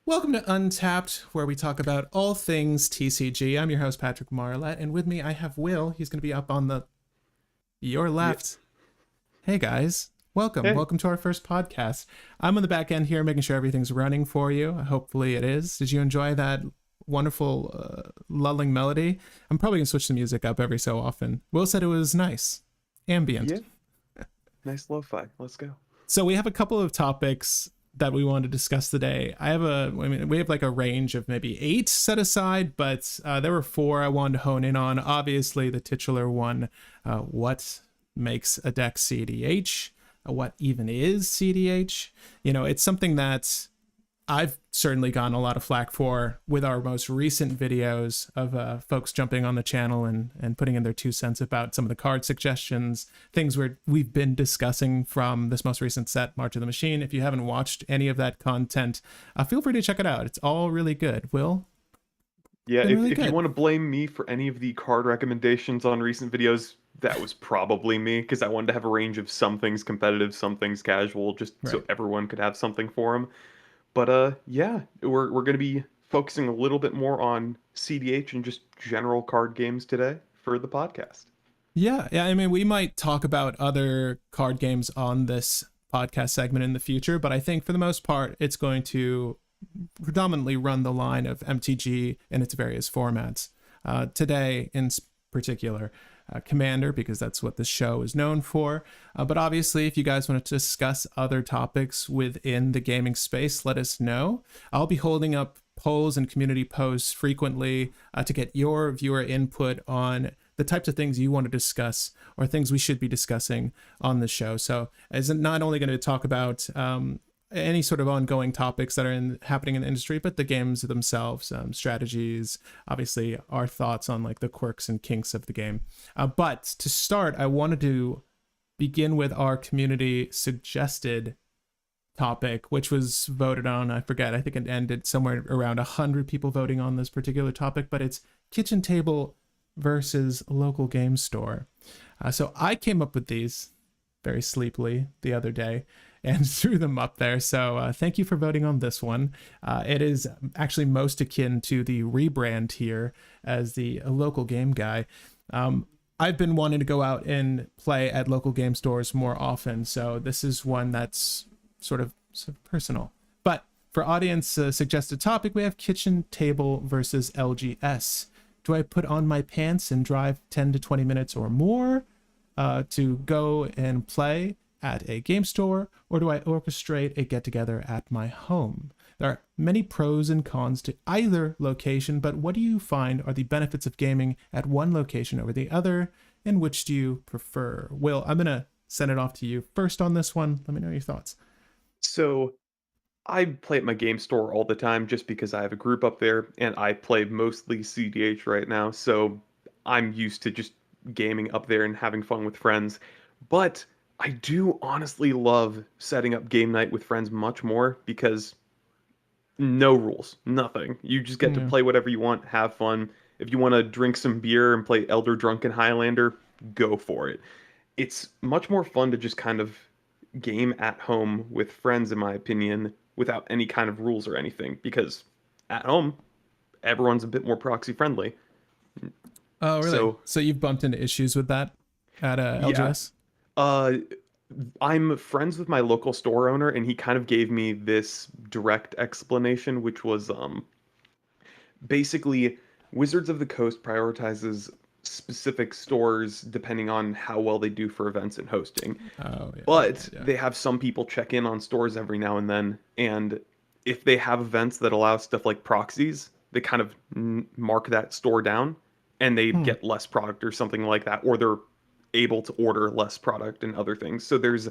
Welcome to Untapped, where we talk about all things TCG. I'm your host, Patrick Marlette, and with me I have Will. He's going to be up on your left. Yeah. Hey guys, welcome. Hey. Welcome to our first podcast. I'm on the back end here making sure everything's running for you. Hopefully it is. Did you enjoy that wonderful lulling melody? I'm probably going to switch the music up every so often. Will said it was nice. Ambient. Yeah. Nice lo-fi. Let's go. So we have a couple of topics that we want to discuss today. We have like a range of maybe 8 set aside, but there were 4 I wanted to hone in on. Obviously, the titular one, what makes a deck cEDH? What even is cEDH? You know, it's something that I've certainly gotten a lot of flack for with our most recent videos of folks jumping on the channel and putting in their 2 cents about some of the card suggestions, things we've been discussing from this most recent set, March of the Machine. If you haven't watched any of that content, feel free to check it out. It's all really good. Will? Yeah, if you want to blame me for any of the card recommendations on recent videos, that was probably me, because I wanted to have a range of some things competitive, some things casual, just so everyone could have something for them. But yeah, we're going to be focusing a little bit more on cEDH and just general card games today for the podcast. Yeah. I mean, we might talk about other card games on this podcast segment in the future, but I think for the most part, it's going to predominantly run the line of MTG in its various formats. Today, in particular, Commander, because that's what this show is known for. But obviously, if you guys want to discuss other topics within the gaming space, let us know. I'll be holding up polls and community posts frequently to get your viewer input on the types of things you want to discuss or things we should be discussing on the show. So as not only going to talk about any sort of ongoing topics that are happening in the industry, but the games themselves, strategies, obviously our thoughts on like the quirks and kinks of the game. But to start, I wanted to begin with our community suggested topic, which was voted on. I forget. I think it ended somewhere around 100 people voting on this particular topic, but it's kitchen table versus local game store. So I came up with these very sleepily the other day and threw them up there. So thank you for voting on this one. It is actually most akin to the rebrand here as the local game guy. I've been wanting to go out and play at local game stores more often. So this is one that's sort of personal. But for audience suggested topic, we have kitchen table versus LGS. Do I put on my pants and drive 10 to 20 minutes or more to go and play at a game store, or do I orchestrate a get-together at my home? There are many pros and cons to either location, but what do you find are the benefits of gaming at one location over the other, and which do you prefer? Will, I'm going to send it off to you first on this one. Let me know your thoughts. So I play at my game store all the time just because I have a group up there, and I play mostly cEDH right now, so I'm used to just gaming up there and having fun with friends. But I do honestly love setting up game night with friends much more because no rules, nothing. You just get to play whatever you want, have fun. If you want to drink some beer and play Elder Drunken Highlander, go for it. It's much more fun to just kind of game at home with friends, in my opinion, without any kind of rules or anything, because at home, everyone's a bit more proxy friendly. Oh, really? So you've bumped into issues with that at LGS? I'm friends with my local store owner, and he kind of gave me this direct explanation, which was basically Wizards of the Coast prioritizes specific stores depending on how well they do for events and hosting. But they have some people check in on stores every now and then, and if they have events that allow stuff like proxies, they kind of mark that store down, and they get less product or something like that, or they're able to order less product and other things. So there's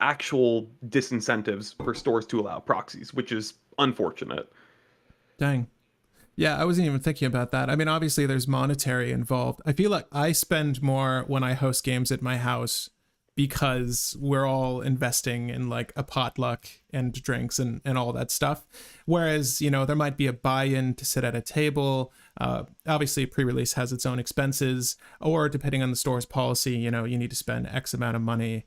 actual disincentives for stores to allow proxies, which is unfortunate. Dang. Yeah, I wasn't even thinking about that. I mean, obviously there's monetary involved. I feel like I spend more when I host games at my house because we're all investing in like a potluck and drinks and all that stuff. Whereas, you know, there might be a buy-in to sit at a table. Obviously, pre-release has its own expenses, or depending on the store's policy, you know, you need to spend X amount of money.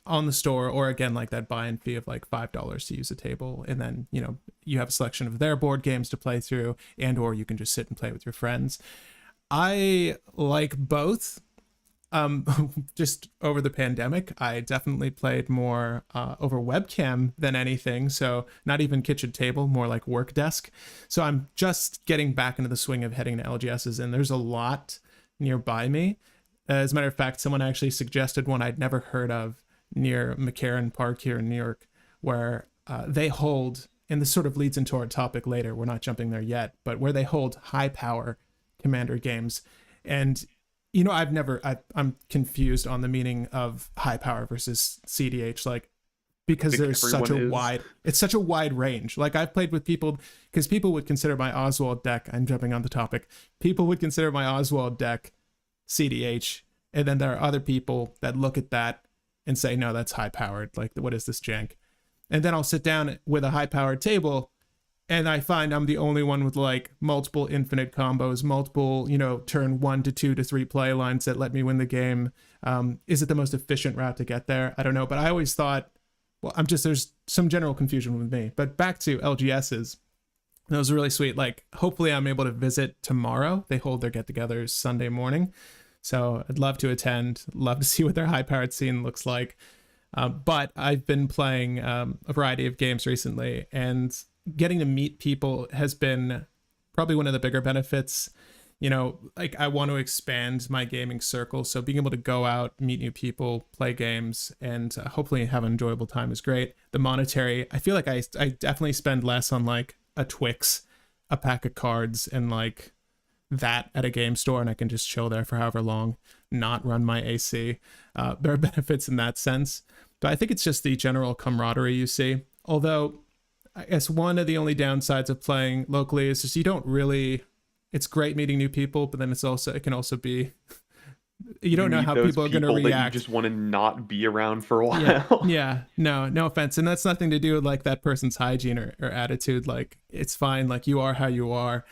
on the store, or again, like that buy-in fee of like $5 to use a table. And then, you have a selection of their board games to play through, and or you can just sit and play with your friends. I like both. Just over the pandemic, I definitely played more over webcam than anything. So not even kitchen table, more like work desk. So I'm just getting back into the swing of heading to LGSs, and there's a lot nearby me. As a matter of fact, someone actually suggested one I'd never heard of near McCarran Park here in New York, where they hold, and this sort of leads into our topic later, we're not jumping there yet, but where they hold high power Commander games. And I'm confused on the meaning of high power versus cEDH, like, because there's such a wide range. Like, I've played with people, because people would consider my Oswald deck, I'm jumping on the topic, people would consider my Oswald deck cEDH, and then there are other people that look at that and say, no, that's high powered, like, what is this jank? And then I'll sit down with a high powered table, and I find I'm the only one with like multiple infinite combos, multiple, turn 1 to 2 to 3 play lines that let me win the game. Is it the most efficient route to get there? I don't know. But I always thought, there's some general confusion with me. But back to LGSs, that was really sweet. Like, hopefully I'm able to visit tomorrow. They hold their get-togethers Sunday morning. So I'd love to attend, love to see what their high-powered scene looks like. But I've been playing a variety of games recently, and getting to meet people has been probably one of the bigger benefits. Like, I want to expand my gaming circle, so being able to go out, meet new people, play games, and hopefully have an enjoyable time is great. The monetary, I feel like I definitely spend less on like a Twix, a pack of cards, and like that at a game store, and I can just chill there for however long, not run my AC. There are benefits in that sense, but I think it's just the general camaraderie you see. Although I guess one of the only downsides of playing locally is just it's great meeting new people, but then it can also be, you don't know how people are going to react. You just want to not be around for a while. Yeah. No offense. And that's nothing to do with like that person's hygiene or attitude. Like, it's fine. Like, you are how you are,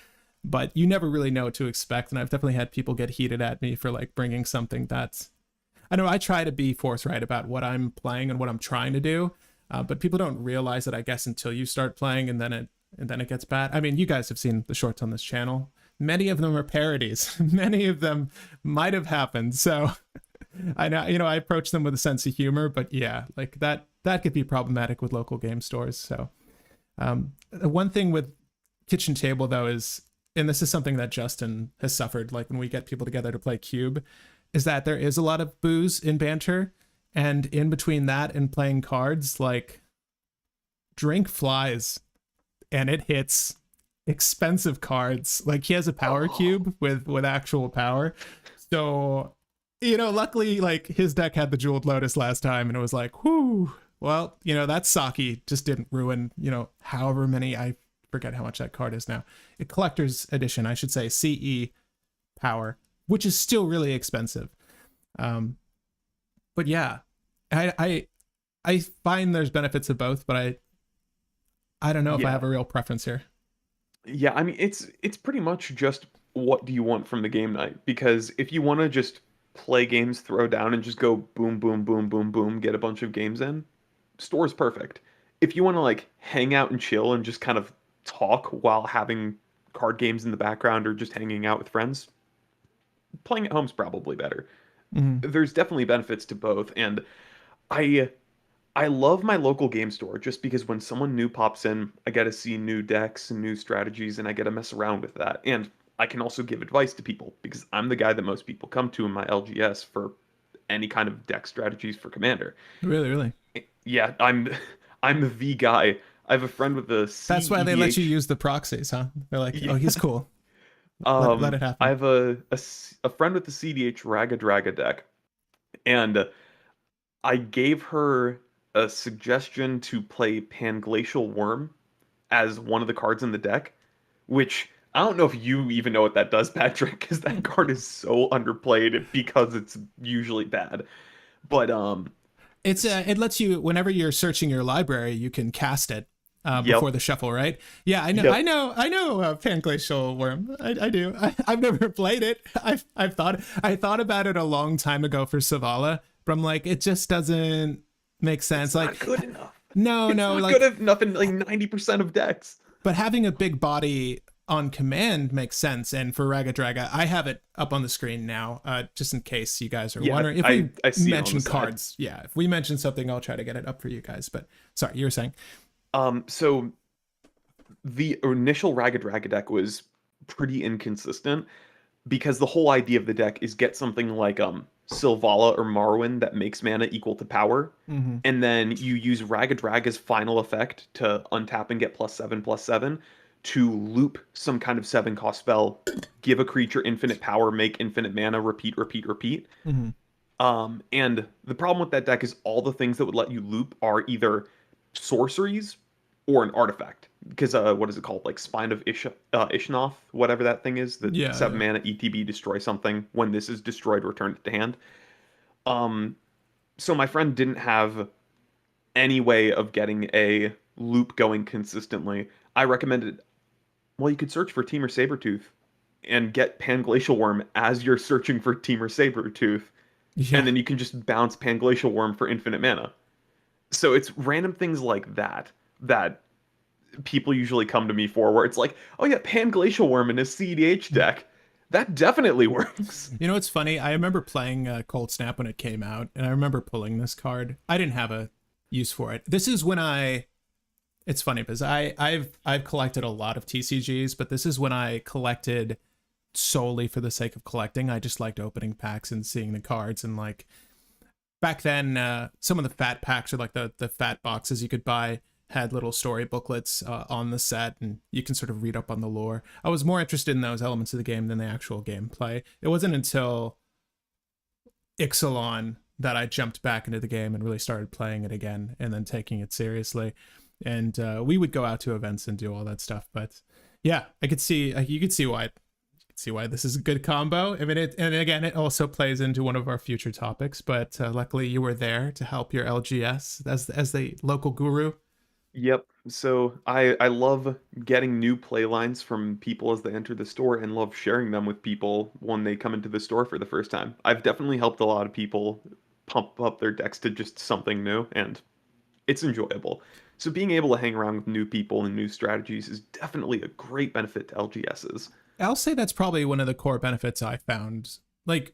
but you never really know what to expect. And I've definitely had people get heated at me for like bringing something I know I try to be forthright about what I'm playing and what I'm trying to do. But people don't realize it, I guess, until you start playing, and then it gets bad. I mean, you guys have seen the shorts on this channel. Many of them are parodies. Many of them might have happened. So I know, I approach them with a sense of humor, but yeah, like that could be problematic with local game stores. So one thing with kitchen table though is, and this is something that Justin has suffered, like when we get people together to play Cube, is that there is a lot of booze and banter. And in between that and playing cards, like, drink flies, and it hits expensive cards. Like, he has a power cube with actual power. So, luckily, like, his deck had the Jeweled Lotus last time, and it was like, whoo, well, that sake just didn't ruin, however many, I forget how much that card is now. A collector's edition, I should say, CE power, which is still really expensive. But yeah, I find there's benefits of both, but I don't know if I have a real preference here. Yeah, I mean, it's pretty much just what do you want from the game night? Because if you want to just play games, throw down, and just go boom, boom, boom, boom, boom, get a bunch of games in, store's perfect. If you want to like hang out and chill and just kind of talk while having card games in the background or just hanging out with friends, playing at home's probably better. Mm-hmm. There's definitely benefits to both, and I love my local game store just because when someone new pops in, I get to see new decks and new strategies, and I get to mess around with that. And I can also give advice to people because I'm the guy that most people come to in my LGS for any kind of deck strategies for Commander. Really? Yeah, I'm the guy. I have a friend with the cEDH. That's why they let you use the proxies, huh? They're like, oh, he's cool. Let it happen. I have a friend with the cEDH Raga Draga deck, and I gave her a suggestion to play Panglacial Worm as one of the cards in the deck, which I don't know if you even know what that does, Patrick, because that card is so underplayed because it's usually bad. But it lets you, whenever you're searching your library, you can cast it. Before the shuffle, right? Yeah, I know. Yep. I know Panglacial Worm. I do. I've never played it. I thought about it a long time ago for Savala, but I'm like, it just doesn't. Makes sense. It's Like, not good enough. no, It's no, not like, good enough in like 90% of decks. but having a big body on command makes sense. And for Raga Draga, I have it up on the screen now, just in case you guys are Yeah, wondering. If we I see it on mention the side. cards, yeah, if we mention something, I'll try to get it up for you guys. But sorry, you were saying. So the initial Ragged Draga deck was pretty inconsistent because the whole idea of the deck is get something like Sylvala or Marwyn that makes mana equal to power, Mm-hmm. and then you use Ragged Draga's final effect to untap and get +7/+7 to loop some kind of 7-cost spell, give a creature infinite power, make infinite mana, repeat, repeat, repeat. Mm-hmm. And the problem with that deck is all the things that would let you loop are either sorceries or an artifact. Because what is it called? Like Spine of Ishnoth, whatever that thing is. The Yeah, 7 yeah. mana ETB destroy something. When this is destroyed, return it to hand. So my friend didn't have any way of getting a loop going consistently. I recommended, well, you could search for Temur Sabertooth and get Panglacial Worm as you're searching for Temur Sabertooth, Yeah. and then you can just bounce Panglacial Worm for infinite mana. So it's random things like that that people usually come to me for, where it's like, oh yeah, Panglacial Worm in a cEDH deck. That definitely works. You know what's funny? I remember playing Cold Snap when it came out, and I remember pulling this card. I didn't have a use for it. This is when It's funny because I've collected a lot of TCGs, but this is when I collected solely for the sake of collecting. I just liked opening packs and seeing the cards, and like back then, some of the fat packs or like the fat boxes you could buy had little story booklets on the set, and you can sort of read up on the lore. I was more interested in those elements of the game than the actual gameplay. It wasn't until Ixalan that I jumped back into the game and really started playing it again and then taking it seriously. And we would go out to events and do all that stuff. But yeah, I could see you could see why this is a good combo. I mean, and again, it also plays into one of our future topics. But luckily, you were there to help your LGS as the local guru. Yep. So I love getting new play lines from people as they enter the store and love sharing them with people when they come into the store for the first time. I've definitely helped a lot of people pump up their decks to just something new, and it's enjoyable. So being able to hang around with new people and new strategies is definitely a great benefit to LGSs. I'll say that's probably one of the core benefits I found. Like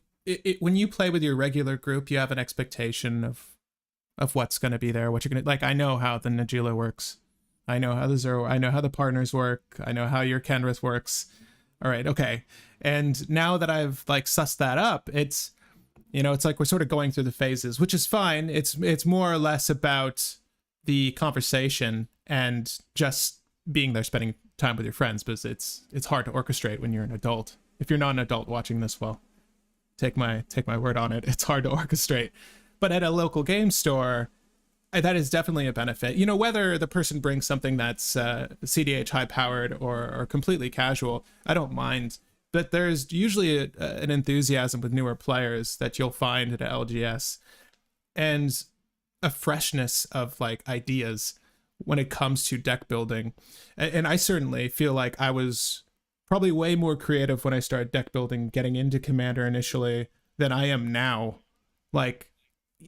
when you play with your regular group, you have an expectation of what's going to be there, what you're going to like. I know how the Najila works. I know how the Zero, I know how the partners work. I know how your Kenrith works. All right. Okay. And now that I've like sussed that up, it's like we're sort of going through the phases, which is fine. It's more or less about the conversation and just being there, spending time with your friends, because it's hard to orchestrate when you're an adult. If you're not an adult watching this, well, take my word on it. It's hard to orchestrate. But at a local game store, that is definitely a benefit. Whether the person brings something that's cEDH high powered or completely casual, I don't mind. But there's usually an enthusiasm with newer players that you'll find at LGS, and a freshness of like ideas when it comes to deck building. And I certainly feel like I was probably way more creative when I started deck building, getting into Commander initially, than I am now. Like,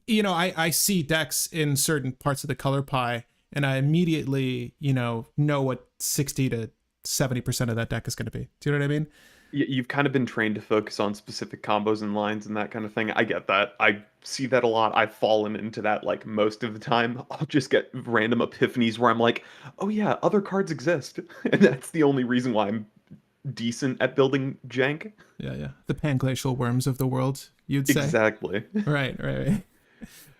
I see decks in certain parts of the color pie, and I immediately, know what 60 to 70% of that deck is going to be. Do you know what I mean? You've kind of been trained to focus on specific combos and lines and that kind of thing. I get that. I see that a lot. I've fallen into that like most of the time. I'll just get random epiphanies where I'm like, oh yeah, other cards exist. And that's the only reason why I'm decent at building jank. Yeah. The Panglacial Worms of the world, you'd say. Exactly. Right.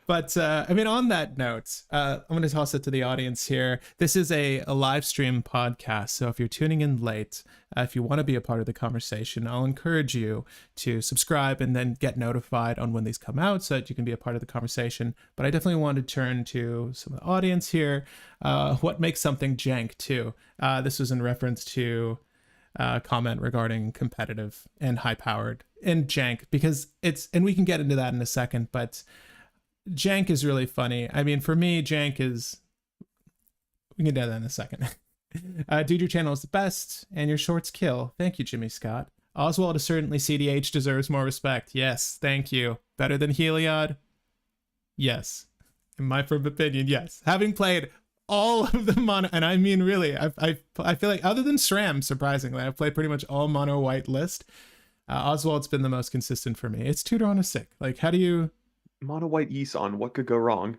But on that note, I'm going to toss it to the audience here. This is a live stream podcast, so if you're tuning in late, if you want to be a part of the conversation, I'll encourage you to subscribe and then get notified on when these come out so that you can be a part of the conversation. But I definitely want to turn to some of the audience here. What makes something jank too? This was in reference to a comment regarding competitive and high-powered and jank, because and we can get into that in a second, but jank is really funny. I mean, for me, jank is... We can do that in a second. Dude, your channel is the best, and your shorts kill. Thank you, Jimmy Scott. Oswald is certainly cEDH deserves more respect. Yes, thank you. Better than Heliod? Yes. in my firm opinion, yes. Having played all of the mono, and I mean really, I feel like other than SRAM, surprisingly, I've played pretty much all mono white list. Oswald's been the most consistent for me. It's tutor on a sick. Like, how do you... Mono white Yisan, what could go wrong?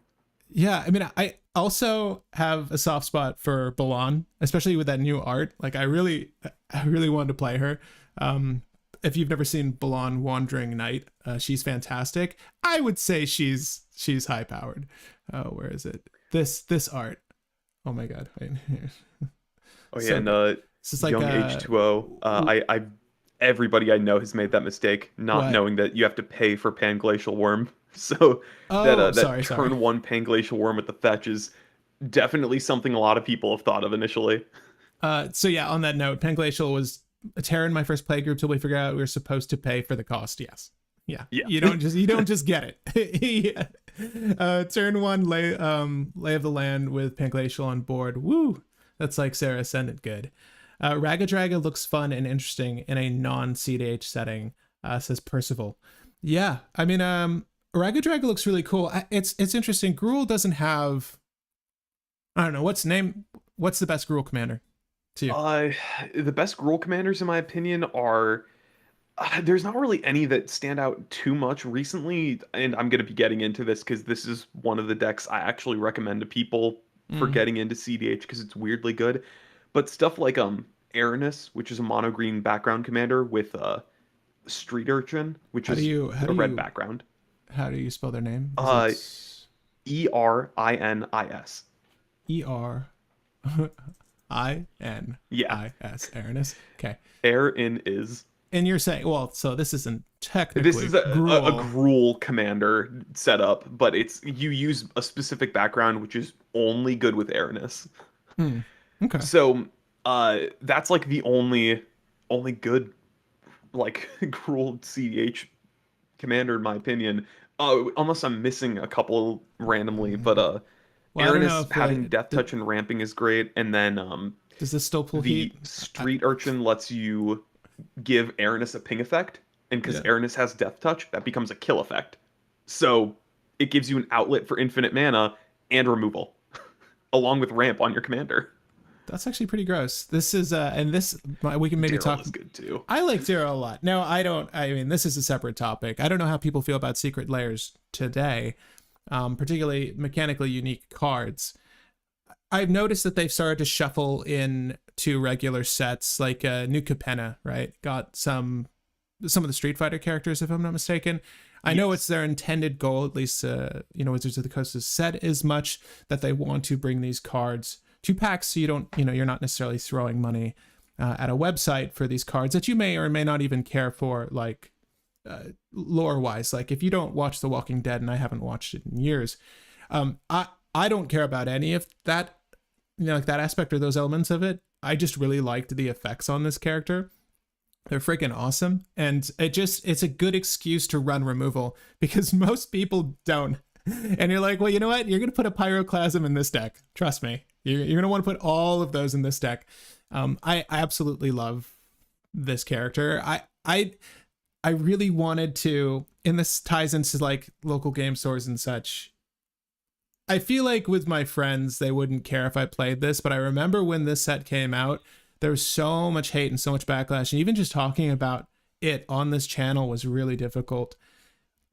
Yeah, I mean, I also have a soft spot for Balan, especially with that new art. Like, I really wanted to play her. If you've never seen Balan Wandering Knight, she's fantastic. I would say she's high powered. Where is it? This art. Oh my god. Wait. Oh yeah, and this is like young H2O. Everybody I know has made that mistake, not knowing that you have to pay for Panglacial Worm. So that turn 1 Panglacial Worm with the fetch is definitely something a lot of people have thought of initially. So yeah, on that note, Panglacial was a terror in my first play group till we figured out we were supposed to pay for the cost. Yes. Yeah. You don't just get it. Yeah. Turn 1 lay of the land with Panglacial on board. Woo! That's like Sarah Ascendant good. Ragadraga looks fun and interesting in a non-cEDH setting, says Percival. Yeah, I mean, Ragadraga looks really cool. It's interesting. Gruul doesn't have... I don't know, what's the best Gruul commander to you? The best Gruul commanders, in my opinion, are... there's not really any that stand out too much recently, and I'm going to be getting into this because this is one of the decks I actually recommend to people for getting into cEDH because it's weirdly good. But stuff like Aranus, which is a mono green background commander with Street Urchin, which is a red background. How do you spell their name? Erinis. Erinis. Aranus. Okay. Erinis. And you're saying, well, so this isn't technically this is a Gruul commander setup, but you use a specific background which is only good with Erinis. Okay. So that's like the only good like Gruul cEDH commander in my opinion. Unless I'm missing a couple randomly, but Erinis having Death Touch and ramping is great, and then does this still pull heat? Street Urchin lets you give Erinis a ping effect, and because Erinis has Death Touch, that becomes a kill effect. So it gives you an outlet for infinite mana and removal, along with ramp on your commander. That's actually pretty gross. This is and this we can maybe talk. Is good too. I like Zero a lot. No, I don't. I mean, this is a separate topic. I don't know how people feel about secret layers today, particularly mechanically unique cards. I've noticed that they've started to shuffle in to regular sets, like New Capenna, right? Got some of the Street Fighter characters, if I'm not mistaken. I know it's their intended goal, at least Wizards of the Coast has said as much, that they want to bring these cards to packs, so you're not necessarily throwing money at a website for these cards that you may or may not even care for, like lore wise. Like if you don't watch The Walking Dead, and I haven't watched it in years, I don't care about any of that, like that aspect or those elements of it. I just really liked the effects on this character. They're freaking awesome, and it's a good excuse to run removal because most people don't. And you're like, well, you know what? You're gonna put a Pyroclasm in this deck. Trust me. You're going to want to put all of those in this deck. I absolutely love this character. I really wanted to, and this ties into like local game stores and such. I feel like with my friends, they wouldn't care if I played this, but I remember when this set came out, there was so much hate and so much backlash. And even just talking about it on this channel was really difficult.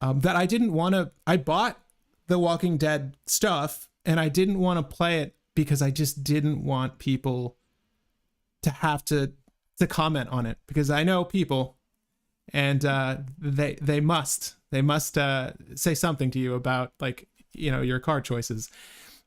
That I didn't want to, I bought the Walking Dead stuff and I didn't want to play it because I just didn't want people to have to comment on it, because I know people, and they must say something to you about like your card choices.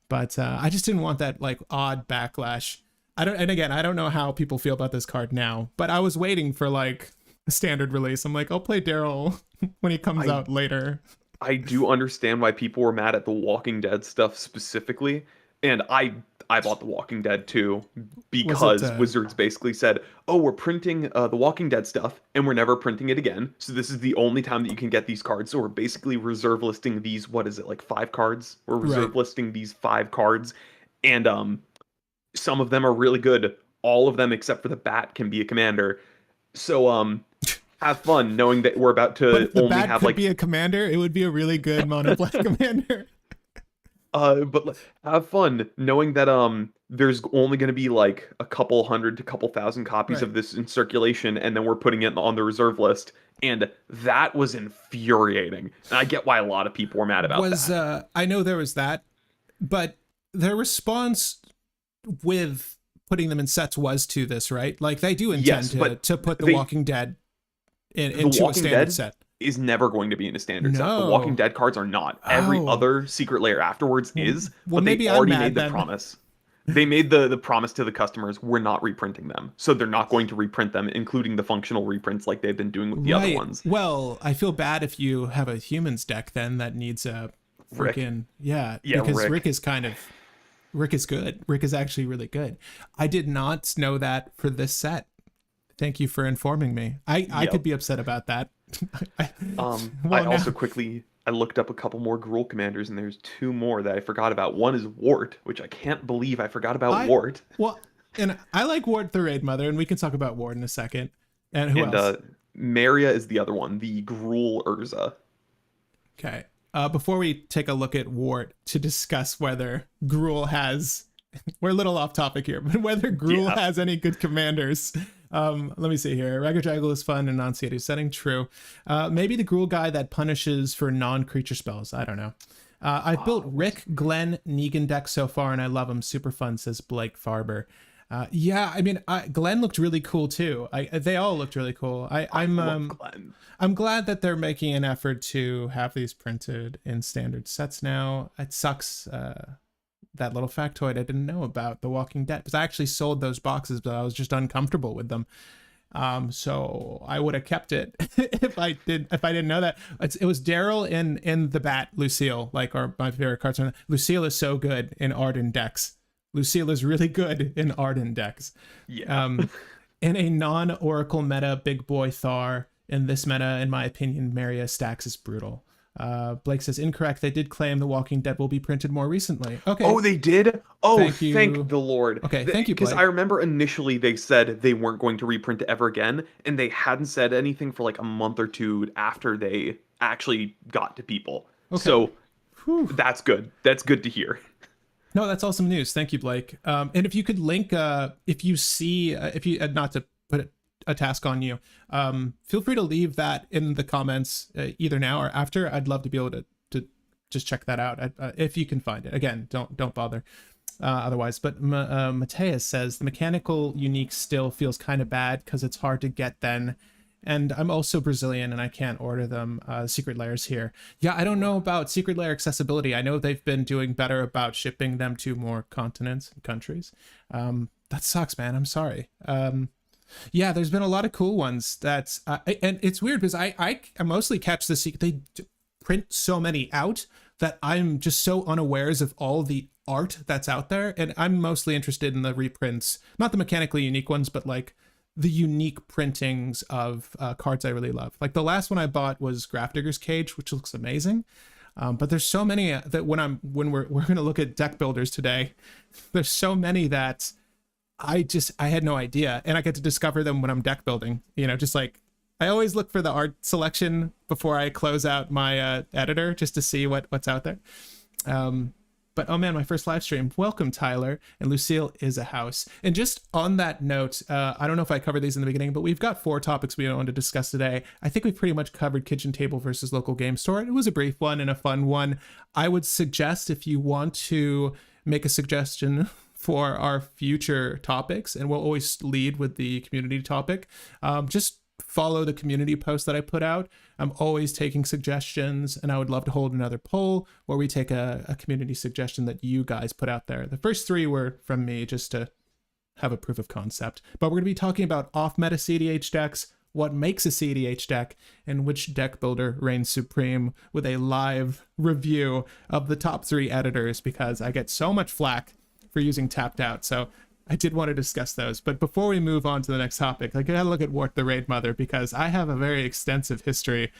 But I just didn't want that like odd backlash. I don't know how people feel about this card now, but I was waiting for like a standard release. I'm like, I'll play Daryl when he comes out later. I do understand why people were mad at the Walking Dead stuff specifically. And I bought The Walking Dead too, because Wizards basically said, oh, we're printing The Walking Dead stuff, and we're never printing it again. So this is the only time that you can get these cards. So we're basically reserve listing these, what is it, like 5 cards? We're reserve listing these 5 cards. And some of them are really good. All of them, except for the Bat, can be a commander. So have fun knowing that we're about to only have like... be a commander? It would be a really good mono black commander. But have fun knowing that there's only going to be like a couple hundred to couple thousand copies Right. of this in circulation, and then we're putting it on the reserve list. And that was infuriating. And I get why a lot of people were mad about Was that. I know there was that, but their response with putting them in sets was to this, right? Like they do intend Yes, but to put The they Walking Dead The into a Walking standard Dead set. is never going to be in a standard set. The Walking No. Dead cards are not. Every Oh. other secret layer afterwards is, Well, but they maybe I'm already mad made the then. promise. They made the promise to the customers, we're not reprinting them. So they're not going to reprint them, including the functional reprints like they've been doing with the other Right. ones. Well, I feel bad if you have a humans deck then that needs a Rick. freaking yeah, Yeah, because Rick. Rick is good. Rick is actually really good. I did not know that for this set. Thank you for informing me. I Yep. could be upset about that. I Well, also now- quickly I looked up a couple more Gruul commanders, and there's two more that I forgot about. One is Wart, which I can't believe I forgot about Wart. Well, and I like Ward the Raid Mother, and we can talk about Ward in a second. And who And else? Maria is the other one, the Gruul Urza. Okay. Before we take a look at Wart to discuss whether Gruul has, we're a little off topic here, but whether Gruul Yeah. has any good commanders. Let me see here. Ragged Jaggle is fun in non-CAD setting. True. Maybe the Gruul guy that punishes for non-creature spells. I don't know. I've built Rick, Glenn, Negan decks so far, and I love them. Super fun, says Blake Farber. Yeah, I mean, Glenn looked really cool too. They all looked really cool. Love Glenn. I'm glad that they're making an effort to have these printed in standard sets now. It sucks that little factoid I didn't know about The Walking Dead, because I actually sold those boxes, but I was just uncomfortable with them. So I would have kept it if I didn't know that. It was Daryl in the Bat Lucille, like, or my favorite cards. Lucille is so good in Arden decks. Lucille is really good in Arden decks. Yeah. In a non-Oracle meta, Big Boy Thar. In this meta, in my opinion, Maria Stacks is brutal. Blake says, incorrect. They did claim The Walking Dead will be printed more recently. Okay. Oh, they did? Oh, Thank you. thank the Lord. Okay, thank you, Because Blake. I remember initially they said they weren't going to reprint it ever again, and they hadn't said anything for like a month or two after they actually got to people. Okay. So Whew. that's good. That's good to hear. No, that's awesome news. Thank you, Blake. And if you could link, if you see, if you not to put a task on you, feel free to leave that in the comments either now or after. I'd love to be able to just check that out if you can find it. Again, don't bother otherwise. But Mateus says the mechanical unique still feels kind of bad because it's hard to get then. And I'm also Brazilian and I can't order them secret layers here. Yeah, I don't know about secret layer accessibility. I know they've been doing better about shipping them to more continents and countries. That sucks, man. I'm sorry. Yeah, there's been a lot of cool ones that's and it's weird because I mostly catch they print so many out that I'm just so unawares of all the art that's out there, and I'm mostly interested in the reprints, not the mechanically unique ones, but like the unique printings of cards I really love. Like the last one I bought was Grafdigger's Cage, which looks amazing. But there's so many that when we're going to look at deck builders today, there's so many that I had no idea, and I get to discover them when I'm deck building. You know, just like I always look for the art selection before I close out my editor just to see what's out there. But oh man, my first live stream. Welcome, Tyler. And Lucille is a house. And just on that note, I don't know if I covered these in the beginning, but we've got 4 topics we want to discuss today. I think we've pretty much covered kitchen table versus local game store. It was a brief one and a fun one. I would suggest if you want to make a suggestion for our future topics, and we'll always lead with the community topic, just follow the community post that I put out. I'm always taking suggestions, and I would love to hold another poll where we take a community suggestion that you guys put out there. The first 3 were from me just to have a proof of concept. But we're going to be talking about off-meta cEDH decks, what makes a cEDH deck, and which deck builder reigns supreme, with a live review of the top 3 editors, because I get so much flack for using Tapped Out. So I did want to discuss those. But before we move on to the next topic, I gotta look at Wart the Raid Mother, because I have a very extensive history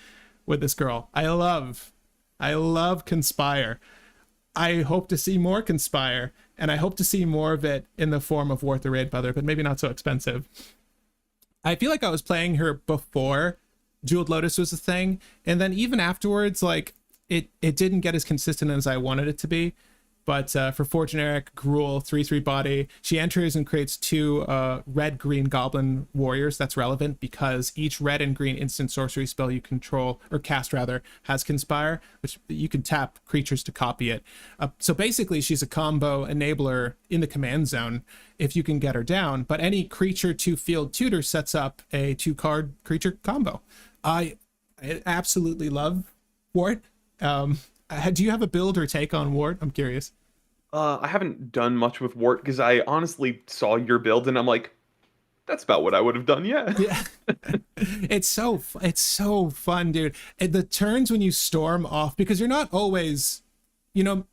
with this girl. I love Conspire. I hope to see more Conspire, and I hope to see more of it in the form of Wart the Raid Mother, but maybe not so expensive. I feel like I was playing her before Jeweled Lotus was a thing, and then even afterwards, like it didn't get as consistent as I wanted it to be. But for 4 generic, Gruul, 3/3 body, she enters and creates 2 red-green goblin warriors. That's relevant because each red and green instant sorcery spell you control, or cast rather, has Conspire, which you can tap creatures to copy it. So basically, she's a combo enabler in the command zone if you can get her down. But any creature to field tutor sets up a 2-card creature combo. I absolutely love Wart. Do you have a build or take on Wart? I'm curious. I haven't done much with Wart because I honestly saw your build and I'm like, that's about what I would have done. Yeah. It's so fun, dude. The turns when you storm off, because you're not always,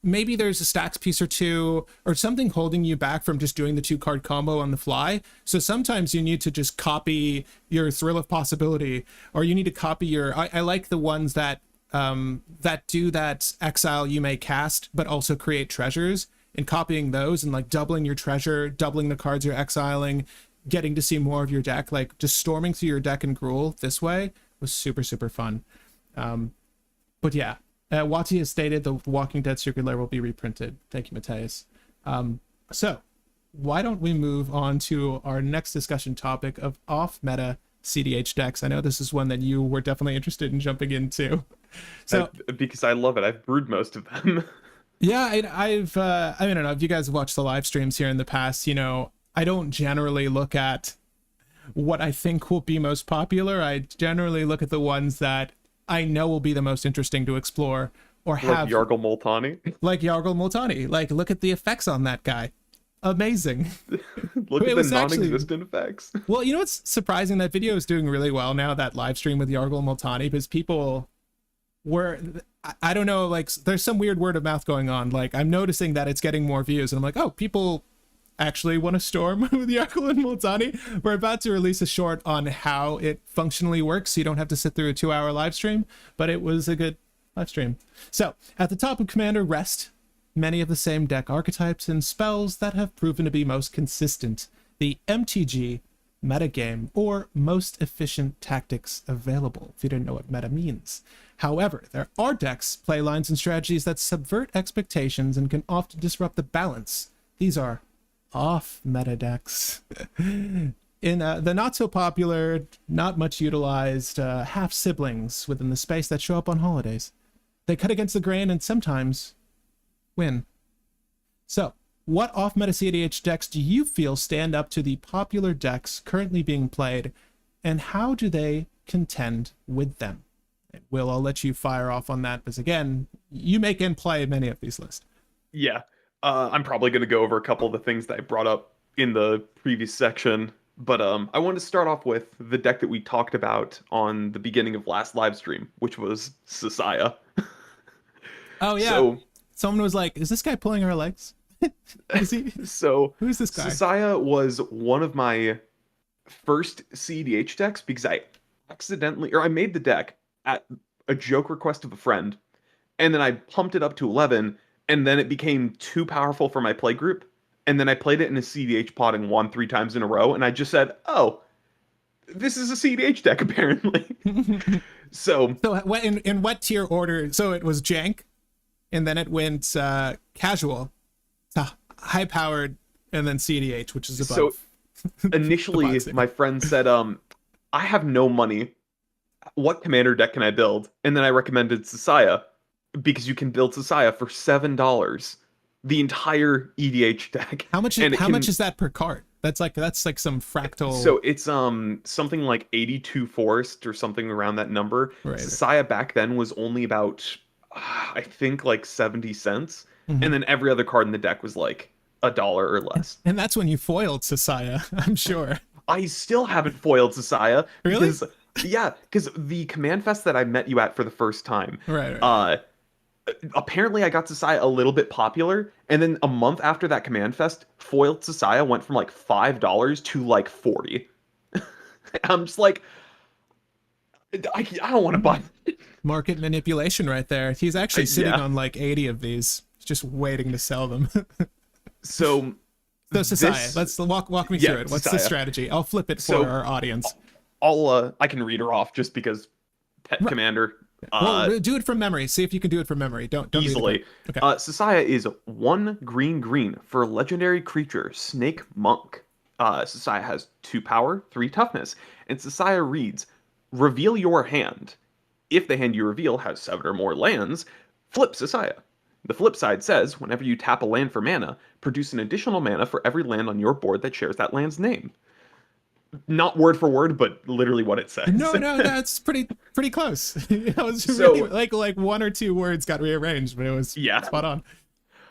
maybe there's a stacks piece or two or something holding you back from just doing the 2-card combo on the fly. So sometimes you need to just copy your Thrill of Possibility, or you need to copy your, I like the ones that do that exile you may cast but also create treasures, and copying those and like doubling your treasure, doubling the cards you're exiling, getting to see more of your deck, like just storming through your deck in Gruul this way was super fun. But yeah, Wati has stated the Walking Dead Secret Lair will be reprinted. Thank you, Mateus. So why don't we move on to our next discussion topic of off meta cEDH decks. I know this is one that you were definitely interested in jumping into. So because I love it. I've brewed most of them. Yeah, I don't know if you guys have watched the live streams here in the past. I don't generally look at what I think will be most popular. I generally look at the ones that I know will be the most interesting to explore or have. Like Yargle Multani. Like Yargle Multani. Like, look at the effects on that guy. Amazing. Look at the non-existent effects. Well, what's surprising? That video is doing really well now, that live stream with Yargle Multani, because people were, I don't know, like there's some weird word of mouth going on. Like I'm noticing that it's getting more views and I'm like, oh, people actually want to storm with Yargle and Multani. We're about to release a short on how it functionally works, so you don't have to sit through a 2-hour live stream, but it was a good live stream. So at the top of Commander rest many of the same deck archetypes and spells that have proven to be most consistent, the MTG metagame, or most efficient tactics available, if you didn't know what meta means. However, there are decks, playlines, and strategies that subvert expectations and can often disrupt the balance. These are off-meta decks. In the not-so-popular, not much utilized half-siblings within the space that show up on holidays. They cut against the grain and sometimes win. So, what off-meta cEDH decks do you feel stand up to the popular decks currently being played, and how do they contend with them? Will, I'll let you fire off on that, because again, you make and play many of these lists. Yeah, I'm probably going to go over a couple of the things that I brought up in the previous section, but I want to start off with the deck that we talked about on the beginning of last live stream, which was Sasaya. Oh yeah. So, someone was like, is this guy pulling our legs? Is he? So who's this guy? Sasaya was one of my first cEDH decks because I made the deck at a joke request of a friend, and then I pumped it up to 11, and then it became too powerful for my play group, and then I played it in a cEDH pod and won 3 times in a row, and I just said, oh, this is a cEDH deck apparently. So in what tier order? So it was jank, and then it went casual to high powered, and then cEDH, which is above. So initially my friend said, I have no money. What commander deck can I build? And then I recommended Sasaya, because you can build Sasaya for $7. The entire EDH deck. How much is that per card? That's like some fractal. So it's something like 82 forest or something around that number. Right. Sasaya back then was only about I think like 70 cents. Mm-hmm. And then every other card in the deck was like $1 or less. And that's when you foiled Sasaya, I'm sure. I still haven't foiled Sasaya. Really? Because the Command Fest that I met you at for the first time. Right. Apparently I got Sasaya a little bit popular, and then a month after that Command Fest, foiled Sasaya went from like $5 to like 40. I'm just like, I don't want to buy it. Market manipulation right there. He's actually sitting on like 80 of these, just waiting to sell them. So Sasaya, let's walk me through it. What's Sasaya. the strategy? I'll flip it for our audience. I can read her off just because pet commander. Well, do it from memory. See if you can do it from memory. Don't read the card. Easily. Okay. Sasaya is 1 green for legendary creature, Snake Monk. Sasaya has 2 power, 3 toughness, and Sasaya reads, reveal your hand. If the hand you reveal has 7 or more lands, flip Sasaya. The flip side says, whenever you tap a land for mana, produce an additional mana for every land on your board that shares that land's name. Not word for word, but literally what it says. No, that's pretty close. It was So- really like 1 or 2 words got rearranged, but it was spot on.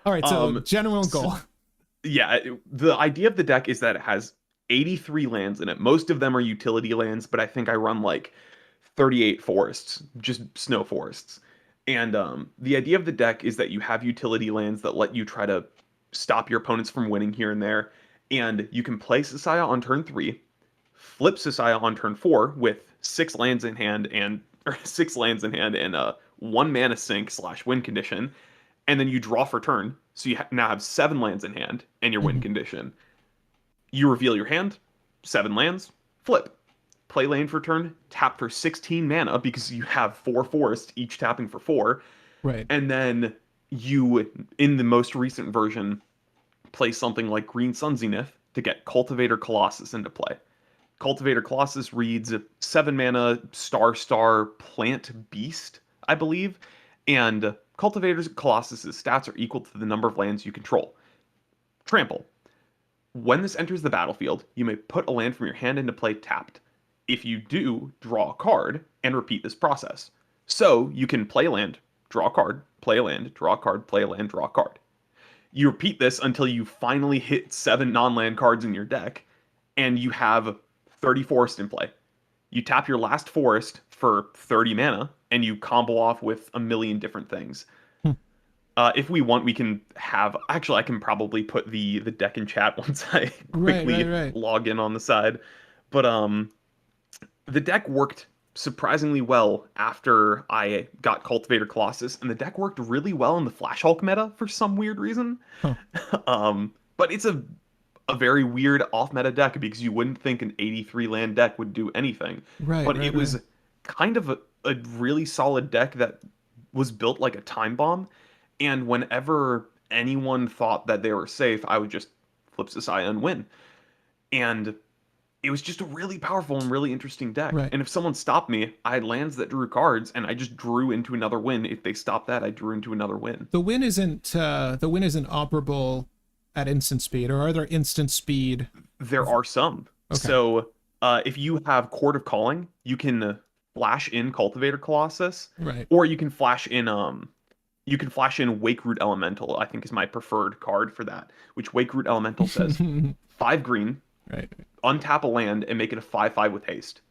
All right, so general goal. Yeah, the idea of the deck is that it has 83 lands in it. Most of them are utility lands, but I think I run like 38 forests, just snow forests. And the idea of the deck is that you have utility lands that let you try to stop your opponents from winning here and there. And you can play Sasaya on turn 3, flip Sasaya on turn 4 with 6 lands in hand and a 1 mana sink / win condition, and then you draw for turn, so you now have 7 lands in hand and your win condition. You reveal your hand, 7 lands, flip, play lane for turn, tap for 16 mana because you have 4 forests, each tapping for 4, Right. and then you, in the most recent version, play something like Green Sun Zenith to get Cultivator Colossus into play. Cultivator Colossus reads 7 mana star plant beast, I believe, and Cultivator Colossus's stats are equal to the number of lands you control. Trample. When this enters the battlefield, you may put a land from your hand into play tapped. If you do, draw a card and repeat this process. So you can play a land, draw a card, play a land, draw a card, play a land, draw a card. You repeat this until you finally hit 7 non-land cards in your deck, and you have 30 forest in play. You tap your last forest for 30 mana, and you combo off with a million different things. If we want, we can have... Actually, I can probably put the deck in chat once I quickly log in on the side. But the deck worked surprisingly well after I got Cultivator Colossus, and the deck worked really well in the Flash Hulk meta for some weird reason. But it's a very weird off-meta deck because you wouldn't think an 83 land deck would do anything. But it was kind of a really solid deck that was built like a time bomb, and whenever anyone thought that they were safe, I would just flip Sasaya and win. And it was just a really powerful and really interesting deck. And if someone stopped me, I had lands that drew cards, and I just drew into another win. If they stopped that, I drew into another win. The win isn't operable at instant speed, or are there instant speed? There are some. Okay. So if you have Court of Calling, you can flash in Cultivator Colossus, or you can flash in Wakeroot Elemental. I think is my preferred card for that. Which Wakeroot Elemental says 5 green, untap a land and make it a 5/5 with haste.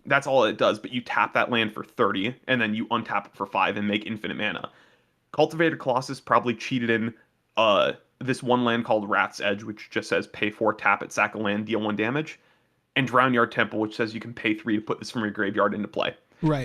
That's all it does. But you tap that land for 30, and then you untap it for 5 and make infinite mana. Cultivator Colossus probably cheated in this one land called Rat's Edge, which just says pay 4, tap it, sack a land, deal 1 damage, and Drownyard Temple, which says you can pay 3 to put this from your graveyard into play.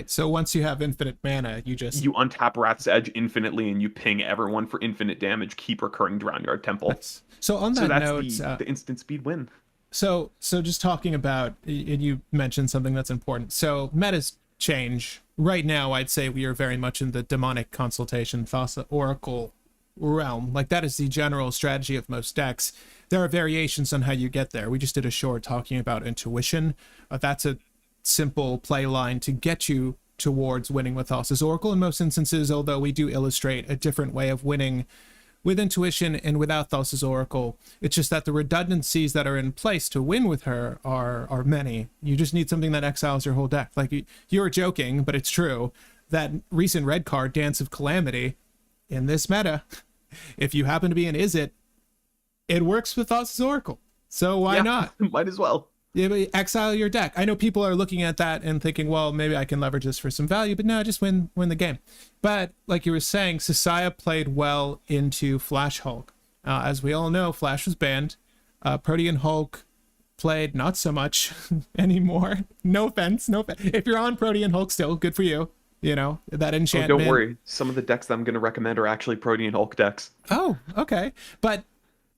So once you have infinite mana, you untap Rat's Edge infinitely, and you ping everyone for infinite damage. Keep recurring Drownyard Temple. So on that note, the instant speed win. So just talking about, and you mentioned something that's important. So metas change. Right now, I'd say we are very much in the demonic consultation, Thassa Oracle realm. Like, that is the general strategy of most decks. There are variations on how you get there. We just did a short talking about intuition. That's a simple play line to get you towards winning with Thassa's Oracle in most instances, although we do illustrate a different way of winning with intuition and without Thassa's Oracle. It's just that the redundancies that are in place to win with her are many. You just need something that exiles your whole deck. Like, you're joking, but it's true. That recent red card, Dance of Calamity, in this meta, if you happen to be an Izzet, it works with Thassa's Oracle. So why not? Might as well. Yeah, but exile your deck. I know people are looking at that and thinking, well, maybe I can leverage this for some value, but no, just win the game. But like you were saying, Sasaya played well into Flash Hulk. As we all know, Flash was banned. Protean Hulk played not so much anymore. No offense. If you're on Protean Hulk still, good for you. You know, that enchantment. Oh, don't worry. Some of the decks that I'm going to recommend are actually Protean Hulk decks. Oh, okay. But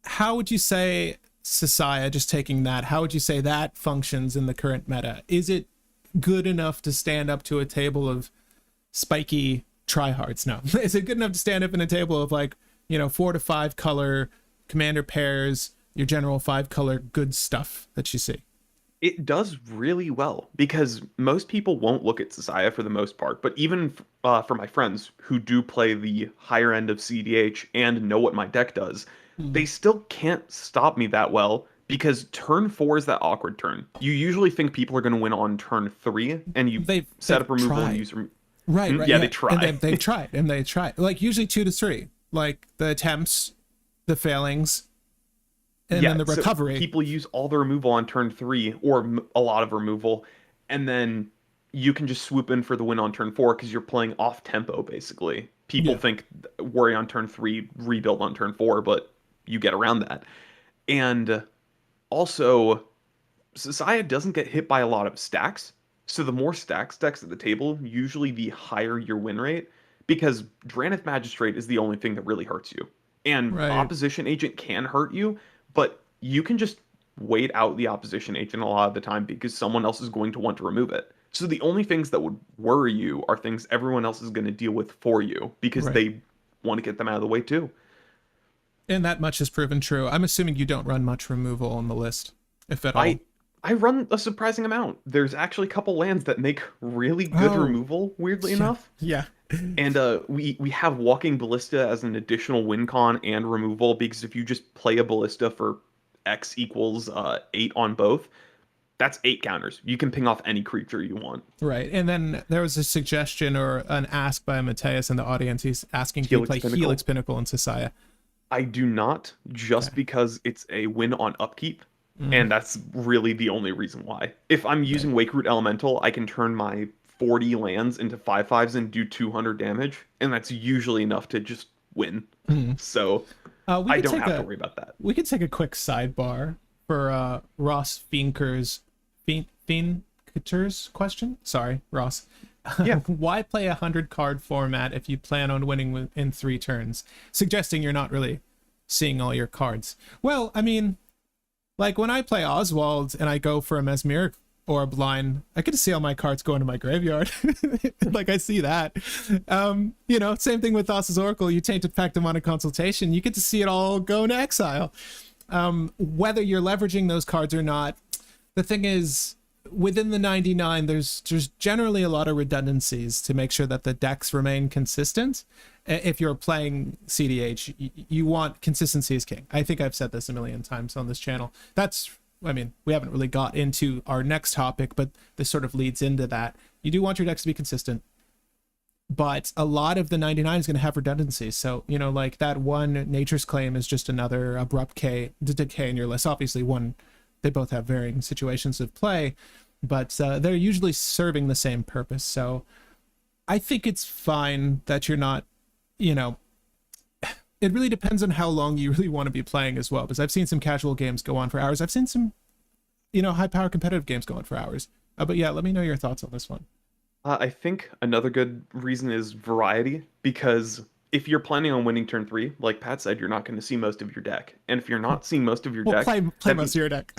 how would you say Sasaya, just taking that, how would you say that functions in the current meta? Is it good enough to stand up to a table of spiky tryhards? No. Is it good enough to stand up in a table of like, 4 to 5 color commander pairs, your general 5 color good stuff that you see? It does really well because most people won't look at Society for the most part, but even for my friends who do play the higher end of cEDH and know what my deck does, they still can't stop me that well because turn 4 is that awkward turn. You usually think people are going to win on turn 3, and you set up removal and use... Right. Yeah, they try. And they've tried. Like, usually 2 to 3. Like, the attempts, the failings, and then the recovery. So people use all the removal on turn 3, or a lot of removal, and then you can just swoop in for the win on turn 4 because you're playing off tempo, basically. People think worry on turn 3, rebuild on turn 4, but you get around that. And also, Society doesn't get hit by a lot of stacks. So the more stacks decks at the table, usually the higher your win rate, because Drannith Magistrate is the only thing that really hurts you. And Opposition Agent can hurt you, but you can just wait out the Opposition Agent a lot of the time because someone else is going to want to remove it. So the only things that would worry you are things everyone else is going to deal with for you because they want to get them out of the way too. And that much has proven true. I'm assuming you don't run much removal on the list, if at all. I run a surprising amount. There's actually a couple lands that make really good removal, weirdly enough. Yeah. And we have Walking Ballista as an additional win con and removal, because if you just play a Ballista for X equals 8 on both, that's 8 counters. You can ping off any creature you want. Right. And then there was a suggestion or an ask by Mateus in the audience. He's asking if you play Helix Pinnacle in Society. I do not, just because it's a win on upkeep. And that's really the only reason why. If I'm using Wakeroot Elemental, I can turn my 40 lands into 5/5s and do 200 damage, and that's usually enough to just win. So I don't have to worry about that. We could take a quick sidebar for Ross Fienker's question. Sorry, Ross. Yeah. Why play a 100-card format if you plan on winning in 3 turns? Suggesting you're not really seeing all your cards. Well, I mean, like when I play Oswald and I go for a Mesmeric Orb line, I get to see all my cards go into my graveyard. Like, I see that. Same thing with Thassa's Oracle. You Tainted Pact on a Consultation, you get to see it all go into exile. Whether you're leveraging those cards or not, the thing is, within the 99, there's generally a lot of redundancies to make sure that the decks remain consistent. If you're playing cEDH, you want consistency as king. I think I've said this a million times on this channel. We haven't really got into our next topic, but this sort of leads into that. You do want your decks to be consistent, but a lot of the 99 is going to have redundancies. So, like that one Nature's Claim is just another abrupt decay in your list. Obviously, they both have varying situations of play, but they're usually serving the same purpose. So I think it's fine that you're not, it really depends on how long you really want to be playing as well, because I've seen some casual games go on for hours. I've seen some, high power competitive games go on for hours. But yeah, let me know your thoughts on this one. I think another good reason is variety, because if you're planning on winning turn 3, like Pat said, you're not going to see most of your deck. And if you're not seeing most of your deck... play most of your deck.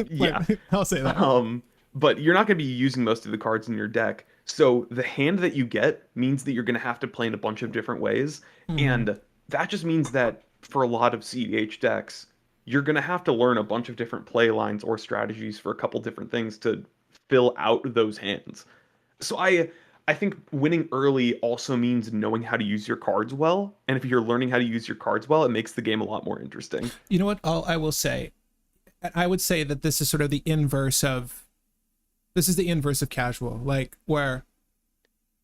Yeah. I'll say that. But you're not going to be using most of the cards in your deck. So the hand that you get means that you're going to have to play in a bunch of different ways. And that just means that for a lot of cEDH decks, you're going to have to learn a bunch of different play lines or strategies for a couple different things to fill out those hands. So I think winning early also means knowing how to use your cards well. And if you're learning how to use your cards well, it makes the game a lot more interesting. You know what? I will say, I would say that this is sort of the inverse of casual, like where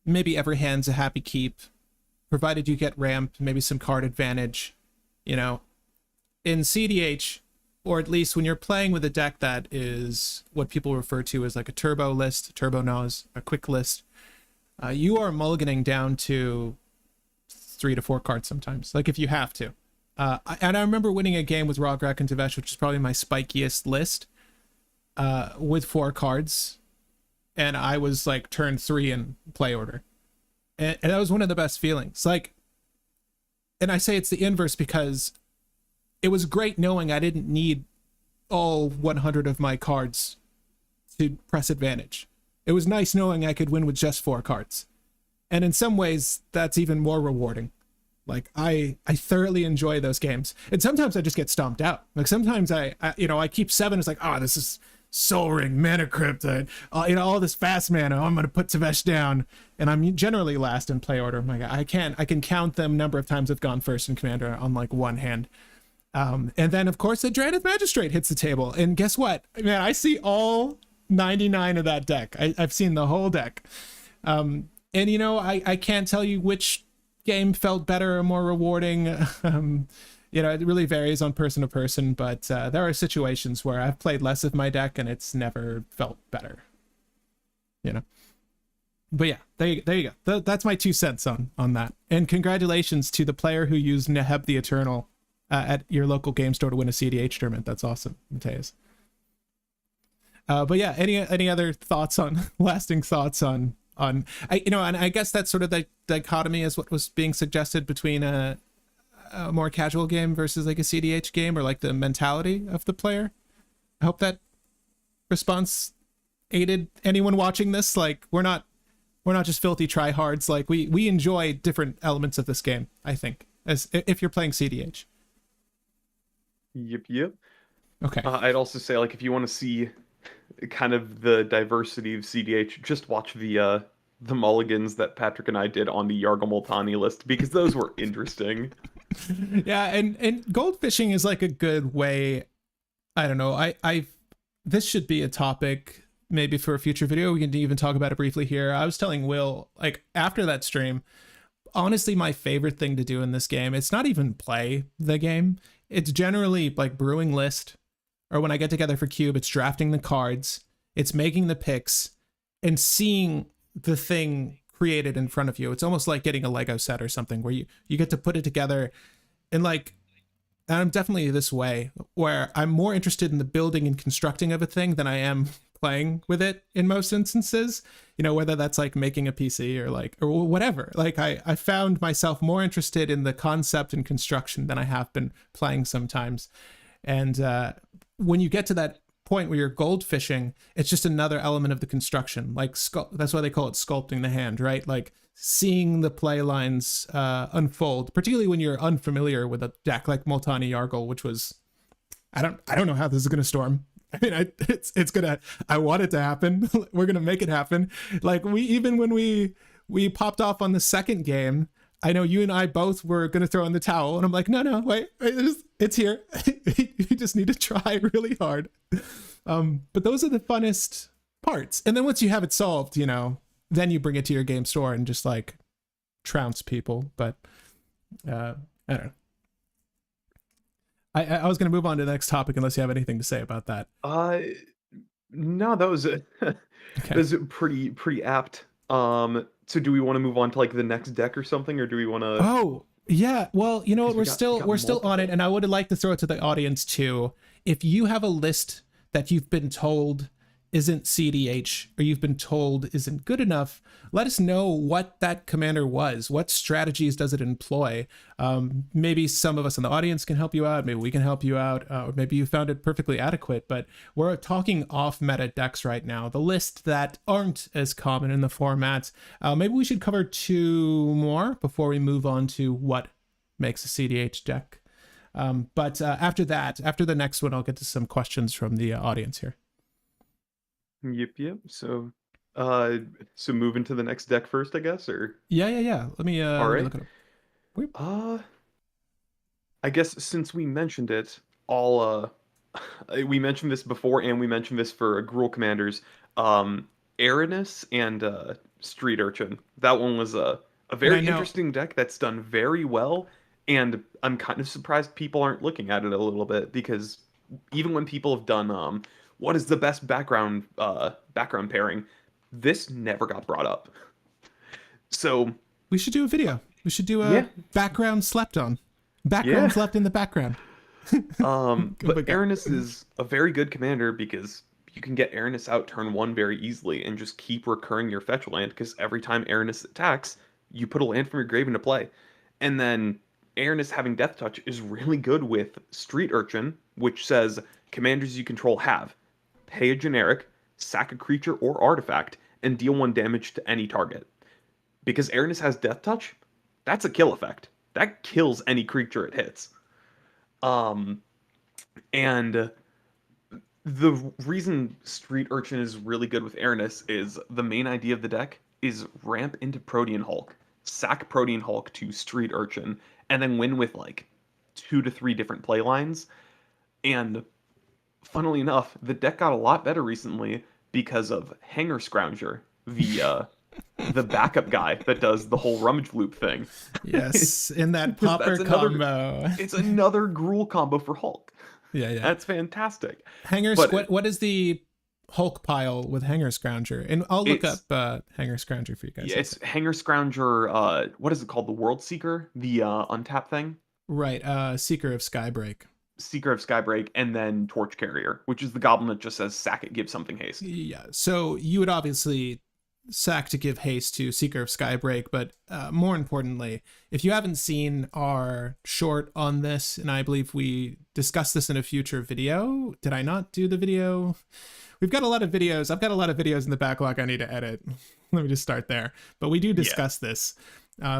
maybe every hand's a happy keep, provided you get ramp, maybe some card advantage, in cEDH, or at least when you're playing with a deck that is what people refer to as like a turbo list, a turbo nose, a quick list, you are mulliganing down to 3 to 4 cards sometimes, like if you have to. And I remember winning a game with Rograk and Devesh, which is probably my spikiest list, with 4 cards, and I was like turn 3 in play order. And that was one of the best feelings. Like, and I say it's the inverse because it was great knowing I didn't need all 100 of my cards to press advantage. It was nice knowing I could win with just 4 cards. And in some ways, that's even more rewarding. Like I thoroughly enjoy those games, and sometimes I just get stomped out. Like sometimes I keep 7. It's like, oh, this is Soul Ring, Mana Crypt, all this fast mana. Oh, I'm gonna put Tavesh down, and I'm generally last in play order. I'm like, I can count them number of times I've gone first in Commander on like one hand. And then of course the Drannith Magistrate hits the table, and guess what? Man, I see all 99 of that deck. I've seen the whole deck, and I can't tell you which game felt better or more rewarding. It really varies on person to person, but there are situations where I've played less of my deck and it's never felt better. But yeah, there you go. That's my 2 cents on that. And congratulations to the player who used Neheb the Eternal at your local game store to win a cEDH tournament. That's awesome, Mateus. But yeah, any other thoughts on lasting thoughts on and I guess that's sort of the dichotomy as what was being suggested between a more casual game versus like a cEDH game, or like the mentality of the player. I hope that response aided anyone watching this. Like we're not just filthy tryhards. Like we enjoy different elements of this game, I think, as if you're playing cEDH. Yep. Okay. I'd also say, like, if you want to see kind of the diversity of cEDH, just watch the mulligans that Patrick and I did on the Yargle Multani list, because those were interesting. Yeah, and gold fishing is like a good way. I don't know. This should be a topic maybe for a future video. We can even talk about it briefly here. I was telling Will, like, after that stream, honestly, my favorite thing to do in this game, it's not even play the game. It's generally like brewing list, or when I get together for Cube, it's drafting the cards, it's making the picks, and seeing the thing created in front of you. It's almost like getting a Lego set or something where you get to put it together. And like, I'm definitely this way where I'm more interested in the building and constructing of a thing than I am playing with it in most instances, whether that's like making a PC or whatever. Like I found myself more interested in the concept and construction than I have been playing sometimes. And when you get to that point where you're gold fishing, it's just another element of the construction. Like that's why they call it sculpting the hand, right? Like seeing the play lines unfold, particularly when you're unfamiliar with a deck like Multani Yargle, which was, I don't know how this is going to storm. I mean, it's gonna. I want it to happen. We're gonna make it happen. Like when we popped off on the second game, I know you and I both were gonna throw in the towel, and I'm like, no, wait, it's here. You just need to try really hard. But those are the funnest parts. And then once you have it solved, then you bring it to your game store and just like trounce people. But I don't know. I was going to move on to the next topic unless you have anything to say about that. No, that was okay. That was pretty apt. So do we want to move on to like the next deck or something, or do we want to? Oh, yeah. Well, you know what? We're still multiple. on it, and I would like to throw it to the audience too. If you have a list that you've been told isn't cEDH, or you've been told isn't good enough, let us know what that commander was. What strategies does it employ? Maybe some of us in the audience can help you out. Maybe we can help you out. Or maybe you found it perfectly adequate. But we're talking off-meta decks right now. The list that aren't as common in the format. Maybe we should cover 2 more before we move on to what makes a cEDH deck. But after the next one, I'll get to some questions from the audience here. Yep. So moving to the next deck first, I guess, or Yeah. Let me all right. look it up. I guess since we mentioned it, we mentioned this before, and we mentioned this for Gruul Commanders, Aranus and Street Urchin. That one was a very interesting deck that's done very well, and I'm kind of surprised people aren't looking at it a little bit, because even when people have done what is the best background pairing, this never got brought up. So we should do a video. We should do a background slept on. Background slept in the background. But Aranus is a very good commander because you can get Aranus out turn 1 very easily and just keep recurring your fetch land, because every time Aranus attacks, you put a land from your grave into play. And then Aranus having Death Touch is really good with Street Urchin, which says commanders you control have pay a generic, sack a creature or artifact, and deal 1 damage to any target. because Airness has Death Touch. That's a kill effect. That kills any creature it hits. Um, and the reason Street Urchin is really good with Airness is the main idea of the deck is ramp into Protean Hulk, sack Protean Hulk to Street Urchin, and then win with like 2 to 3 different play lines. And funnily enough, the deck got a lot better recently because of Hanger Scrounger, the backup guy that does the whole rummage loop thing. Yes, in that popper combo. It's another Gruul combo for Hulk. Yeah. That's fantastic. Hanger, what is the Hulk pile with Hanger Scrounger? And I'll look up Hanger Scrounger for you guys. Yeah, it's Hanger Scrounger, what is it called? The World Seeker? The Untapped thing? Right, Seeker of Skybreak. Seeker of Skybreak, and then Torch Carrier, which is the goblin that just says sack it, give something haste. Yeah, so you would obviously sack to give haste to Seeker of Skybreak, but more importantly, if you haven't seen our short on this, and I believe we discussed this in a future video, did I not do the video? We've got a lot of videos. I've got a lot of videos in the backlog I need to edit. Let me just start there. But we do discuss this.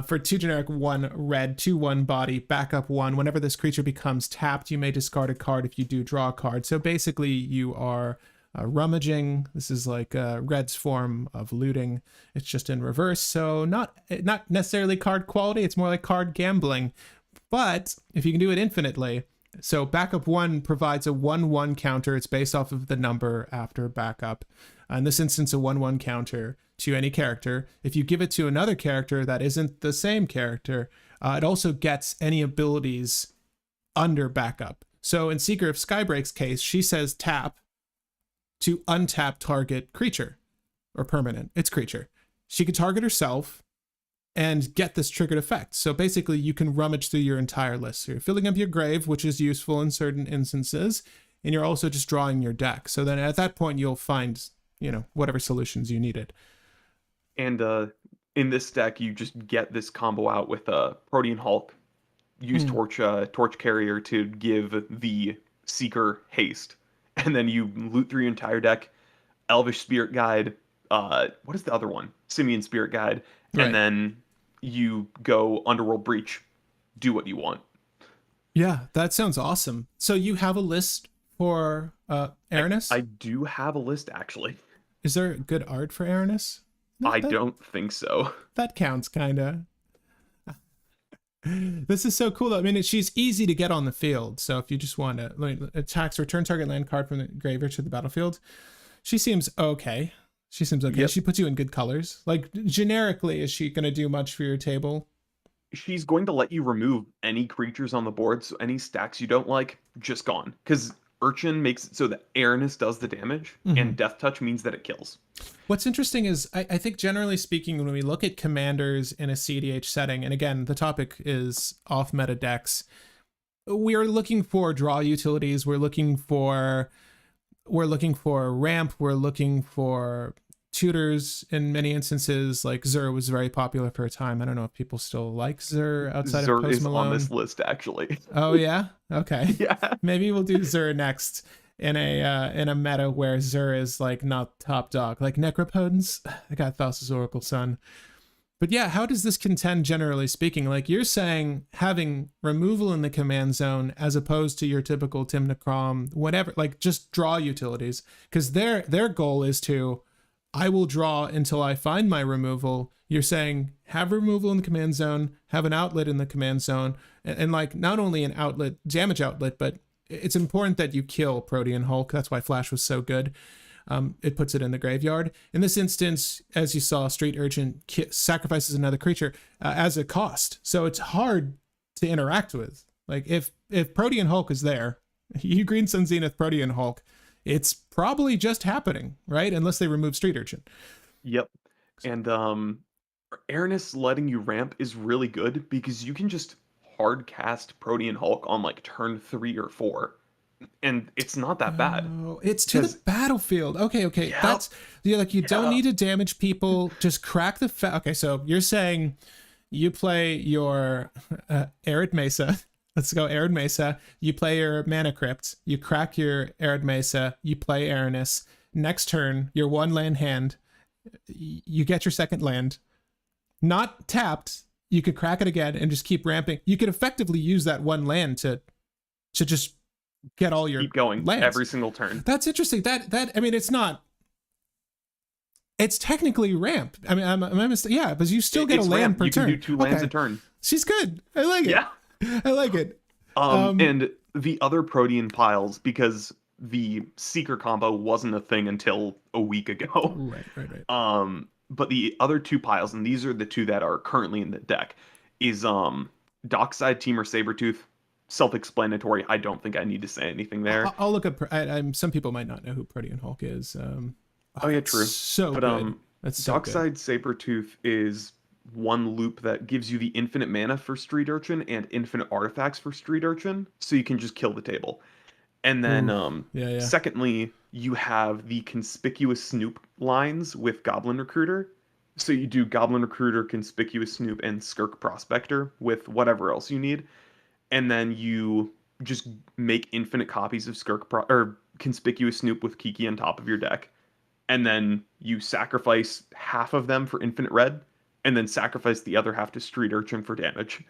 For 2 generic 1 red, 2/1 body, backup 1. Whenever this creature becomes tapped, you may discard a card. If you do, draw a card. So basically, you are rummaging. This is like red's form of looting. It's just in reverse. So not necessarily card quality. It's more like card gambling. But if you can do it infinitely, so backup 1 provides a 1/1 counter. It's based off of the number after backup. In this instance, a 1/1 counter to any character. If you give it to another character that isn't the same character, it also gets any abilities under backup. So in Seeker of Skybreak's case, she says tap to untap target creature or permanent. It's creature. She could target herself and get this triggered effect. So basically you can rummage through your entire list. So you're filling up your grave, which is useful in certain instances, and you're also just drawing your deck. So then at that point you'll find, whatever solutions you needed. And in this deck, you just get this combo out with Protean Hulk. Use Torch Carrier to give the Seeker haste. And then you loot through your entire deck. Elvish Spirit Guide. What is the other one? Simian Spirit Guide. Right. And then you go Underworld Breach. Do what you want. Yeah, that sounds awesome. So you have a list for Airness? I do have a list, actually. Is there good art for Airness? I don't think so. That counts, kind of. This is so cool, though. I mean, she's easy to get on the field. So if you just want to attacks, return target land card from the graveyard to the battlefield, she seems okay. Yep. She puts you in good colors. Like, generically, is she going to do much for your table? She's going to let you remove any creatures on the board, so any stacks you don't like, just gone. Because Urchin makes it so that Airness does the damage, and Death Touch means that it kills. What's interesting is, I think generally speaking, when we look at commanders in a cEDH setting, and again, the topic is off-meta decks, we're looking for draw utilities, we're looking for ramp, we're looking for tutors in many instances. Like Zur was very popular for a time. I don't know if people still like Zur outside Zur of Post Malone. on this list, actually. Oh yeah? Okay. Yeah. Maybe we'll do Zur next in a meta where Zur is like not top dog. Like Necropotence, I got Thassa's Oracle Sun. But yeah, how does this contend generally speaking? Like you're saying having removal in the command zone as opposed to your typical Timnacrom, whatever, like just draw utilities. Because their goal is to, I will draw until I find my removal. You're saying have removal in the command zone, have an outlet in the command zone, and like not only an outlet, damage outlet, but it's important that you kill Protean Hulk. That's why Flash was so good. It puts it in the graveyard. In this instance, as you saw, Street Urchin sacrifices another creature as a cost. So it's hard to interact with. Like if Protean Hulk is there, you Green Sun Zenith Protean Hulk, it's probably just happening, right? Unless they remove Street Urchin. Yep. And Airness letting you ramp is really good because you can just hard cast Protean Hulk on like turn 3 or 4. And it's not that bad. Oh, it's to the battlefield. Okay. Yeah, That's like you don't need to damage people. Just crack the okay, so you're saying you play your Arid Mesa. Let's go Arid Mesa. You play your Mana Crypt. You crack your Arid Mesa. You play Airness. Next turn, your 1 land hand. You get your second land. not tapped, you could crack it again and just keep ramping. You could effectively use that one land to just get all your Keep going lands every single turn. That's interesting. I mean, it's not. It's technically ramp. I mean, yeah, but you still get a land ramp. per turn. You can do 2 lands a turn. She's good. I like it. Yeah, I like it. and the other Protean piles, because the Seeker combo wasn't a thing until a week ago. Right. But the other 2 piles, and these are the 2 that are currently in the deck, is Dockside Teamer Sabertooth. Self-explanatory. I don't think I need to say anything there. I'll look up. Some people might not know who Protean Hulk is. Oh yeah, true. So good. That's so Dockside Sabertooth is one loop that gives you the infinite mana for Street Urchin and infinite artifacts for Street Urchin, so you can just kill the table. And then, secondly, you have the conspicuous Snoop lines with Goblin Recruiter. So you do Goblin Recruiter, Conspicuous Snoop, and Skirk Prospector with whatever else you need. And then you just make infinite copies of or Conspicuous Snoop with Kiki on top of your deck. And then you sacrifice half of them for infinite red, and then sacrifice the other half to Street Urchin for damage.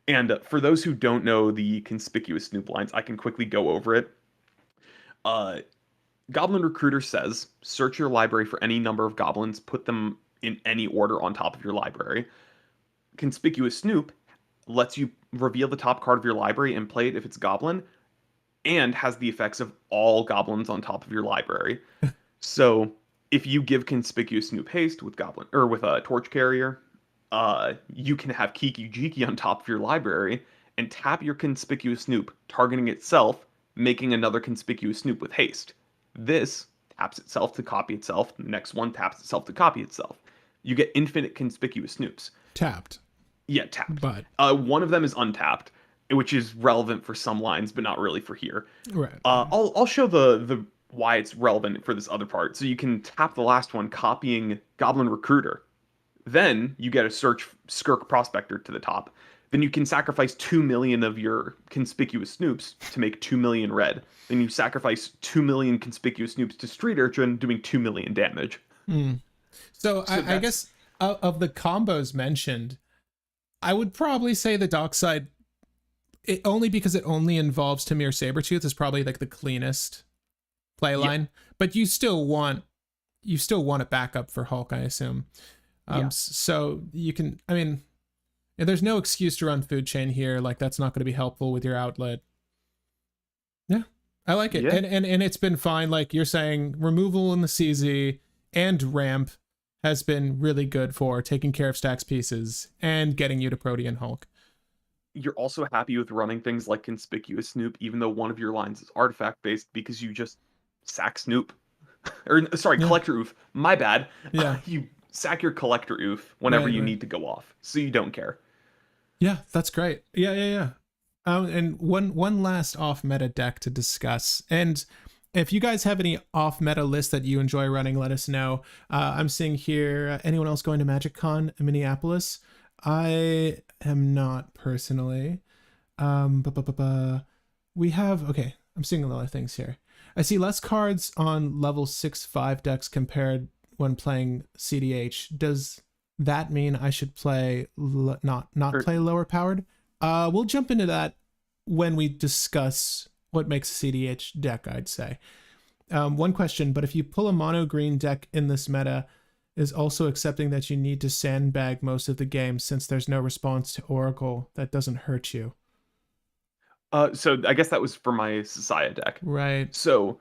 And for those who don't know the Conspicuous Snoop lines, I can quickly go over it. Goblin Recruiter says, search your library for any number of goblins, put them in any order on top of your library. Conspicuous Snoop lets you reveal the top card of your library and play it if it's goblin, and has the effects of all goblins on top of your library. So if you give Conspicuous Snoop haste with goblin or with a torch carrier, you can have Kiki Jiki on top of your library and tap your Conspicuous Snoop, targeting itself, making another Conspicuous Snoop with haste. This taps itself to copy itself. The next one taps itself to copy itself. You get infinite Conspicuous Snoops. Tapped. Yeah, tapped. But one of them is untapped, which is relevant for some lines, but not really for here. Right. I'll show the why it's relevant for this other part. So you can tap the last one, copying Goblin Recruiter. Then you get a search Skirk Prospector to the top. Then you can sacrifice 2 million of your Conspicuous Snoops to make 2 million red. Then you sacrifice 2 million Conspicuous Snoops to Street Urchin, doing 2 million damage. So I guess of the combos mentioned, I would probably say the Dockside, only because it only involves Tamir Sabertooth, is probably like the cleanest play line. Yeah. But you still want a backup for Hulk, I assume. So you can, I mean, there's no excuse to run Food Chain here. Like, that's not going to be helpful with your outlet. Yeah, I like it. Yeah. And it's been fine. Like you're saying, removal in the CZ and ramp has been really good for taking care of stacks pieces and getting you to Protean Hulk. You're also happy with running things like Conspicuous Snoop, even though one of your lines is artifact based, because you just sack Snoop. Collector Oof. My bad. Yeah. You sack your Collector Oof whenever you need to go off, so you don't care. Yeah, that's great. Yeah. And one last off-meta deck to discuss. And if you guys have any off-meta lists that you enjoy running, let us know. I'm seeing here, anyone else going to MagicCon in Minneapolis? I am not personally. We have, okay, I'm seeing a lot of things here. I see less cards on level 6-5 decks compared when playing cEDH. Does that mean I should play not play lower powered? We'll jump into that when we discuss what makes a cEDH deck, I'd say. One question, but if you pull a mono green deck in this meta, is also accepting that you need to sandbag most of the game since there's no response to Oracle that doesn't hurt you. So I guess that was for my Society deck. Right. So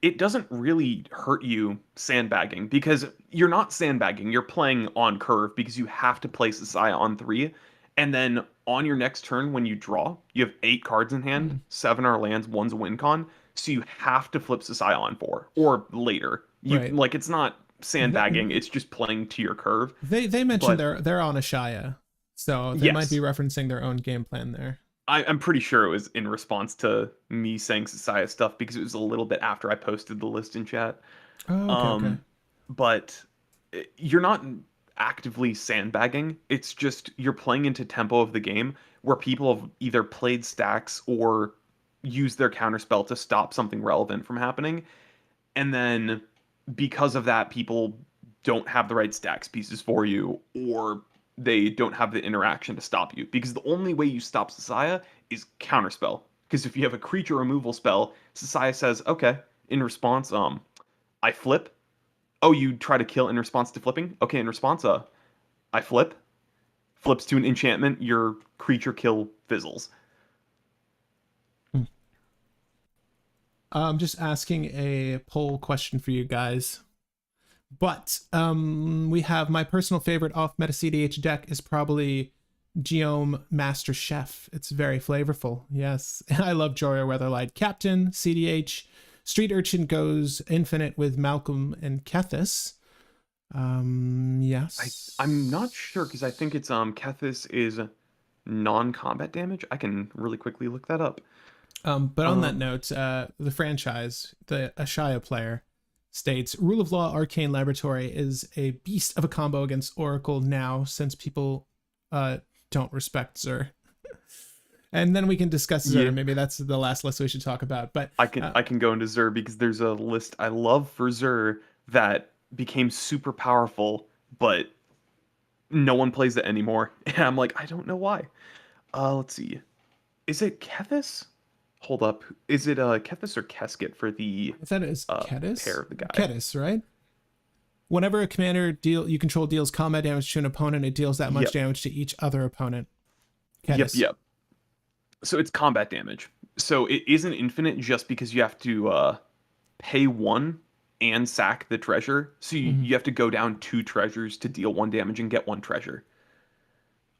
it doesn't really hurt you sandbagging, because you're not sandbagging. You're playing on curve because you have to play Society on 3. And then on your next turn, when you draw, you have 8 cards in hand. 7 are lands, 1's a win con. So you have to flip Society on 4 or later. Right. Like, it's not sandbagging, it's just playing to your curve. They mentioned they're on Ashaya, so they might be referencing their own game plan there. I'm pretty sure it was in response to me saying Society stuff, because it was a little bit after I posted the list in chat. Okay. But you're not actively sandbagging. It's just you're playing into tempo of the game where people have either played stacks or used their counterspell to stop something relevant from happening. And then because of that, people don't have the right stacks pieces for you, or they don't have the interaction to stop you. Because the only way you stop Sasaya is counterspell. Because if you have a creature removal spell, Sasaya says, okay, in response, I flip. Oh, you try to kill in response to flipping? Okay, in response, I flip. Flips to an enchantment, your creature kill fizzles. I'm just asking a poll question for you guys. But we have my personal favorite off meta cEDH deck is probably Geom Master Chef. It's very flavorful. Yes. And I love Jorah Weatherlight Captain, cEDH. Street Urchin goes infinite with Malcolm and Kethis. Yes. I'm not sure because I think it's Kethis is non-combat damage. I can really quickly look that up. But on that note, the franchise, the Ashaya player, states Rule of Law Arcane Laboratory is a beast of a combo against Oracle now, since people don't respect Zur. And then we can discuss Zur. Yeah. Maybe that's the last list we should talk about. But I can go into Zur because there's a list I love for Zur that became super powerful, but no one plays it anymore. And I'm like, I don't know why. Let's see. Is it Kethis? Hold up. Is it Kethis or Keskit for the I thought it was Kethis. pair of the guy? Kethis, right? Whenever a commander you control deals combat damage to an opponent, it deals that much damage to each other opponent. Kethis. Yep. So it's combat damage. So it isn't infinite just because you have to pay 1 and sack the treasure. So you have to go down 2 treasures to deal 1 damage and get 1 treasure.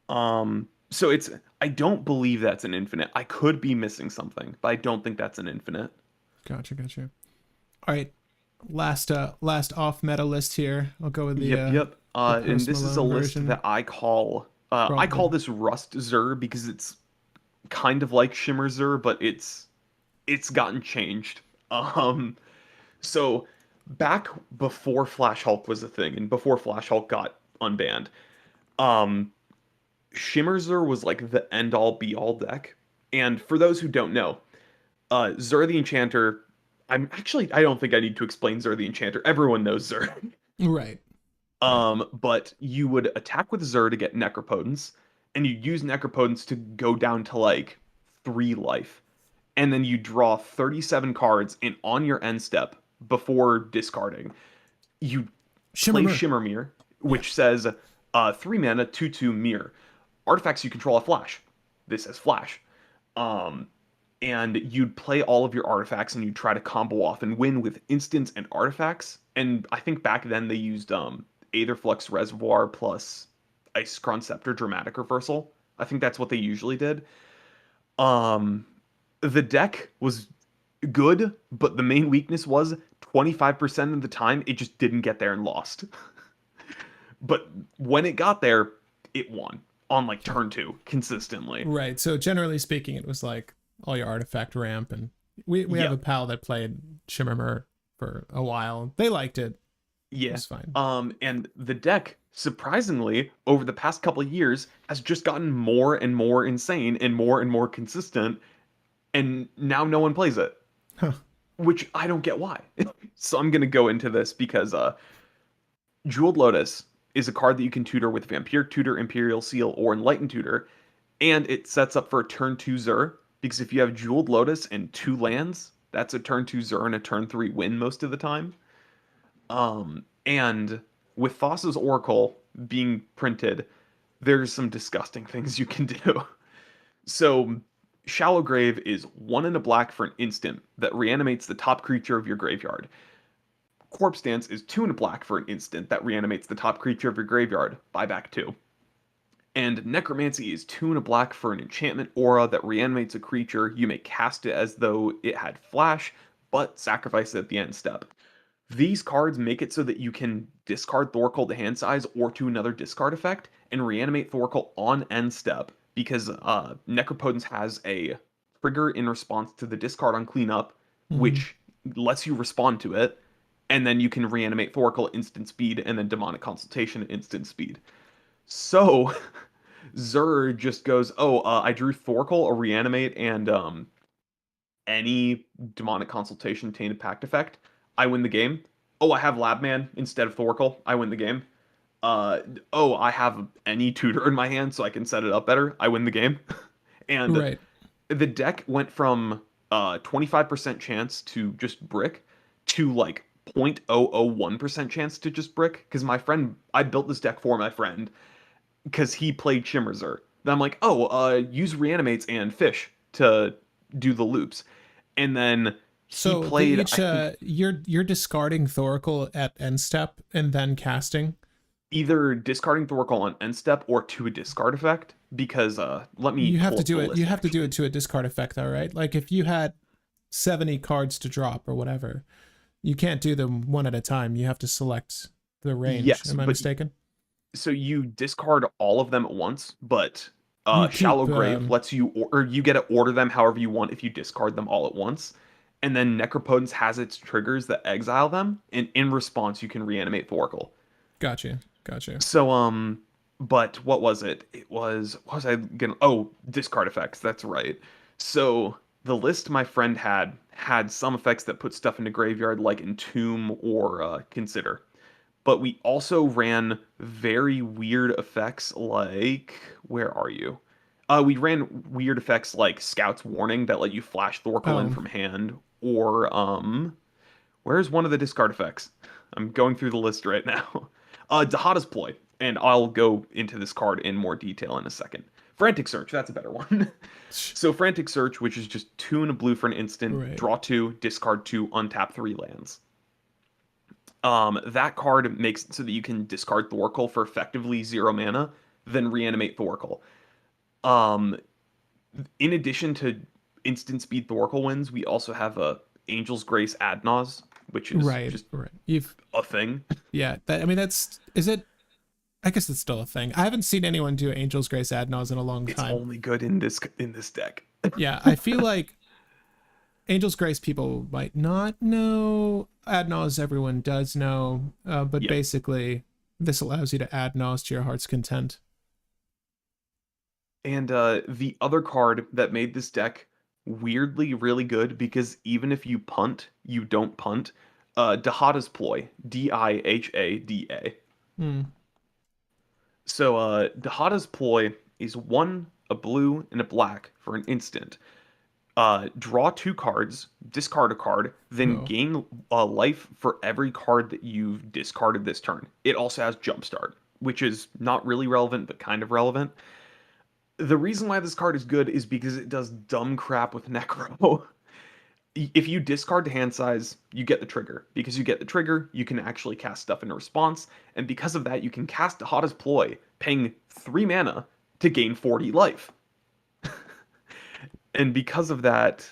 So it's, I don't believe that's an infinite. I could be missing something, but I don't think that's an infinite. Gotcha. All right, last off meta list here. I'll go with the Yep. And this is a list version. that I call this Rust Zur because it's kind of like Shimmer Zur, but it's gotten changed. So back before Flash Hulk was a thing, and before Flash Hulk got unbanned, Shimmer Zur was like the end all be all deck. And for those who don't know, Zur the Enchanter, I don't think I need to explain Zur the Enchanter. Everyone knows Zur. Right. But you would attack with Zur to get Necropotence, and you'd use Necropotence to go down to like 3 life. And then you draw 37 cards, and on your end step, before discarding, you play Shimmermere, which says 3 mana, 2/2 mirror. Artifacts you control have flash. This has flash. And you'd play all of your artifacts and you'd try to combo off and win with instants and artifacts. And I think back then they used Aetherflux Reservoir plus Icecrown Scepter Dramatic Reversal. I think that's what they usually did. The deck was good, but the main weakness was 25% of the time it just didn't get there and lost. But when it got there, it won on like turn 2 consistently. Right. So generally speaking, it was like all your artifact ramp, and we have a pal that played Shimmermer for a while. They liked it. Yeah. It was fine. And the deck, surprisingly, over the past couple of years, has just gotten more and more insane and more consistent, and now no one plays it. Huh. Which I don't get why. So I'm gonna go into this because Jeweled Lotus is a card that you can tutor with Vampiric Tutor, Imperial Seal, or Enlightened Tutor, and it sets up for a turn 2 Zur, because if you have Jeweled Lotus and 2 lands, that's a turn 2 Zur and a turn 3 win most of the time. And with Thassa's Oracle being printed, there's some disgusting things you can do. So Shallow Grave is 1 and a black for an instant that reanimates the top creature of your graveyard. Corpse Dance is 2 and a black for an instant that reanimates the top creature of your graveyard. Buy back 2. And Necromancy is 2 and a black for an enchantment aura that reanimates a creature. You may cast it as though it had flash, but sacrifice it at the end step. These cards make it so that you can discard Thorkel to hand size or to another discard effect and reanimate Thorkel on end step, because Necropotence has a trigger in response to the discard on cleanup, which lets you respond to it, and then you can reanimate Thorkel instant speed and then Demonic Consultation instant speed. So Zur just goes, I drew Thorkel, a reanimate, and any Demonic Consultation Tainted Pact effect. I win the game. Oh, I have Labman instead of Thorkel. I win the game. Oh, I have any tutor in my hand so I can set it up better. I win the game. And Right. the deck went from 25% chance to just brick to like 0.001% chance to just brick because my friend, I built this deck for my friend because he played Shimmerzer. Then I'm like, oh, use reanimates and fish to do the loops. And then he So they played, each I think, you're discarding Thoracle at end step and then casting. either discarding Thorkel on end step or to a discard effect because let me You have pull to up the do it. You list have to do actually. it to a discard effect though, right? Like if you had 70 cards to drop or whatever, you can't do them one at a time. You have to select the range. Yes, Am I but mistaken? so you discard all of them at once, but You Shallow keep Grave lets you, or you get to order them however you want if you discard them all at once. And then Necropotence has its triggers that exile them, and in response, you can reanimate Thorkel. gotcha. Gotcha. So, but what was it? It was, what was I gonna, oh, discard effects, that's right. So, the list my friend had some effects that put stuff into graveyard, like Entomb or Consider, but we also ran very weird effects like where are you? We ran weird effects like Scout's Warning that let you flash Thorkel in Oh, from hand, or where's one of the discard effects? I'm going through the list right now. Dahada's Ploy, and I'll go into this card in more detail in a second. Frantic Search, that's a better one. So Frantic Search, which is just 2 and a blue for an instant, right. draw 2, discard 2, untap 3 lands. That card makes it so that you can discard Thorkel for effectively 0 mana, then reanimate Thorkel. Um, in addition to instant speed Thorkel wins, we also have a Angel's Grace Adnaz, which is Right. just Right. You've a thing. yeah. That I mean that's is it. I guess it's still a thing. I haven't seen anyone do Angel's Grace Adnaz in a long It's time. only good in this deck. Yeah, I feel like Angel's Grace people might not know. Adnaz everyone does know, but Yep. basically this allows you to add Nas to your heart's content. And the other card that made this deck weirdly really good because even if you punt, you don't punt. Dihada's Ploy, Dihada. Hmm. So Dihada's Ploy is one, a blue, and a black for an instant. Draw 2 cards, discard a card, then Oh, gain a life for every card that you've discarded this turn. It also has Jumpstart, which is not really relevant, but kind of relevant. The reason why this card is good is because it does dumb crap with Necro. If you discard to hand size, you get the trigger. Because you get the trigger, you can actually cast stuff in response, and because of that, you can cast Dihada's Ploy, paying 3 mana to gain 40 life. And because of that,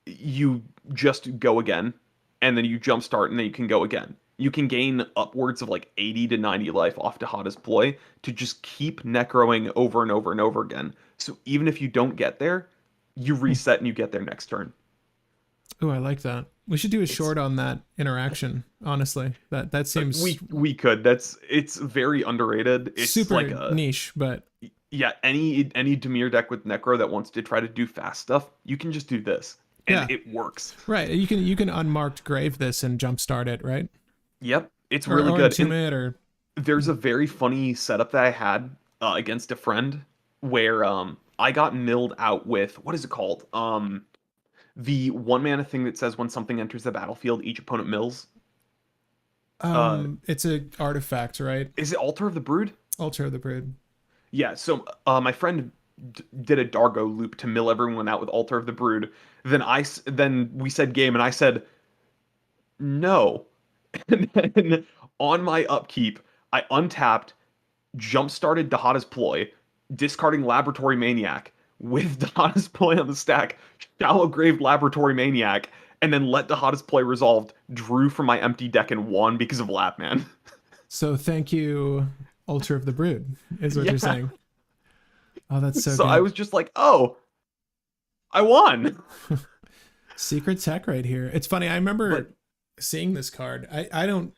you just go again, and then you jumpstart, and then you can go again. You can gain upwards of like 80 to 90 life off Dihada's Ploy to just keep necroing over and over and over again. So even if you don't get there, you reset and you get there next turn. I like that. We should do a It's short on that interaction. Honestly, that seems we could. It's very underrated. It's like super a niche, but yeah, any Dimir deck with Necro that wants to try to do fast stuff, you can just do this. And yeah, it works. right. You can unmarked grave this and jumpstart it, right? Yep, it's Or really or good. entomb And it, or there's a very funny setup that I had against a friend where I got milled out with what is it called? The 1 mana thing that says when something enters the battlefield, each opponent mills. Uh, it's a artifact, right? is it Altar of the Brood? Altar of the Brood. Yeah. So my friend did a Dargo loop to mill everyone out with Altar of the Brood. Then we said game, and I said no. And then on my upkeep, I untapped, jump started Dahada's Ploy, discarding Laboratory Maniac with Dahada's Ploy on the stack, Shallow Grave Laboratory Maniac, and then let Dahada's Ploy resolved, drew from my empty deck and won because of Lapman. So thank you, Altar of the Brood, is what you're Yeah. saying. Oh, that's so So I good. was just like, oh, I won. Secret tech right here. It's funny. I remember But seeing this card. I don't.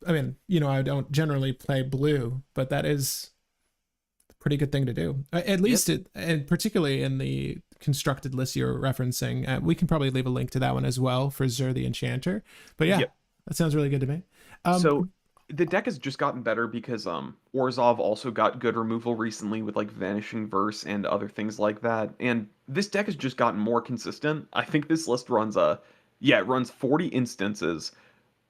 I mean, I don't generally play blue, but that is a pretty good thing to do. At yep, least it, and particularly in the constructed list you're referencing. We can probably leave a link to that one as well for Zur the Enchanter. But yeah, yep. That sounds really good to me. So Um, the deck has just gotten better because Orzhov also got good removal recently with like Vanishing Verse and other things like that. And this deck has just gotten more consistent. I think this list runs it runs 40 instances,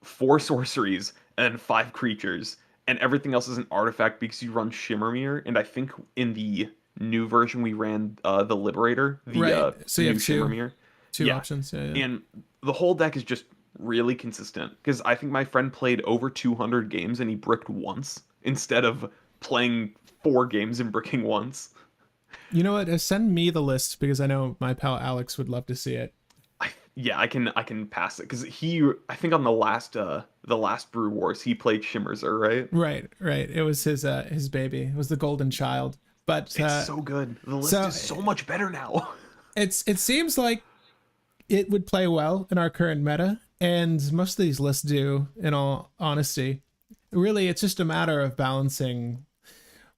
4 sorceries, and 5 creatures, and everything else is an artifact because you run Shimmermere. And I think in the new version we ran the Liberator, the right. So you new have Shimmermere. two Yeah. options. Yeah, yeah. And the whole deck is just really consistent because I think my friend played over 200 games and he bricked once instead of playing 4 games and bricking once. You know what? Send me the list because I know my pal Alex would love to see it. Yeah, I can pass it because I think on the last Brew Wars he played Shimmerzer, right? Right, right. It was his baby. It was the golden child. But It's so good. The list so is so much better now. it seems like it would play well in our current meta, and most of these lists do. In all honesty, really, it's just a matter of balancing.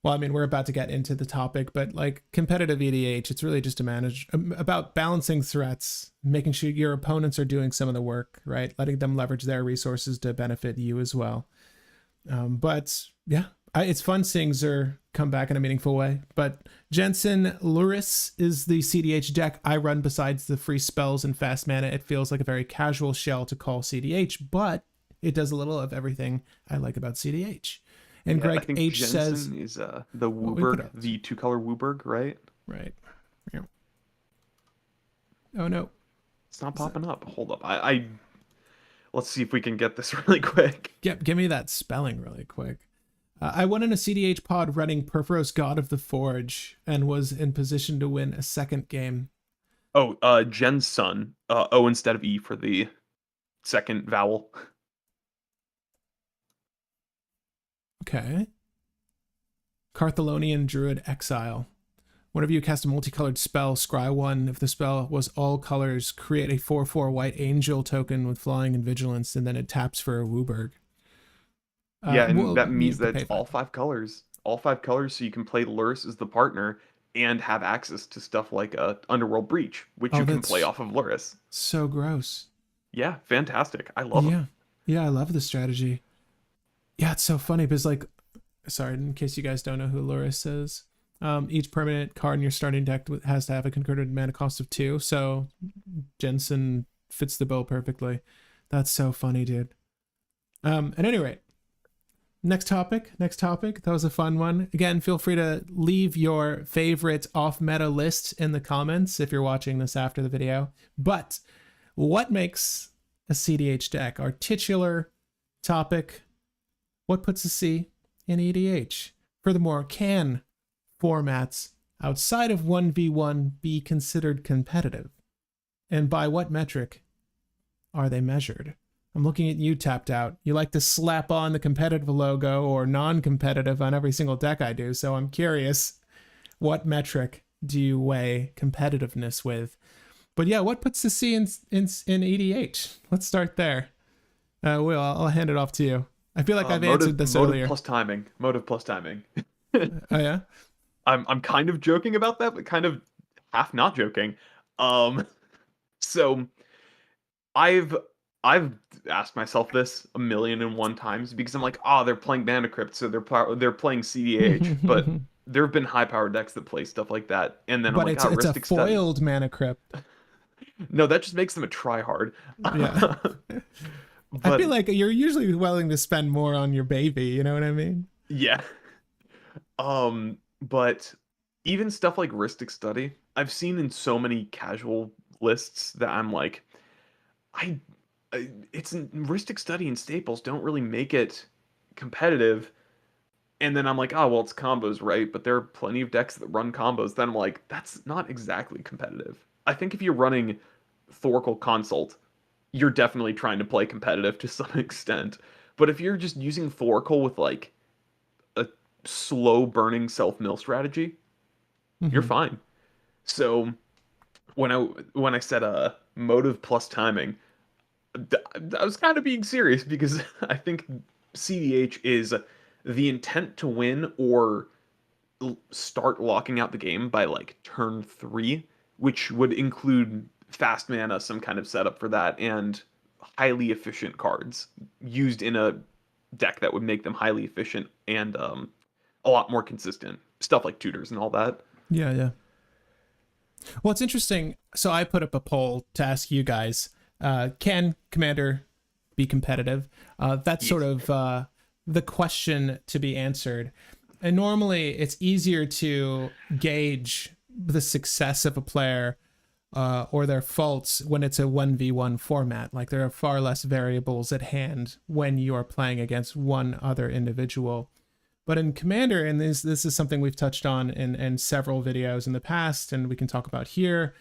Well, I mean, we're about to get into the topic, but like competitive EDH, it's really just to manage about balancing threats, making sure your opponents are doing some of the work, right? Letting them leverage their resources to benefit you as well. But yeah, it's fun seeing Zur come back in a meaningful way. But Jensen Luris is the cEDH deck I run besides the free spells and fast mana. It feels like a very casual shell to call cEDH, but it does a little of everything I like about cEDH. And Yeah, I Greg think H says, Jensen is the what we put Wooburg, up. the 2-color Wooburg, right? Right. Yeah. Oh no. It's not Is that, popping up. Hold up. I let's see if we can get this really quick. give me that spelling really quick. I won in a cEDH pod running Perforos God of the Forge and was in position to win a second game. Oh, Jen's son. O instead of E for the second vowel. Okay. Carthalonian Druid Exile. Whenever you cast a multicolored spell, scry 1. If the spell was all colors, create a 4/4 white angel token with flying and vigilance, and then it taps for a Wooburg. Yeah, and Well, that you means have to that pay it's all 5. 5 colors. All 5 colors, so you can play Lurrus as the partner and have access to stuff like Underworld Breach, which Oh, you can play that's off of Lurrus. so gross. Yeah, fantastic. I love them. Yeah. Yeah, I love the strategy. Yeah, it's so funny because, like, sorry, in case you guys don't know who Loris is, each permanent card in your starting deck has to have a concurrent mana cost of 2. So Jensen fits the bill perfectly. That's so funny, dude. At any rate, next topic. That was a fun one. Again, feel free to leave your favorite off-meta list in the comments if you're watching this after the video. But what makes a cEDH deck? Our titular topic. What puts a C in EDH? Furthermore, can formats outside of 1v1 be considered competitive? And by what metric are they measured? I'm looking at you, Tapped Out. You like to slap on the competitive logo or non-competitive on every single deck I do, so I'm curious, what metric do you weigh competitiveness with? But yeah, what puts the C in EDH? Let's start there. Will, I'll hand it off to you. I feel like I've answered this Motive earlier. plus timing. Motive plus timing. Oh yeah. I'm kind of joking about that, but kind of half not joking. Um, so I've I've asked myself this a million and one times because I'm like, oh, they're playing Mana Crypt, so they're playing cEDH, but there have been high power decks that play stuff like that, and then I'm But like, ah, it's a Ristic Study. foiled mana crypt. No, that just makes them a tryhard. Yeah. I But feel like you're usually willing to spend more on your baby, you know what I mean? yeah. But even stuff like Ristic Study, I've seen in so many casual lists that I'm like, I, it's Ristic Study and Staples don't really make it competitive. And then I'm like, oh well, it's combos, right? But there are plenty of decks that run combos. Then I'm like, that's not exactly competitive. I think if you're running Thoracle Consult, you're definitely trying to play competitive to some extent. But if you're just using Thoracle with like a slow burning self mill strategy, you're Mm-hmm. fine. So when I said motive plus timing, I was kind of being serious because I think cEDH is the intent to win or start locking out the game by like turn 3, which would include fast mana, some kind of setup for that, and highly efficient cards used in a deck that would make them highly efficient and a lot more consistent. Stuff like tutors and all that. Yeah, yeah. Well, it's interesting. So I put up a poll to ask you guys: can Commander be competitive? That's sort Yes. of the question to be answered. And normally, it's easier to gauge the success of a player or their faults when it's a 1v1 format. Like there are far less variables at hand when you are playing against one other individual. But in Commander, and this is something we've touched on in several videos in the past, and we can talk about here,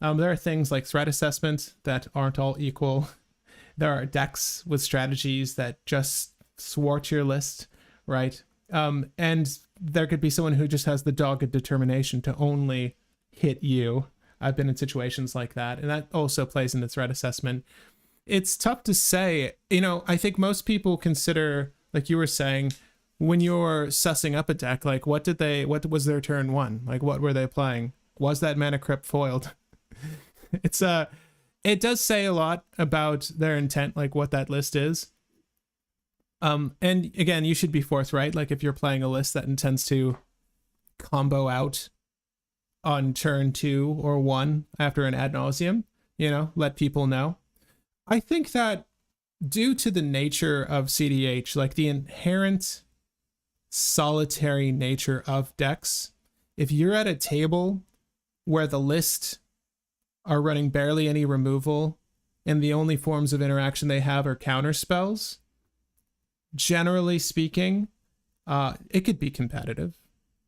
there are things like threat assessment that aren't all equal. There are decks with strategies that just thwart your list, right? And there could be someone who just has the dogged determination to only hit you. I've been in situations like that, and that also plays into threat assessment. It's tough to say. I think most people consider, like you were saying, when you're sussing up a deck, like what was their turn one? Like what were they playing? Was that mana crypt foiled? It does say a lot about their intent, like what that list is. And again, you should be forthright. Like if you're playing a list that intends to combo out on turn 2 or 1 after an ad nauseum, let people know. I think that due to the nature of cEDH, like the inherent solitary nature of decks, if you're at a table where the list are running barely any removal and the only forms of interaction they have are counter spells, generally speaking, it could be competitive.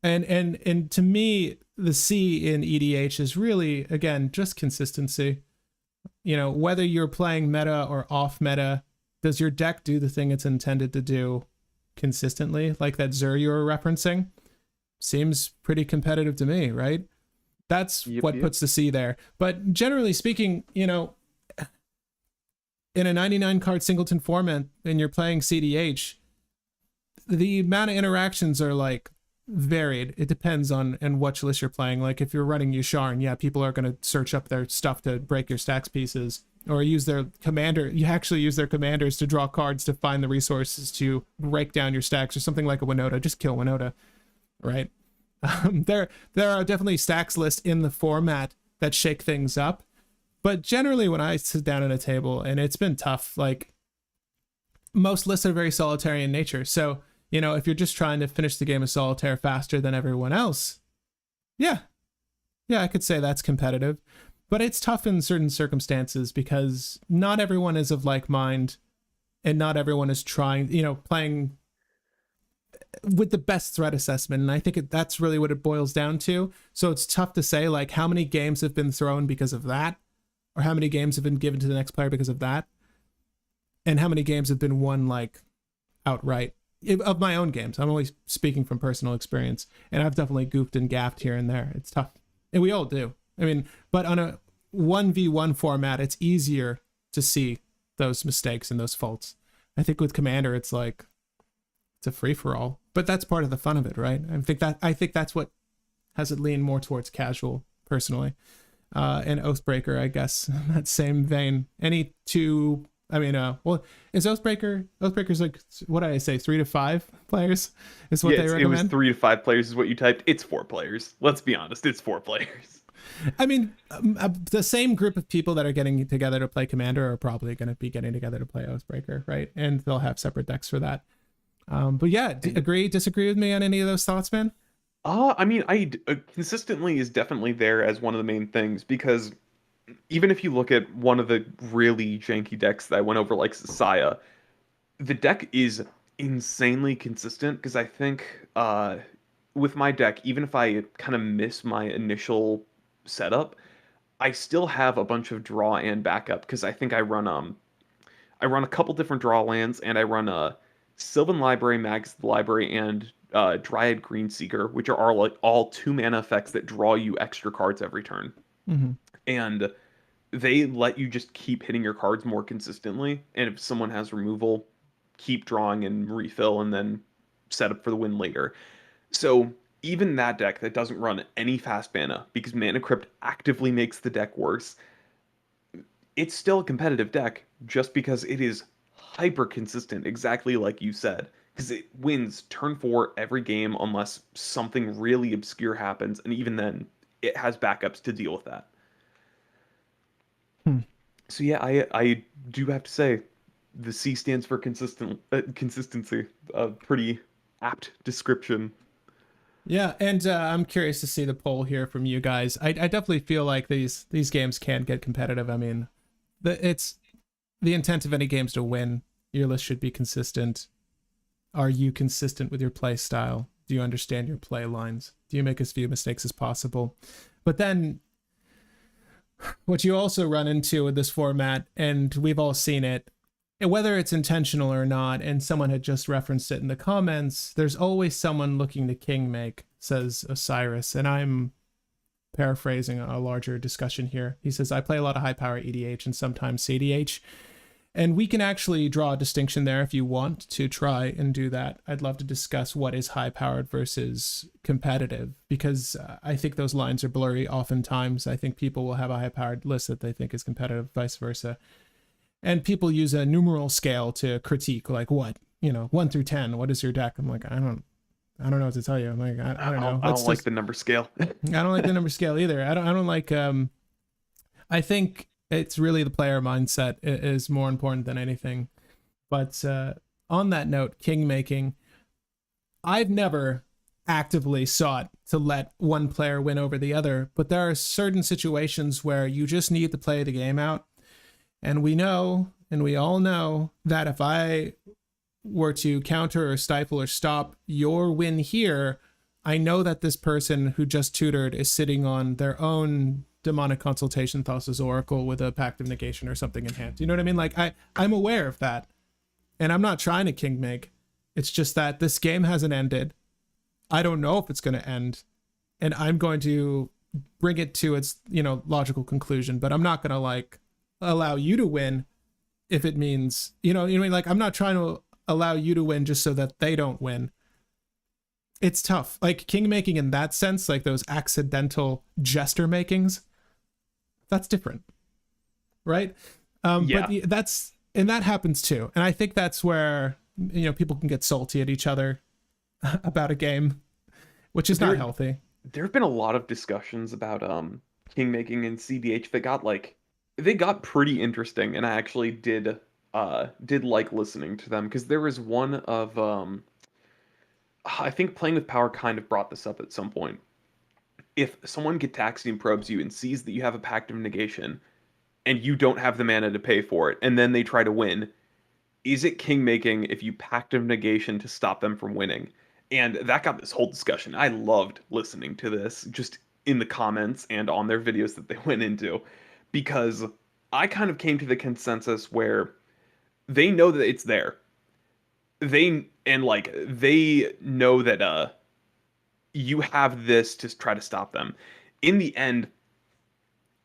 And to me, the C in EDH is really, again, just consistency. Whether you're playing meta or off meta, does your deck do the thing it's intended to do consistently? Like that Zur you were referencing seems pretty competitive to me, right? That's what puts the C there. But generally speaking, in a 99 card singleton format and you're playing cEDH, the amount of interactions are like varied. It depends on which list you're playing. Like if you're running Yusharn, yeah, people are going to search up their stuff to break your stacks pieces, or use their commander. You actually use their commanders to draw cards to find the resources to break down your stacks, or something like a Winota. Just kill Winota, right? There are definitely stacks lists in the format that shake things up, but generally when I sit down at a table, and it's been tough, like most lists are very solitary in nature. So if you're just trying to finish the game of solitaire faster than everyone else, yeah, I could say that's competitive. But it's tough in certain circumstances because not everyone is of like mind, and not everyone is trying, playing with the best threat assessment. And I think that's really what it boils down to. So it's tough to say like how many games have been thrown because of that, or how many games have been given to the next player because of that, and how many games have been won like outright. Of my own games, I'm always speaking from personal experience, and I've definitely goofed and gaffed here and there. It's tough, and we all do. I mean, but on a 1v1 format, it's easier to see those mistakes and those faults. I think with Commander, it's like it's a free for all, but that's part of the fun of it, right? I think that's what has it lean more towards casual, personally. And Oathbreaker, I guess, in that same vein. Any two. I mean, is Oathbreaker's like, what did I say, 3 to 5 players is what they recommend? It was 3 to 5 players is what you typed. It's 4 players. Let's be honest, it's 4 players. I mean, the same group of people that are getting together to play Commander are probably going to be getting together to play Oathbreaker, right? And they'll have separate decks for that. But yeah, disagree with me on any of those thoughts, man? I mean, consistently is definitely there as one of the main things, because even if you look at one of the really janky decks that I went over, like Saya, the deck is insanely consistent, because I think with my deck, even if I kind of miss my initial setup, I still have a bunch of draw and backup, because I think I run a couple different draw lands, and I run a Sylvan Library, Magus the Library, and Dryad Greenseeker, which are all 2 mana effects that draw you extra cards every turn. Mm-hmm. And they let you just keep hitting your cards more consistently. And if someone has removal, keep drawing and refill, and then set up for the win later. So even that deck that doesn't run any fast mana, because Mana Crypt actively makes the deck worse, it's still a competitive deck just because it is hyper consistent, exactly like you said. Because it wins turn 4 every game unless something really obscure happens, and even then, it has backups to deal with that. Hmm. So yeah, I do have to say, the C stands for consistency. A pretty apt description. Yeah, and I'm curious to see the poll here from you guys. I definitely feel like these games can get competitive. I mean, it's the intent of any games to win. Your list should be consistent. Are you consistent with your play style? Do you understand your play lines? Do you make as few mistakes as possible? But then what you also run into with this format, and we've all seen it, and whether it's intentional or not, and someone had just referenced it in the comments, there's always someone looking to king make, says Osiris. And I'm paraphrasing a larger discussion here. He says, I play a lot of high power EDH and sometimes cEDH. And we can actually draw a distinction there if you want to try and do that. I'd love to discuss what is high powered versus competitive, because I think those lines are blurry oftentimes. I think people will have a high powered list that they think is competitive, vice versa. And people use a numeral scale to critique, like, what, 1 through 10, what is your deck? I'm like, I don't know what to tell you. I'm like, I don't know. I don't like the number scale. I don't like the number scale either. I don't like, I think it's really the player mindset is more important than anything. But on that note, king making, I've never actively sought to let one player win over the other, but there are certain situations where you just need to play the game out. And we know, and we all know, that if I were to counter or stifle or stop your win here, I know that this person who just tutored is sitting on their own demonic consultation, Thassa's Oracle, with a Pact of Negation or something in hand. You know what I mean? Like, I'm aware of that. And I'm not trying to king make. It's just that this game hasn't ended. I don't know if it's going to end. And I'm going to bring it to its, logical conclusion. But I'm not going to, like, allow you to win if it means, like, I'm not trying to allow you to win just so that they don't win. It's tough. Like, king making in that sense, like those accidental jester makings, that's different, right? Yeah. But that happens too. And I think that's where, people can get salty at each other about a game, which is not healthy. There have been a lot of discussions about king making in cEDH that got pretty interesting, and I actually did like listening to them, because there was one of I think Playing with Power kind of brought this up at some point. If someone Gitaxian probes you and sees that you have a Pact of Negation and you don't have the mana to pay for it, and then they try to win, is it king making if you Pact of Negation to stop them from winning? And that got this whole discussion. I loved listening to this, just in the comments and on their videos that they went into, because I kind of came to the consensus where they know that it's there. They know that you have this to try to stop them. In the end,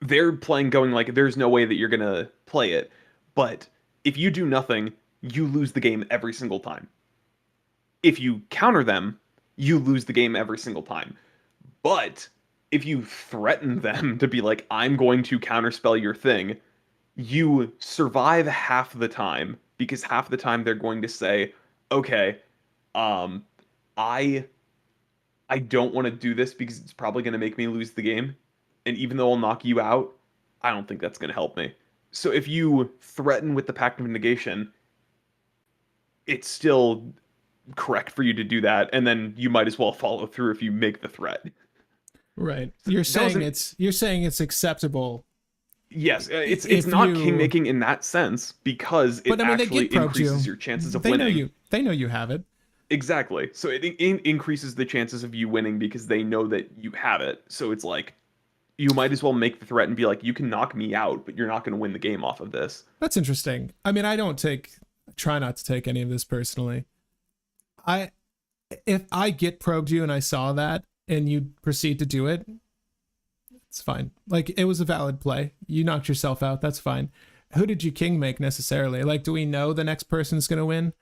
they're playing going like, there's no way that you're gonna play it. But if you do nothing, you lose the game every single time. If you counter them, you lose the game every single time. But if you threaten them to be like, I'm going to counterspell your thing, you survive half the time, because half the time they're going to say, okay, I don't want to do this because it's probably going to make me lose the game. And even though I'll knock you out, I don't think that's going to help me. So if you threaten with the Pact of Negation, it's still correct for you to do that. And then you might as well follow through if you make the threat. Right. You're saying it's acceptable. Yes, it's not king making in that sense, because it actually increases your chances of winning. They know you have it. Exactly. So it increases the chances of you winning because they know that you have it. So it's like, you might as well make the threat and be like, you can knock me out, but you're not going to win the game off of this. That's interesting. I mean, I try not to take any of this personally. If I get probed you and I saw that and you proceed to do it, it's fine. Like, it was a valid play. You knocked yourself out. That's fine. Who did you king make necessarily? Like, do we know the next person's going to win?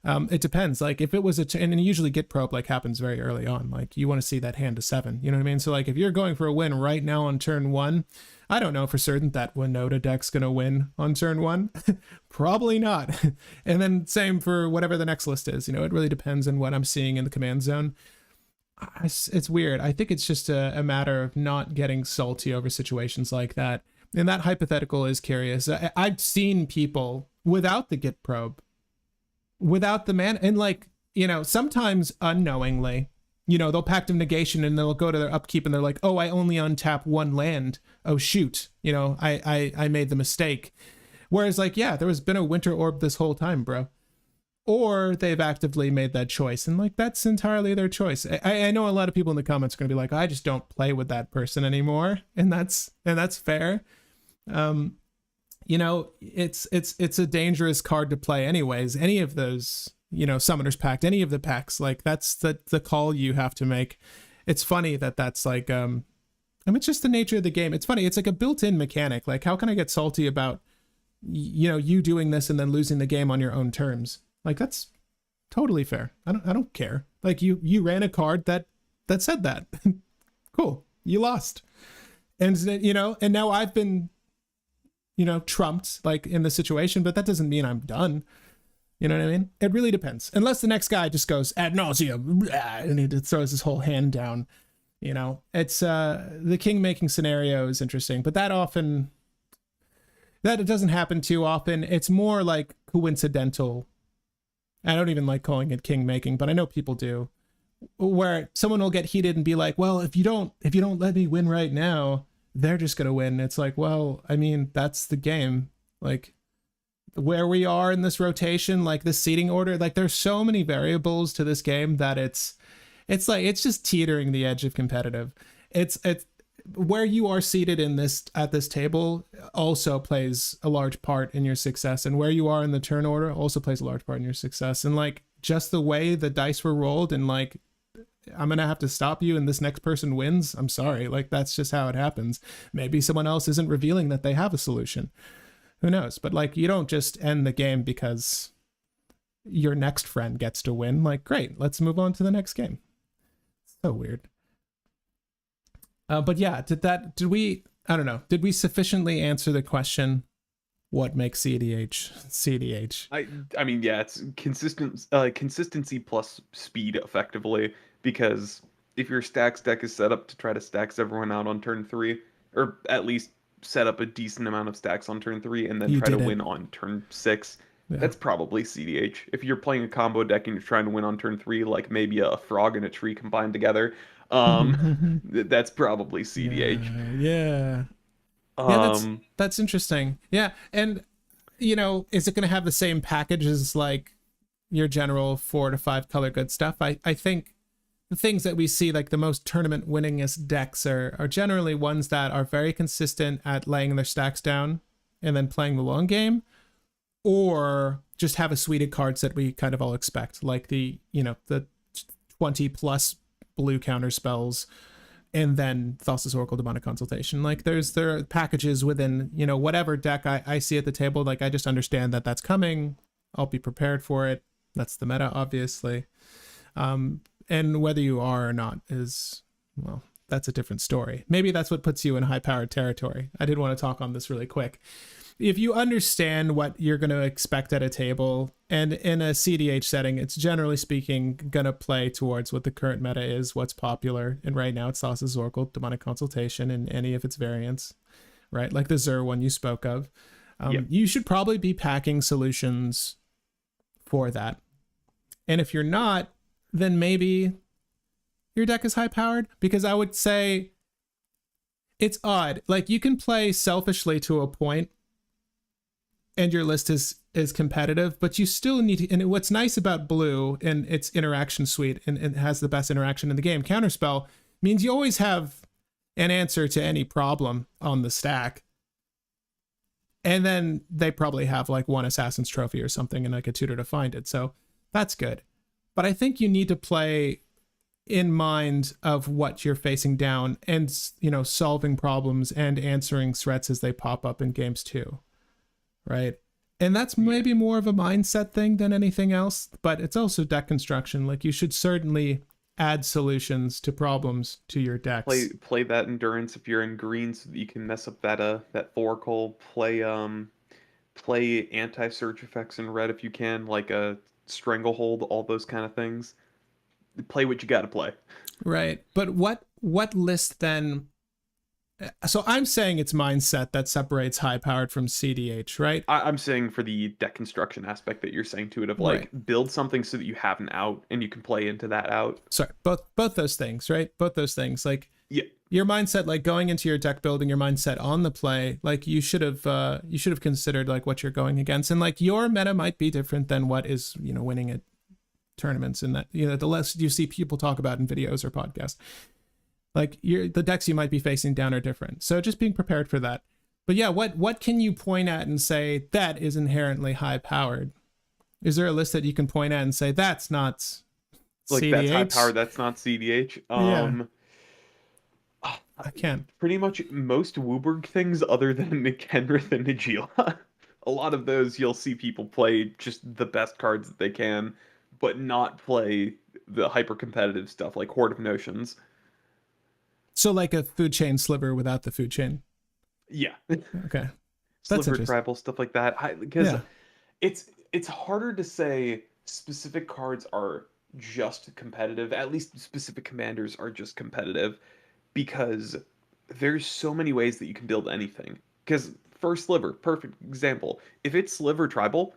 It depends. Like if it was and usually get probe like happens very early on. Like you want to see that hand to 7. You know what I mean? So like if you're going for a win right now on turn 1, I don't know for certain that Winota deck's gonna win on turn 1. Probably not. And then same for whatever the next list is. You know, it really depends on what I'm seeing in the command zone. It's weird. I think it's just a matter of not getting salty over situations like that. And that hypothetical is curious. I've seen people without the Git probe, without the man, and like, you know, sometimes unknowingly, you know, they'll pact of negation and they'll go to their upkeep and they're like, oh, I only untap 1 land. Oh, shoot. You know, I made the mistake. Whereas like, yeah, there has been a Winter Orb this whole time, bro. Or they've actively made that choice. And like, that's entirely their choice. I know a lot of people in the comments are going to be like, I just don't play with that person anymore. And that's fair. You know, it's a dangerous card to play anyways. Any of those, you know, Summoner's Pact, any of the packs, like that's the call you have to make. It's funny that's like, I mean, it's just the nature of the game. It's funny. It's like a built-in mechanic. Like, how can I get salty about, you know, you doing this and then losing the game on your own terms? Like, that's totally fair. I don't care. Like you ran a card that said that. Cool. You lost. And, you know, and now I've been, you know, trumped like in the situation, but that doesn't mean I'm done. You know what I mean? It really depends. Unless the next guy just goes ad nauseum and he throws his whole hand down. You know, it's the king making scenario is interesting, but that it doesn't happen too often. It's more like coincidental. I don't even like calling it king making, but I know people do, where someone will get heated and be like, well, if you don't let me win right now, they're just going to win. It's like, well, I mean, that's the game. Like where we are in this rotation, like this seeding order, like there's so many variables to this game that it's like, it's just teetering the edge of competitive. It's where you are seated at this table also plays a large part in your success, and where you are in the turn order also plays a large part in your success. And like just the way the dice were rolled, and like I'm gonna have to stop you and this next person wins, I'm sorry, like that's just how it happens. Maybe someone else isn't revealing that they have a solution, who knows? But like you don't just end the game because your next friend gets to win. Like, great, let's move on to the next game. So weird. But yeah, did we sufficiently answer the question, what makes cEDH? I mean, yeah, it's consistency plus speed effectively, because if your stacks deck is set up to try to stacks everyone out on turn 3, or at least set up a decent amount of stacks on turn 3 and then try to win on turn 6, that's probably cEDH. If you're playing a combo deck and you're trying to win on turn 3, like maybe a frog and a tree combined together, that's probably cEDH. Yeah, that's interesting. Yeah, and you know, is it going to have the same package as like your general 4 to 5 color good stuff? I think the things that we see, like the most tournament winningest decks, are generally ones that are very consistent at laying their stacks down and then playing the long game, or just have a suite of cards that we kind of all expect, like the 20 plus blue counter spells, and then Thassa's Oracle Demonic Consultation. Like there are packages within, you know, whatever deck I see at the table. Like I just understand that that's coming. I'll be prepared for it. That's the meta, obviously. And whether you are or not is, well, that's a different story. Maybe that's what puts you in high-powered territory. I did want to talk on this really quick. If you understand what you're going to expect at a table, and in a cEDH setting, it's generally speaking going to play towards what the current meta is, what's popular. And right now it's Thassa's Oracle, Demonic Consultation, and any of its variants, right? Like the Zur one you spoke of. You should probably be packing solutions for that. And if you're not, then maybe your deck is high powered, because I would say it's odd. Like you can play selfishly to a point, and your list is competitive, but you still need to, and what's nice about blue and its interaction suite, and it has the best interaction in the game, Counterspell, means you always have an answer to any problem on the stack. And then they probably have like one Assassin's Trophy or something and like a tutor to find it. So that's good. But I think you need to play in mind of what you're facing down, and, you know, solving problems and answering threats as they pop up in games too. Right. And that's maybe more of a mindset thing than anything else, but it's also deck construction. Like, you should certainly add solutions to problems to your decks. Play that endurance if you're in green so that you can mess up that Thoracle. Play anti-search effects in red if you can, like a Stranglehold, all those kind of things. Play what you got to play. Right. But what list then? So I'm saying it's mindset that separates high powered from cEDH, right? I'm saying for the deck construction aspect that you're saying to it, of like build something so that you have an out and you can play into that out. Sorry, both those things, right? Both those things. Like, yeah, your mindset, like going into your deck building, your mindset on the play, like you should have considered like what you're going against, and like your meta might be different than what is, you know, winning at tournaments, and that, you know, the less you see people talk about in videos or podcasts, like the decks you might be facing down are different. So just being prepared for that. But yeah, what can you point at and say that is inherently high powered? Is there a list that you can point at and say that's not like cEDH? That's high powered, that's not cEDH? Yeah. I can't. Pretty much most Wooburg things other than Kenrith and Najeela. A lot of those you'll see people play just the best cards that they can, but not play the hyper competitive stuff like Horde of Notions. So like a food chain sliver without the food chain. Yeah. Okay. That's Sliver tribal stuff like that. Because it's harder to say specific cards are just competitive. At least specific commanders are just competitive, because there's so many ways that you can build anything. Because for Sliver, perfect example. If it's Sliver tribal,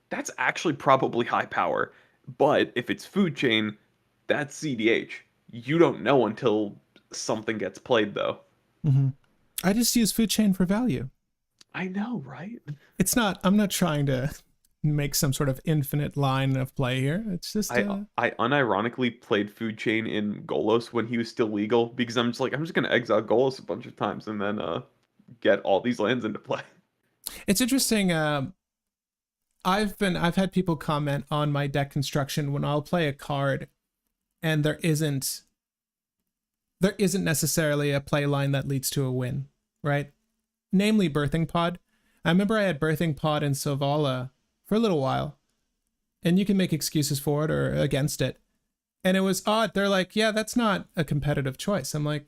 that's actually probably high power. But if it's food chain, that's cEDH. You don't know until something gets played, though. Mm-hmm. I just use food chain for value. I know, right? It's not, I'm not trying to make some sort of infinite line of play here. It's just I unironically played food chain in Golos when he was still legal, because I'm just gonna exile Golos a bunch of times and then get all these lands into play. It's interesting. I've had people comment on my deck construction when I'll play a card and there isn't necessarily a play line that leads to a win, right? Namely Birthing Pod. I remember I had Birthing Pod in Sovala for a little while, and you can make excuses for it or against it. And it was odd. They're like, yeah, that's not a competitive choice. I'm like,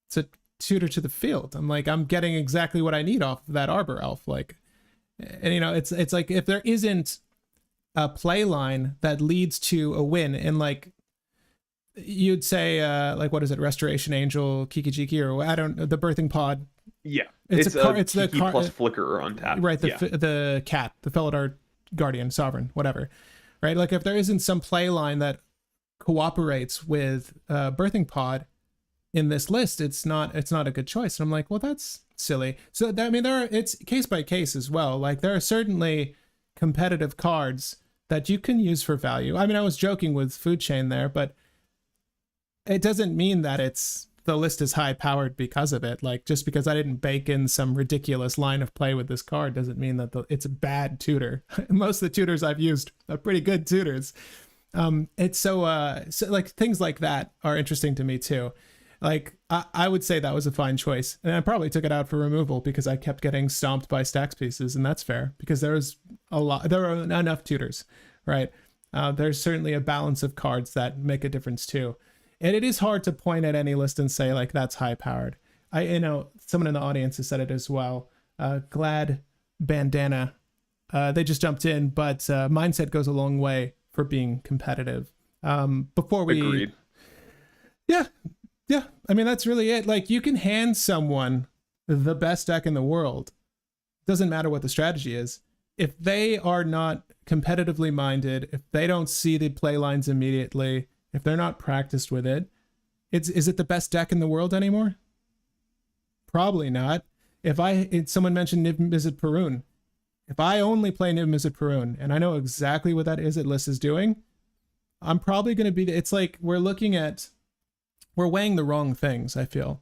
it's a tutor to the field. I'm like, I'm getting exactly what I need off of that Arbor Elf. Like, and you know, it's like, if there isn't a play line that leads to a win, and like, you'd say, like, what is it, Restoration Angel, Kiki Jiki, or I don't know, the Birthing Pod. Yeah, it's the Kiki plus Flicker or Untapped. Right, the cat, the Felidar Guardian, Sovereign, whatever. Right, like if there isn't some play line that cooperates with Birthing Pod in this list, it's not a good choice. And I'm like, well, that's silly. So I mean, it's case by case as well. Like, there are certainly competitive cards that you can use for value. I mean, I was joking with Food Chain there, but it doesn't mean that the list is high powered because of it. Like, just because I didn't bake in some ridiculous line of play with this card doesn't mean that it's a bad tutor. Most of the tutors I've used are pretty good tutors. It's so like things like that are interesting to me too. Like, I would say that was a fine choice, and I probably took it out for removal because I kept getting stomped by stacks pieces, and that's fair because there were enough tutors, right? There's certainly a balance of cards that make a difference too. And it is hard to point at any list and say, like, that's high powered. Someone in the audience has said it as well. Glad Bandana, they just jumped in, but mindset goes a long way for being competitive. Agreed. Yeah. I mean, that's really it. Like, you can hand someone the best deck in the world. Doesn't matter what the strategy is. If they are not competitively minded, if they don't see the play lines immediately, if they're not practiced with it, is it the best deck in the world anymore? Probably not. Someone mentioned Niv Mizzet Perun. If I only play Niv Mizzet Perun and I know exactly what that list is doing, I'm probably going to be. It's like we're weighing the wrong things. I feel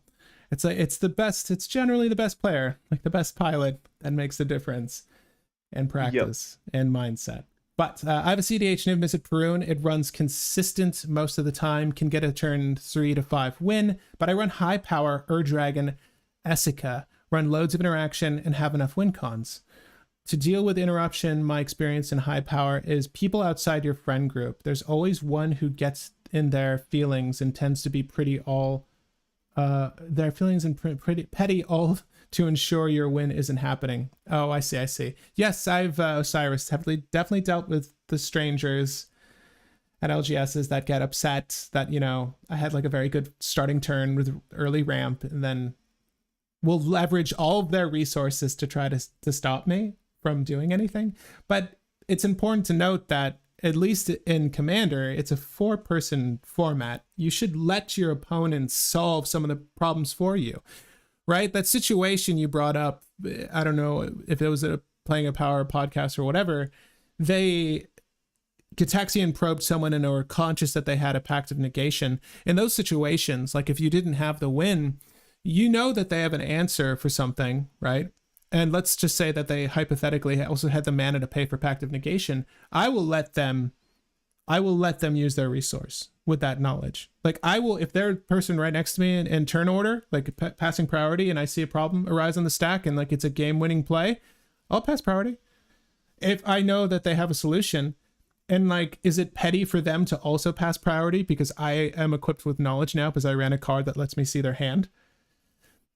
it's like it's generally the best player, like the best pilot, that makes the difference, and practice and mindset. But I have a cEDH Niv Mizzet Perun. It runs consistent most of the time, can get a turn 3 to 5 win, but I run high power Ur-Dragon Essica, run loads of interaction, and have enough win cons. To deal with interruption, my experience in high power is people outside your friend group. There's always one who gets in their feelings and tends to be pretty all their feelings and pretty petty all to ensure your win isn't happening. Oh, I see. Yes, I've Osiris definitely dealt with the strangers at LGSs that get upset that, you know, I had like a very good starting turn with early ramp and then will leverage all of their resources to try to stop me from doing anything. But it's important to note that at least in Commander, it's a 4-person format. You should let your opponents solve some of the problems for you, right? That situation you brought up, I don't know if it was playing a power podcast or whatever, they Gitaxian probed someone and were conscious that they had a pact of negation. In those situations, like if you didn't have the win, you know that they have an answer for something, right? And let's just say that they hypothetically also had the mana to pay for pact of negation. I will let them use their resource with that knowledge. Like I will, if they're a person right next to me in turn order, like passing priority, and I see a problem arise on the stack and like it's a game-winning play, I'll pass priority. If I know that they have a solution, and like, is it petty for them to also pass priority because I am equipped with knowledge now because I ran a card that lets me see their hand?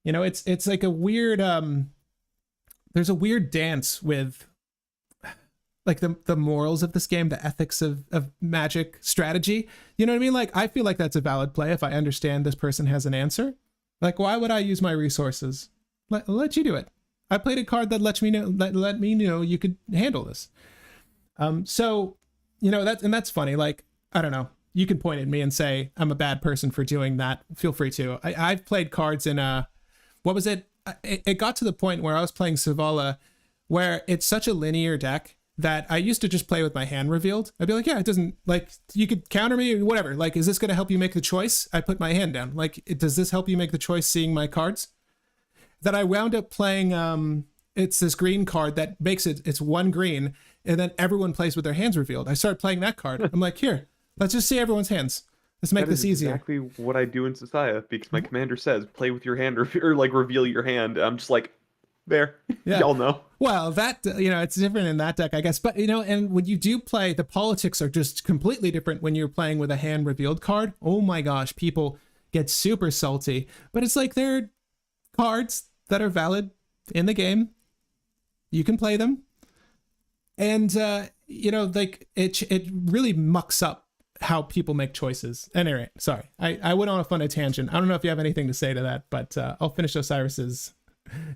You know, it's like a weird, there's a weird dance with like the morals of this game, the ethics of Magic strategy. You know what I mean? Like, I feel like that's a valid play if I understand this person has an answer. Like, why would I use my resources? Let you do it. I played a card that let me know you could handle this. So, you know, that's funny. Like, I don't know. You can point at me and say I'm a bad person for doing that. Feel free to. I've played cards in what was it? It got to the point where I was playing Savala, where it's such a linear deck that I used to just play with my hand revealed. I'd be like, yeah, it doesn't, like, you could counter me or whatever. Like, is this going to help you make the choice? I put my hand down. Like, does this help you make the choice seeing my cards? That I wound up playing, it's this green card that makes it's 1 green, and then everyone plays with their hands revealed. I started playing that card. I'm like, here, let's just see everyone's hands. Let's make this easier. Exactly what I do in Society, because my commander says play with your hand or like reveal your hand. I'm just like, there, yeah. Y'all know. Well, that, you know, it's different in that deck, I guess. But, you know, and when you do play, the politics are just completely different when you're playing with a hand revealed card. Oh my gosh, people get super salty. But it's like they're cards that are valid in the game. You can play them. And, you know, like it really mucks up how people make choices. Anyway, sorry, I went on a tangent. I don't know if you have anything to say to that, but I'll finish Osiris's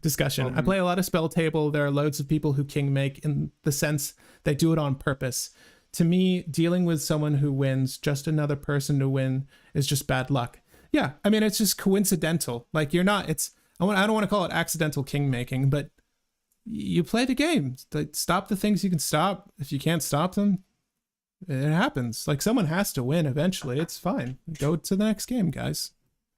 discussion. I play a lot of spell table. There are loads of people who king make in the sense they do it on purpose. To me, dealing with someone who wins, just another person to win, is just bad luck. Yeah, I mean, it's just coincidental. Like, you're not, I don't want to call it accidental king making, but you play the game. Stop the things you can stop. If you can't stop them, it happens. Like, someone has to win eventually. It's fine. Go to the next game, guys.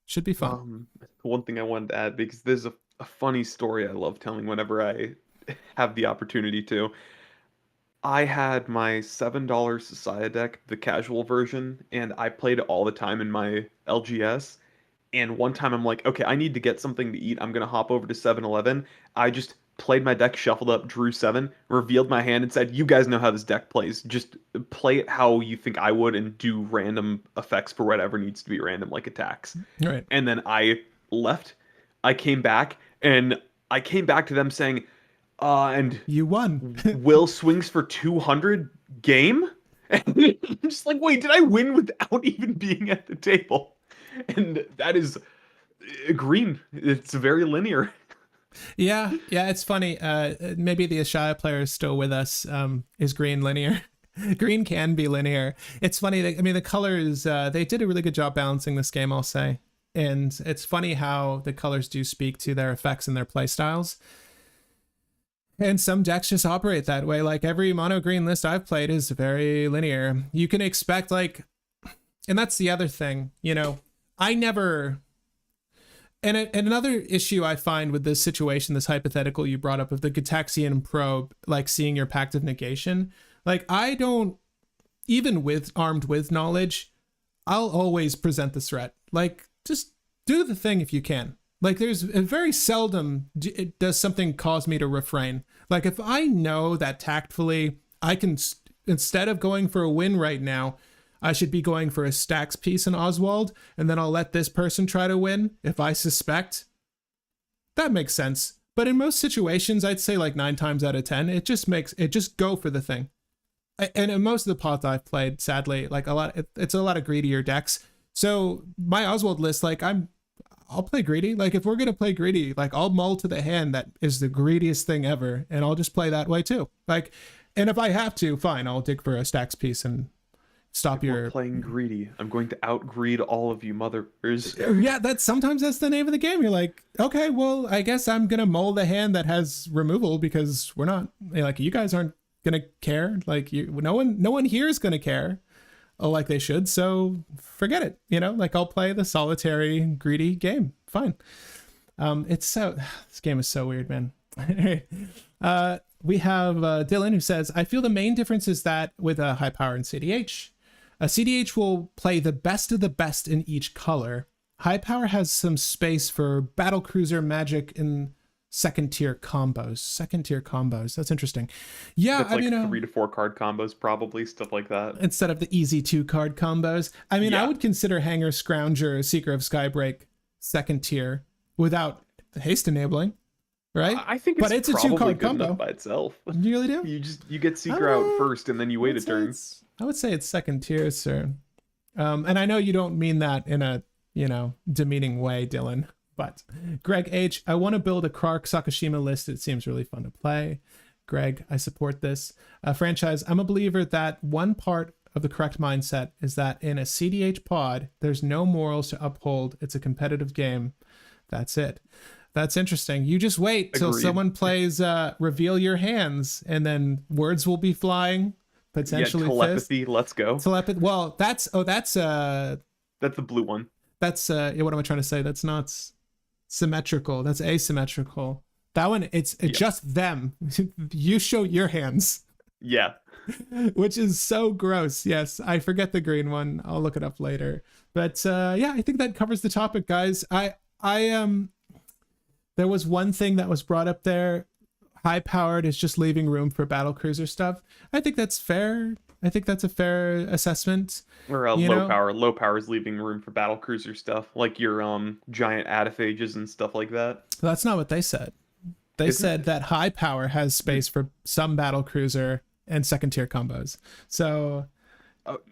Should be fun. One thing I wanted to add, because there's a funny story I love telling whenever I have the opportunity to. I had my $7 Society deck, the casual version, and I played it all the time in my LGS. And one time I'm like, okay, I need to get something to eat. I'm going to hop over to 7-Eleven. I just played my deck, shuffled up, drew 7, revealed my hand, and said, you guys know how this deck plays. Just play it how you think I would and do random effects for whatever needs to be random, like attacks. Right. And then I left. I came back, and I came back to them saying, and you won. Will swings for 200 game? And I'm just like, wait, did I win without even being at the table? And that is green. It's very linear. Yeah, it's funny. Maybe the Ashaya player is still with us. Is green linear? Green can be linear. It's funny. I mean, the colors, they did a really good job balancing this game, I'll say. And it's funny how the colors do speak to their effects and their play styles. And some decks just operate that way. Like, every mono green list I've played is very linear. You can expect, like, and that's the other thing, you know, I never... And another issue I find with this situation, this hypothetical you brought up of the Gitaxian probe, like seeing your pact of negation, like, I don't, even with armed with knowledge, I'll always present the threat. Like, just do the thing if you can. Like there's very seldom does something cause me to refrain. Like if I know that tactfully I can, instead of going for a win right now, I should be going for a stacks piece in Oswald, and then I'll let this person try to win if I suspect. That makes sense. But in most situations, I'd say like 9 times out of 10, it just go for the thing. And in most of the pots I've played, sadly, like it's a lot of greedier decks. So my Oswald list, like I'll play greedy. Like if we're gonna play greedy, like I'll mull to the hand that is the greediest thing ever, and I'll just play that way too. Like, and if I have to, fine, I'll dig for a stacks piece and stop We're playing greedy. I'm going to outgreed all of you mothers. Yeah, sometimes that's the name of the game. You're like, okay, well, I guess I'm gonna mull the hand that has removal because we're not, like, you guys aren't gonna care. Like, no one here is gonna care, like they should. So forget it. Like I'll play the solitary greedy game. Fine. This game is so weird, man. We have Dylan who says, I feel the main difference is that with a high power in cEDH, cEDH will play the best of the best in each color. High power has some space for battlecruiser magic and second tier combos. That's interesting. Yeah, that's like 3 to 4 card combos, probably stuff like that. Instead of the easy 2 card combos. I mean, yeah. I would consider Hanger, Scrounger, Seeker of Skybreak second tier without haste enabling, right? I think it's, but it's a 2 card combo by itself. You really do? You get Seeker out first, and then you wait a turn. I would say it's second tier, sir. And I know you don't mean that in a demeaning way, Dylan. But Greg H, I want to build a Kark Sakashima list. It seems really fun to play. Greg, I support this. Franchise, I'm a believer that one part of the correct mindset is that in a cEDH pod, there's no morals to uphold. It's a competitive game. That's it. That's interesting. You just wait till someone plays reveal your hands, and then words will be flying. Potentially telepathy. Let's go. Telepathy. Well, that's the blue one. That's what am I trying to say? That's not symmetrical. That's asymmetrical. That one, it's just them. You show your hands. Yeah. Which is so gross. Yes, I forget the green one. I'll look it up later. But yeah, I think that covers the topic, guys. There was one thing that was brought up there. High powered is just leaving room for battlecruiser stuff. I think that's fair. I think that's a fair assessment. Or low power. Low power is leaving room for battlecruiser stuff, like your giant adiphages and stuff like that. That's not what they said. They said that high power has space for some battlecruiser and second tier combos. So,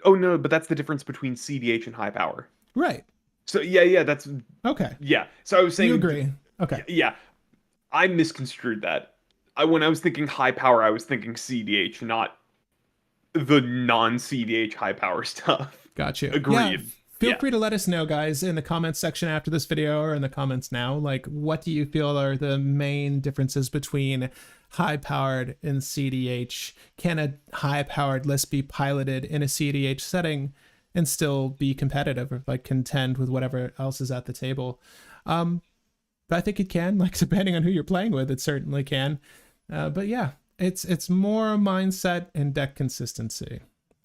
oh no, but that's the difference between cEDH and high power. Right. So yeah, that's okay. Yeah. So I was saying. You agree? Okay. Yeah, I misconstrued that. When I was thinking high power, I was thinking cEDH, not the non-cEDH high power stuff. Gotcha. Agreed. Yeah, feel free to let us know, guys, in the comments section after this video or in the comments now. Like, what do you feel are the main differences between high-powered and cEDH? Can a high-powered list be piloted in a cEDH setting and still be competitive or like contend with whatever else is at the table? But I think it can, like, depending on who you're playing with, it certainly can. But yeah, it's more mindset and deck consistency,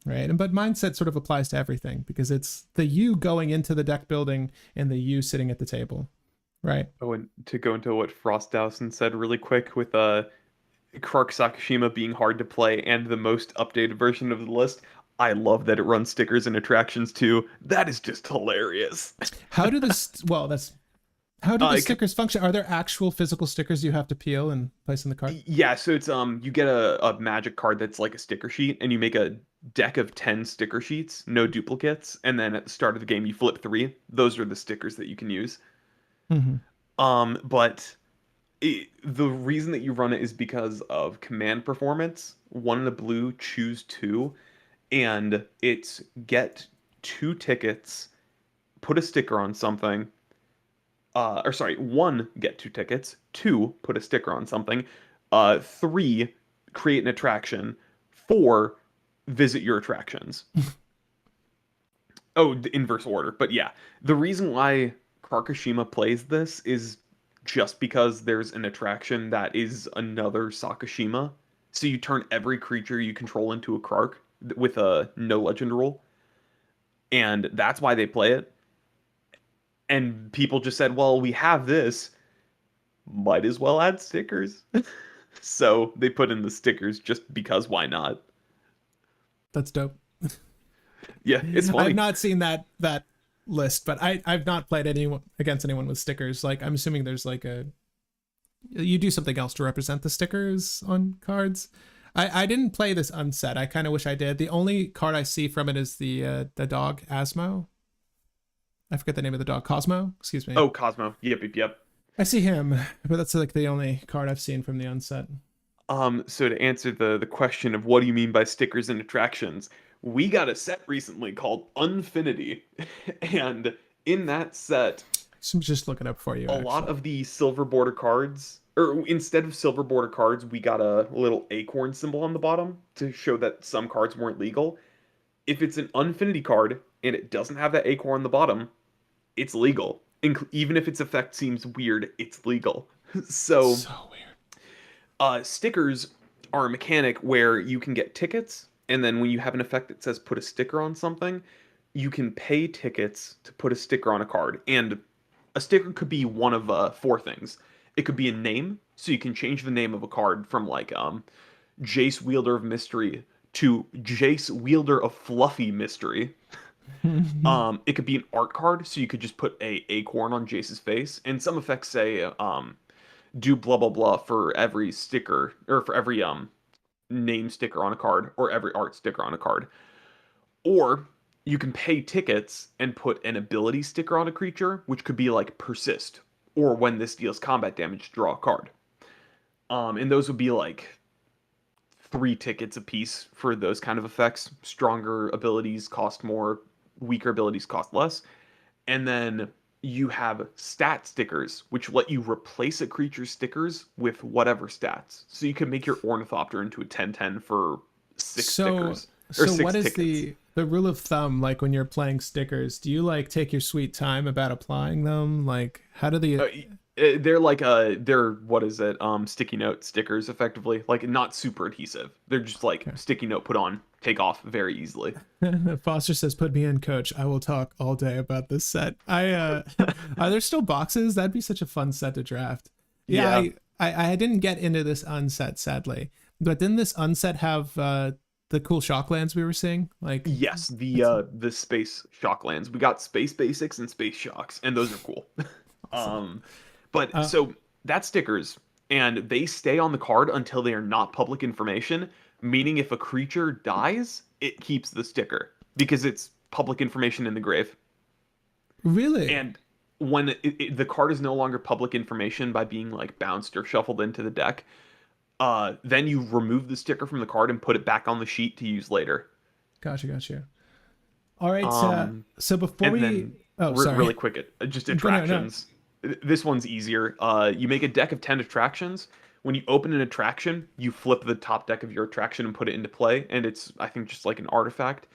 right? But mindset sort of applies to everything because it's the you going into the deck building and the you sitting at the table, right? Oh, and to go into what Frostdowson said really quick with Kark Sakashima being hard to play and the most updated version of the list, I love that it runs stickers and attractions too. That is just hilarious. How do the stickers function? Are there actual physical stickers you have to peel and place in the card? Yeah, so it's you get a magic card that's like a sticker sheet, and you make a deck of 10 sticker sheets, no duplicates, and then at the start of the game you flip 3. Those are the stickers that you can use. Mm-hmm. But the reason that you run it is because of command performance. 1 in the blue, choose 2, and it's get 2 tickets, put a sticker on something. 1, get 2 tickets. 2, put a sticker on something. 3, create an attraction. 4, visit your attractions. Oh, the inverse order. But yeah, the reason why Karkashima plays this is just because there's an attraction that is another Sakashima. So you turn every creature you control into a Kark with a no legend rule. And that's why they play it. And people just said, well, we have this, might as well add stickers. So they put in the stickers just because why not? That's dope. Yeah, it's I've funny. not seen that list, but I've not played anyone against anyone with stickers. Like I'm assuming there's like a you do something else to represent the stickers on cards. I didn't play this unset. I kind of wish I did. The only card I see from it is the dog Asmo. I forget the name of the dog. Cosmo. Excuse me. Oh, Cosmo. Yep, yep, yep. I see him, but that's like the only card I've seen from the unset. So to answer the question of what do you mean by stickers and attractions, we got a set recently called Unfinity, and in that set, So I'm just looking up for you. a lot Actually, of the silver border cards, or instead of silver border cards, we got a little acorn symbol on the bottom to show that some cards weren't legal. If it's an Unfinity card and it doesn't have that acorn on the bottom, it's legal. Even if its effect seems weird, it's legal. So, so weird. stickers are a mechanic where you can get tickets, and then when you have an effect that says put a sticker on something, you can pay tickets to put a sticker on a card. And a sticker could be one of four things. It could be a name, so you can change the name of a card from like Jace Wielder of Mystery to Jace Wielder of Fluffy Mystery. It could be an art card, so you could just put a acorn on Jace's face, and some effects say do blah blah blah for every sticker or for every name sticker on a card or every art sticker on a card. Or you can pay tickets and put an ability sticker on a creature, which could be like persist or when this deals combat damage, draw a card. And those would be like 3 tickets a piece for those kind of effects. Stronger abilities cost more, weaker abilities cost less. And then you have stat stickers, which let you replace a creature's stickers with whatever stats. So you can make your Ornithopter into a 10/10 for six So stickers or so six what is tickets. the rule of thumb like when you're playing stickers? Do you like take your sweet time about applying them? Like how do the They're like they're what is it? Sticky note stickers, effectively. Like not super adhesive. They're just like sticky note put on, take off very easily. Foster says, "Put me in, coach. I will talk all day about this set." Are there still boxes? That'd be such a fun set to draft. Yeah, Yeah. I didn't get into this unset sadly, but didn't this unset have the cool shocklands we were seeing? Like, Yes, the space shocklands. We got space basics and space shocks, and those are cool. awesome. Um, but Uh, so that's stickers, and they stay on the card until they are not public information, meaning if a creature dies, it keeps the sticker because it's public information in the grave. really? And when the card is no longer public information by being like bounced or shuffled into the deck, then you remove the sticker from the card and put it back on the sheet to use later. Gotcha. All right. Um, So before and we, then oh, sorry. really quick, just No. attractions. This one's easier. You make a deck of 10 attractions. When you open an attraction, you flip the top deck of your attraction and put it into play, and it's I think just like an artifact.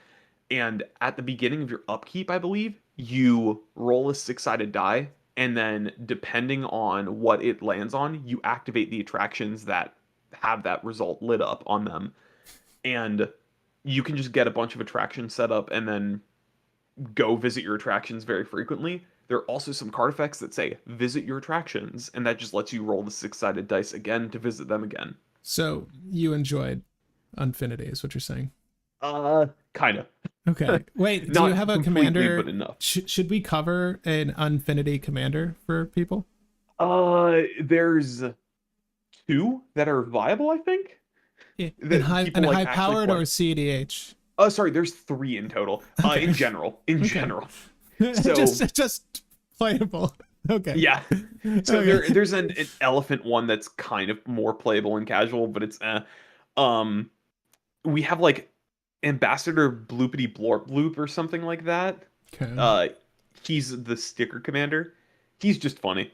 And at the beginning of your upkeep, I believe, you roll a six-sided die, and then depending on what it lands on, you activate the attractions that have that result lit up on them. And you can just get a bunch of attractions set up and then go visit your attractions very frequently. There are also some card effects that say visit your attractions, and that just lets you roll the six-sided dice again to visit them again. So you enjoyed Unfinity, is what you're saying? Kind of. Okay. Wait, do Not you have a completely, commander? but enough. Should we cover an Unfinity commander for people? There's two that are viable, I think. Yeah. That people And like high actually powered play. or cEDH? Oh, sorry, there's three in total. Okay. In general, Okay. So just playable. Okay. yeah. So Okay. there's an elephant one that's kind of more playable and casual, but it's um we have like Ambassador Bloopity Blorp Bloop or something like that. Okay. He's the sticker commander. He's just funny.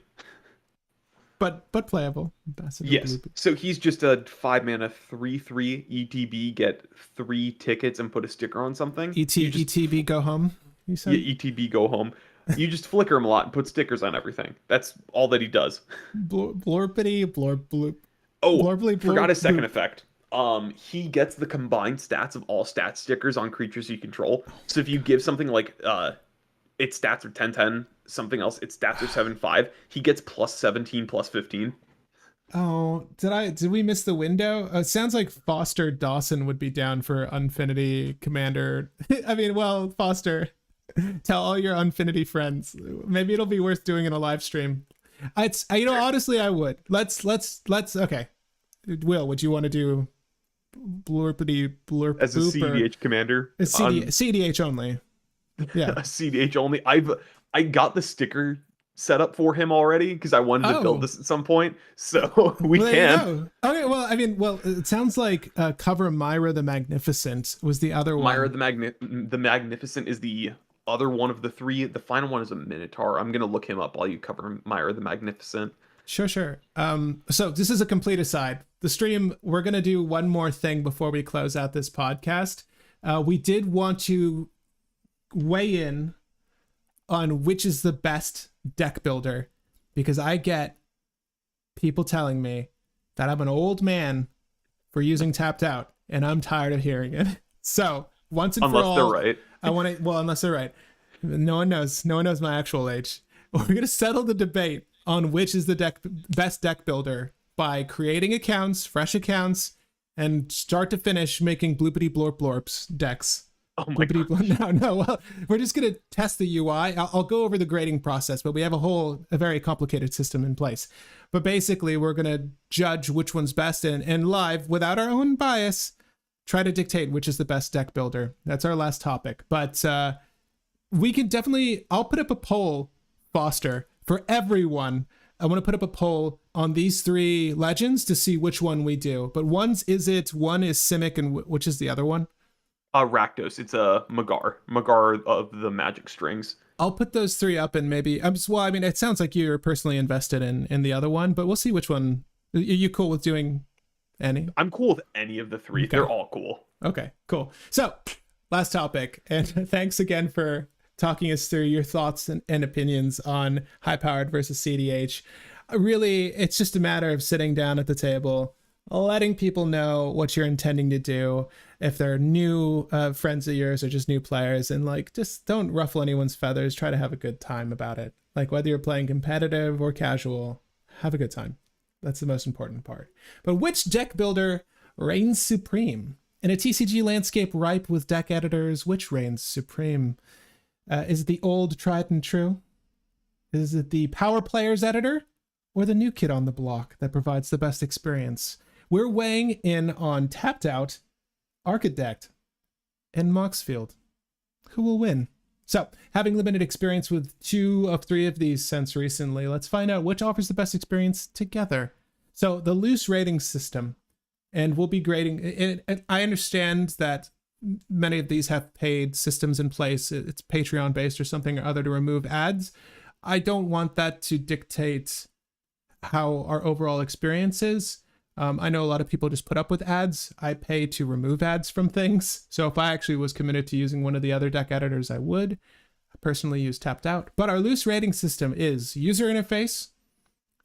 But playable. Ambassador Yes. Bloop. So he's just a 5 mana 3/3 ETB, get 3 tickets and put a sticker on something. You just ETB go home. You yeah, said ETB go home. You just flicker him a lot and put stickers on everything. That's all that he does. Blorpity Blorp Bloop. Oh, Blorbly Blorp forgot his second Bloop. effect. He gets the combined stats of all stat stickers on creatures you control. So if you give something like its stats are 10/10, something else. Its stats are 7/5. He gets plus 17, plus 15. Oh, did we miss the window? It sounds like Foster Dawson would be down for Unfinity Commander. I mean, well, Foster, tell all your Unfinity friends. Maybe it'll be worth doing in a live stream. Honestly, I would. Let's okay. Will, would you want to do blurpity blurp As a boop cEDH commander? cEDH only. Yeah. A cEDH only. I got the sticker set up for him already because I wanted to build this at some point, so we can. Okay, well, it sounds like cover Myra the Magnificent was the other one. Myra the Magnificent is the other one of the three. The final one is a Minotaur. I'm gonna look him up while you cover Myra the Magnificent. Sure. So this is a complete aside. The stream, we're gonna do one more thing before we close out this podcast. We did want to weigh in on which is the best deck builder, because I get people telling me that I'm an old man for using Tapped Out, and I'm tired of hearing it. So once and for all, unless they're right, I want to. Well, unless they're right, no one knows my actual age. We're gonna settle the debate on which is the best deck builder by creating accounts, fresh accounts, and start to finish making bloopity blorp blorps decks. Oh my God. No. Well, we're just going to test the UI. I'll go over the grading process, but we have a very complicated system in place. But basically, we're going to judge which one's best and live, without our own bias, try to dictate which is the best deck builder. That's our last topic. But we can definitely, I'll put up a poll, Foster, for everyone. I want to put up a poll on these three legends to see which one we do. But one is Simic, and which is the other one? Rakdos. It's a Magar of the Magic Strings. I'll put those three up, and maybe it sounds like you're personally invested in the other one, but we'll see which one. Are you cool with doing any? I'm cool with any of the three. Okay. They're all cool. Okay, cool. So last topic, and thanks again for talking us through your thoughts and opinions on high powered versus cEDH. Really, it's just a matter of sitting down at the table, letting people know what you're intending to do. If they're new friends of yours or just new players, and just don't ruffle anyone's feathers. Try to have a good time about it. Whether you're playing competitive or casual, have a good time. That's the most important part. But which deck builder reigns supreme? In a TCG landscape ripe with deck editors, which reigns supreme? Is it the old tried and true? Is it the Power Players editor? Or the new kid on the block that provides the best experience? We're weighing in on Tapped Out, Architect, and Moxfield. Who will win? So, having limited experience with 2 of 3 of these since recently, let's find out which offers the best experience together. So, the loose rating system, and we'll be grading. And I understand that many of these have paid systems in place. It's Patreon based or something or other to remove ads. I don't want that to dictate how our overall experience is. I know a lot of people just put up with ads. I pay to remove ads from things. So if I actually was committed to using one of the other deck editors, I would. I personally use Tapped Out. But our loose rating system is user interface,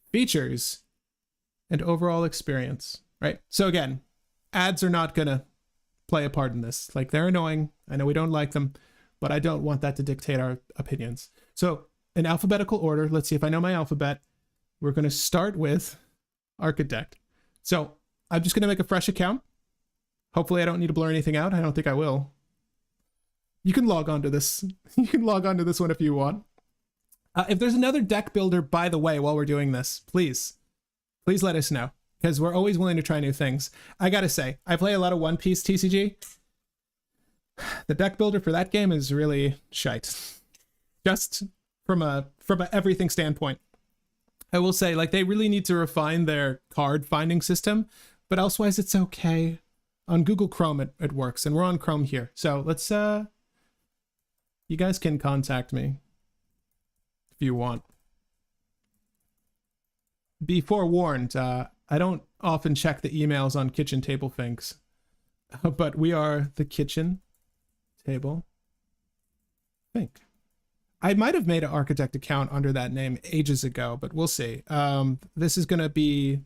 features, and overall experience, right? So again, ads are not going to play a part in this. They're annoying. I know we don't like them, but I don't want that to dictate our opinions. So in alphabetical order, let's see if I know my alphabet. We're going to start with Architect. So I'm just going to make a fresh account. Hopefully I don't need to blur anything out. I don't think I will. You can log on to this. You can log on to this one if you want. If there's another deck builder, by the way, while we're doing this, please let us know, because we're always willing to try new things. I got to say, I play a lot of One Piece TCG. The deck builder for that game is really shite. Just from a everything standpoint. I will say, they really need to refine their card finding system, but elsewise it's okay. On Google Chrome it works, and we're on Chrome here. So let's you guys can contact me if you want. Be forewarned, I don't often check the emails on Kitchen Table Finks, but we are the Kitchen Table Fink. I might have made an Architect account under that name ages ago, but we'll see. This is going to be...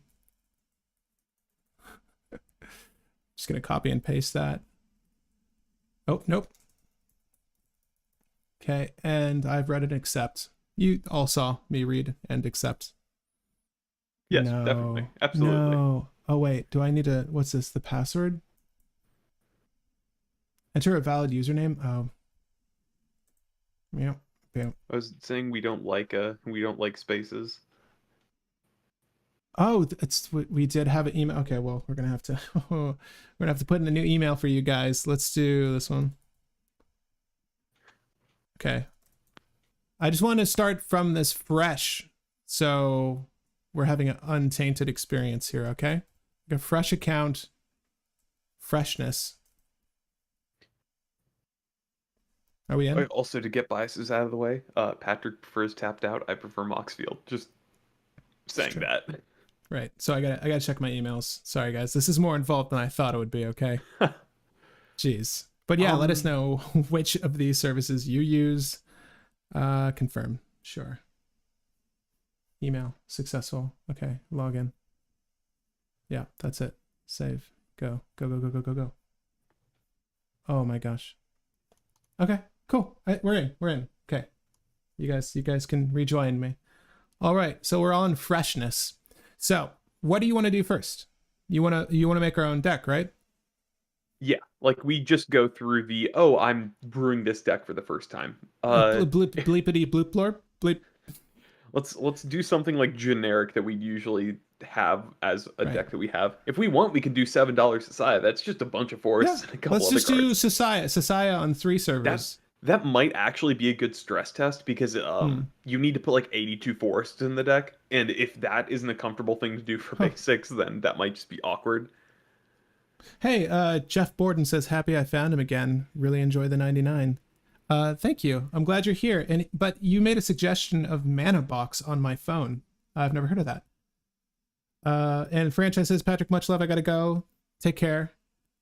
Just going to copy and paste that. Oh, nope. Okay, and I've read and accept. You all saw me read and accept. Yes, No, definitely. Absolutely. No. Oh, wait. Do I need to... What's this? The password? Enter a valid username? Oh. Yep. Yep. I was saying we don't like spaces. Oh, we did have an email. Okay, well, we're gonna have to put in a new email for you guys. Let's do this one. Okay. I just want to start from this fresh, so we're having an untainted experience here. Okay, like a fresh account, freshness. Are we in? Also, to get biases out of the way, Patrick prefers tapped out. I prefer Moxfield. Just saying that. Right. So I gotta check my emails. Sorry guys, this is more involved than I thought it would be. Okay. Jeez. But yeah, let us know which of these services you use. Confirm. Sure. Email successful. Okay. Login. Yeah, that's it. Save. Go. Go. Go. Go. Go. Go. Go. Oh my gosh. Okay. Cool. We're in. We're in. Okay. You guys can rejoin me. All right. So we're on freshness. So what do you want to do first? You want to make our own deck, right? Yeah, like we just go through the, I'm brewing this deck for the first time. Bleepity bloop blorp bleep. Let's do something like generic that we usually have as a deck that we have. If we want, we can do $7 Sasaya. That's just a bunch of forests and a couple let's other just do cards. Sasaya on 3 servers. That might actually be a good stress test because you need to put like 82 forests in the deck, and if that isn't a comfortable thing to do for basics, then that might just be awkward. Hey, Jeff Borden says, happy I found him again. Really enjoy the 99. Thank you. I'm glad you're here. But you made a suggestion of Mana Box on my phone. I've never heard of that. And Franchise says, Patrick, much love. I gotta go. Take care.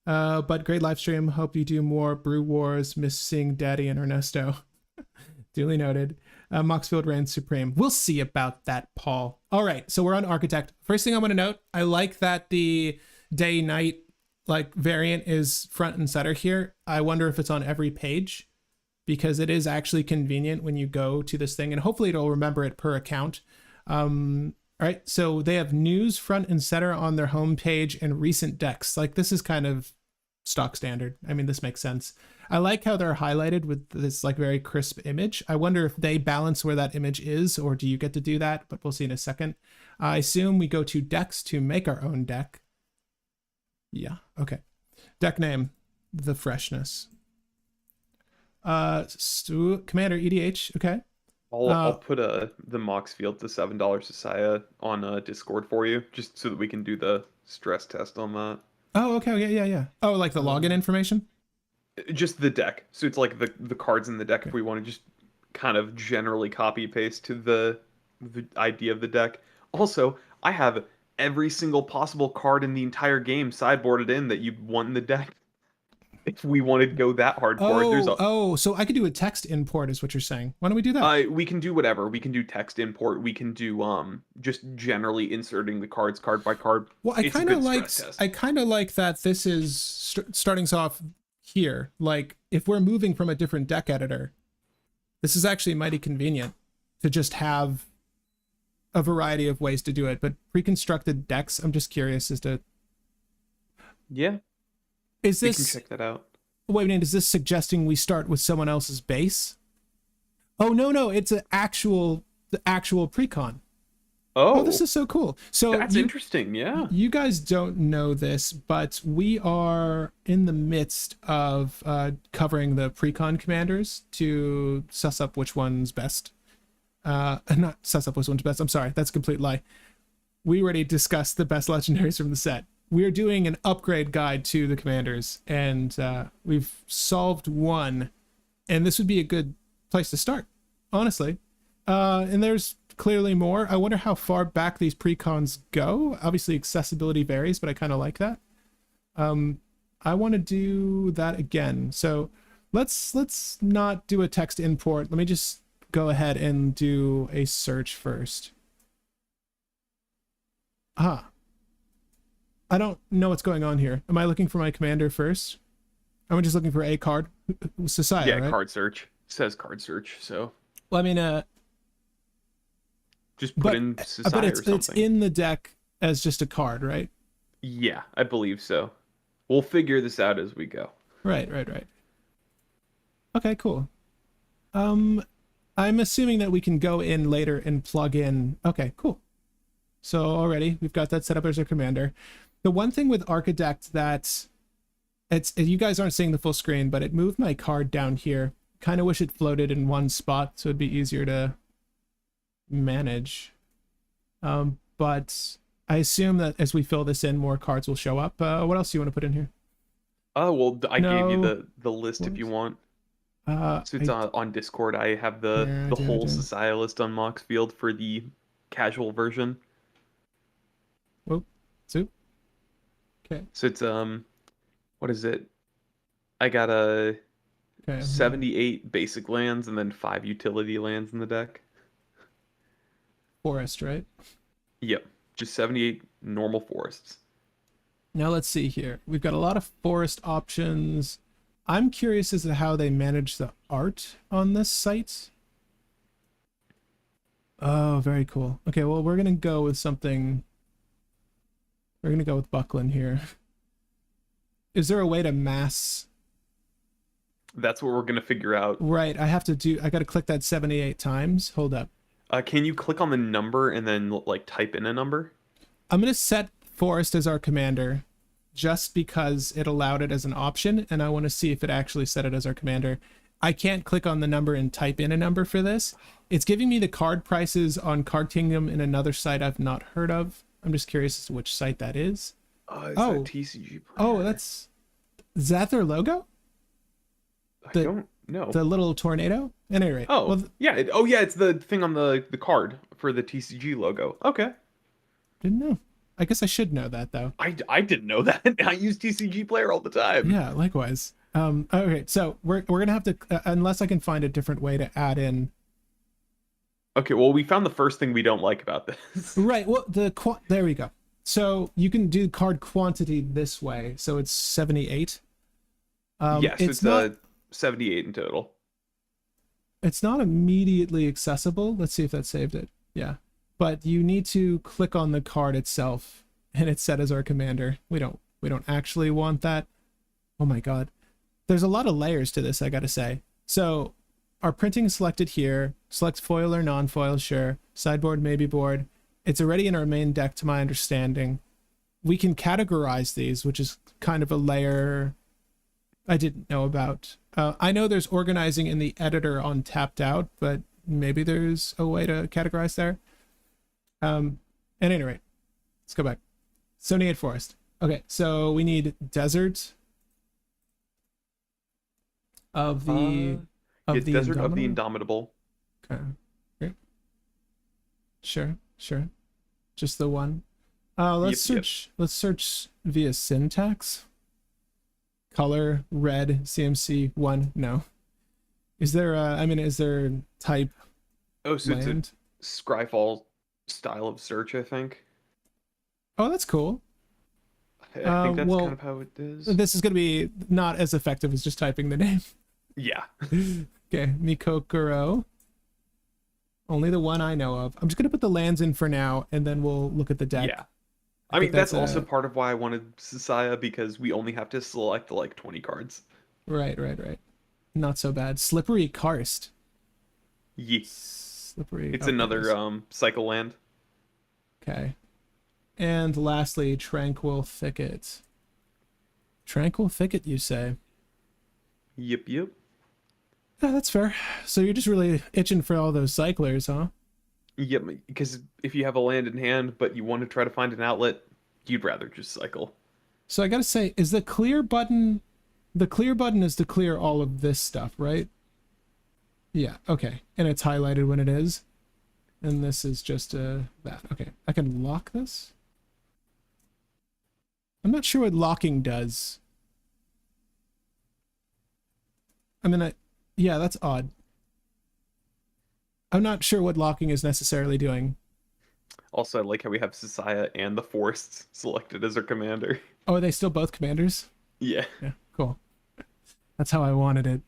But great live stream. Hope you do more Brew Wars. Miss seeing Daddy and Ernesto. Duly noted. Moxfield reigns supreme. We'll see about that, Paul. All right, so we're on Architect. First thing I want to note, I like that the day-night variant is front and center here. I wonder if it's on every page, because it is actually convenient when you go to this thing, and hopefully it'll remember it per account. All right, so they have news front and center on their homepage and recent decks. This is kind of stock standard. I mean, this makes sense. I like how they're highlighted with this very crisp image. I wonder if they balance where that image is, or do you get to do that? But we'll see in a second. I assume we go to decks to make our own deck. Yeah, okay. Deck name, The Freshness. Commander EDH, okay. I'll put the Moxfield, the $7 Sasaya on Discord for you, just so that we can do the stress test on that. Oh, okay, yeah. Oh, like the login information? Just the deck. So it's like the cards in the deck, if we want to just kind of generally copy paste to the idea of the deck. Also, I have every single possible card in the entire game sideboarded in that you want in the deck. If we wanted to go that hardcore, so I could do a text import, is what you're saying. Why don't we do that? We can do whatever. We can do text import. We can do just generally inserting the cards card by card. Well, I kind of like that this is starting us off here. If we're moving from a different deck editor, this is actually mighty convenient to just have a variety of ways to do it. But pre-constructed decks, I'm just curious as to... Yeah. Is this... We can check that out. Wait a minute, is this suggesting we start with someone else's base? Oh, no, it's the actual precon. Oh, this is so cool. So that's interesting, yeah. You guys don't know this, but we are in the midst of covering the precon commanders to suss up which one's best. Not suss up which one's best. I'm sorry, that's a complete lie. We already discussed the best legendaries from the set. We're doing an upgrade guide to the commanders, and we've solved one, and this would be a good place to start, honestly. And there's clearly more. I wonder how far back these precons go. Obviously, accessibility varies, but I kind of like that. I want to do that again. So let's not do a text import. Let me just go ahead and do a search first. I don't know what's going on here. Am I looking for my commander first? I'm just looking for a card. Sasaya, yeah, right? Card search. It says card search, so. Well, I mean, Just put in but Society or it's something. in the deck as just a card, right? Yeah, I believe so. We'll figure this out as we go. Right. Okay, cool. Um, I'm assuming that we can go in later and plug in. Okay, cool. So already we've got that set up as our commander. The one thing with Architect that it's you guys aren't seeing the full screen, but it moved my card down here. Kind of wish it floated in one spot so it'd be easier to manage. But I assume that as we fill this in, more cards will show up. What else do you want to put in here? Oh, well, I gave you No. the list if you want. So it's I on Discord. I have yeah, the I whole do. Society list on Moxfield for the casual version. Whoop. Soup. Okay. So it's what is it? I got a Okay. 78 basic lands and then 5 utility lands in the deck. Forest, right? Yep, just 78 normal forests. Now let's see here. We've got a lot of forest options. I'm curious as to how they manage the art on this site. Oh, very cool. Okay, well, we're gonna go with something. We're gonna go with Buckland here. Is there a way to mass? That's what we're gonna figure out. Right, I gotta click that 78 times. Hold up. Can you click on the number and then like type in a number? I'm gonna set Forest as our commander just because it allowed it as an option, and I want to see if it actually set it as our commander. I can't click on the number and type in a number for this. It's giving me the card prices on Card Kingdom in another site I've not heard of. I'm just curious as to which site that is. Is Oh, that TCG oh, Player? is that their logo? I The don't know. the little tornado? At any rate, Oh, well, yeah. Oh, yeah. It's the thing on the card for the TCG logo. Okay. didn't know. I guess I should know that though. I didn't know that. I use TCG Player all the time. Yeah, likewise. Okay, so we're gonna have to unless I can find a different way to add in. Okay, well, we found the first thing we don't like about this. Right. Well, there we go. So you can do card quantity this way. So it's 78. Yes, it's not 78 in total. it's not immediately accessible. Let's see if that saved it. Yeah. But you need to click on the card itself and it's set as our commander. We don't actually want that. Oh my god. There's a lot of layers to this, I got to say. So our printing is selected here. Select foil or non-foil, sure. Sideboard, maybe board. It's already in our main deck to my understanding. We can categorize these, which is kind of a layer I didn't know about. I know there's organizing in the editor on Tapped Out, but maybe there's a way to categorize there. At any rate, let's go back. 78 Forest. Okay, so we need Desert of the Desert of the Indomitable. Indomitable. Okay. Great. Sure. Just the one. Let's Yep. search. Let's search via syntax. Color red CMC 1. No. Is there is there type Oh, so land? it's a Scryfall style of search, I think. Oh, that's cool. I think that's well, kind of how it is. This is going to be not as effective as just typing the name. Yeah. Okay, Mikokuro. Only the one I know of. I'm just going to put the lands in for now, and then we'll look at the deck. Yeah. I I mean, think that's that's also part of why I wanted Society, because we only have to select like 20 cards. Right. Not so bad. Slippery Karst. Yeah. Slippery. It's okay, another cycle land. Okay. And lastly, Tranquil Thicket. Tranquil Thicket, you say? Yep. Yeah, that's fair. So you're just really itching for all those cyclers, huh? Yep, because if you have a land in hand, but you want to try to find an outlet, you'd rather just cycle. So I gotta say, is the clear button is to clear all of this stuff, right? Yeah, okay. And it's highlighted when it is. And this is just that. Okay, I can lock this? I'm not sure what locking does. Yeah, that's odd. I'm not sure what locking is necessarily doing. Also, I like how we have Society and the Forests selected as our commander. Oh, are they still both commanders? Yeah. Yeah, cool. That's how I wanted it.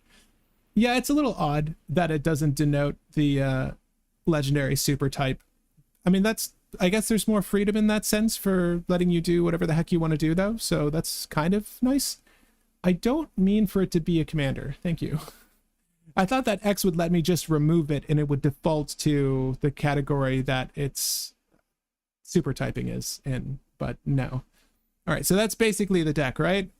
Yeah, it's a little odd that it doesn't denote the legendary super type, I mean, I guess there's more freedom in that sense for letting you do whatever the heck you want to do, though. So that's kind of nice. I don't mean for it to be a commander. Thank you. I thought that X would let me just remove it and it would default to the category that its super typing is in, but no. All right, so that's basically the deck, right?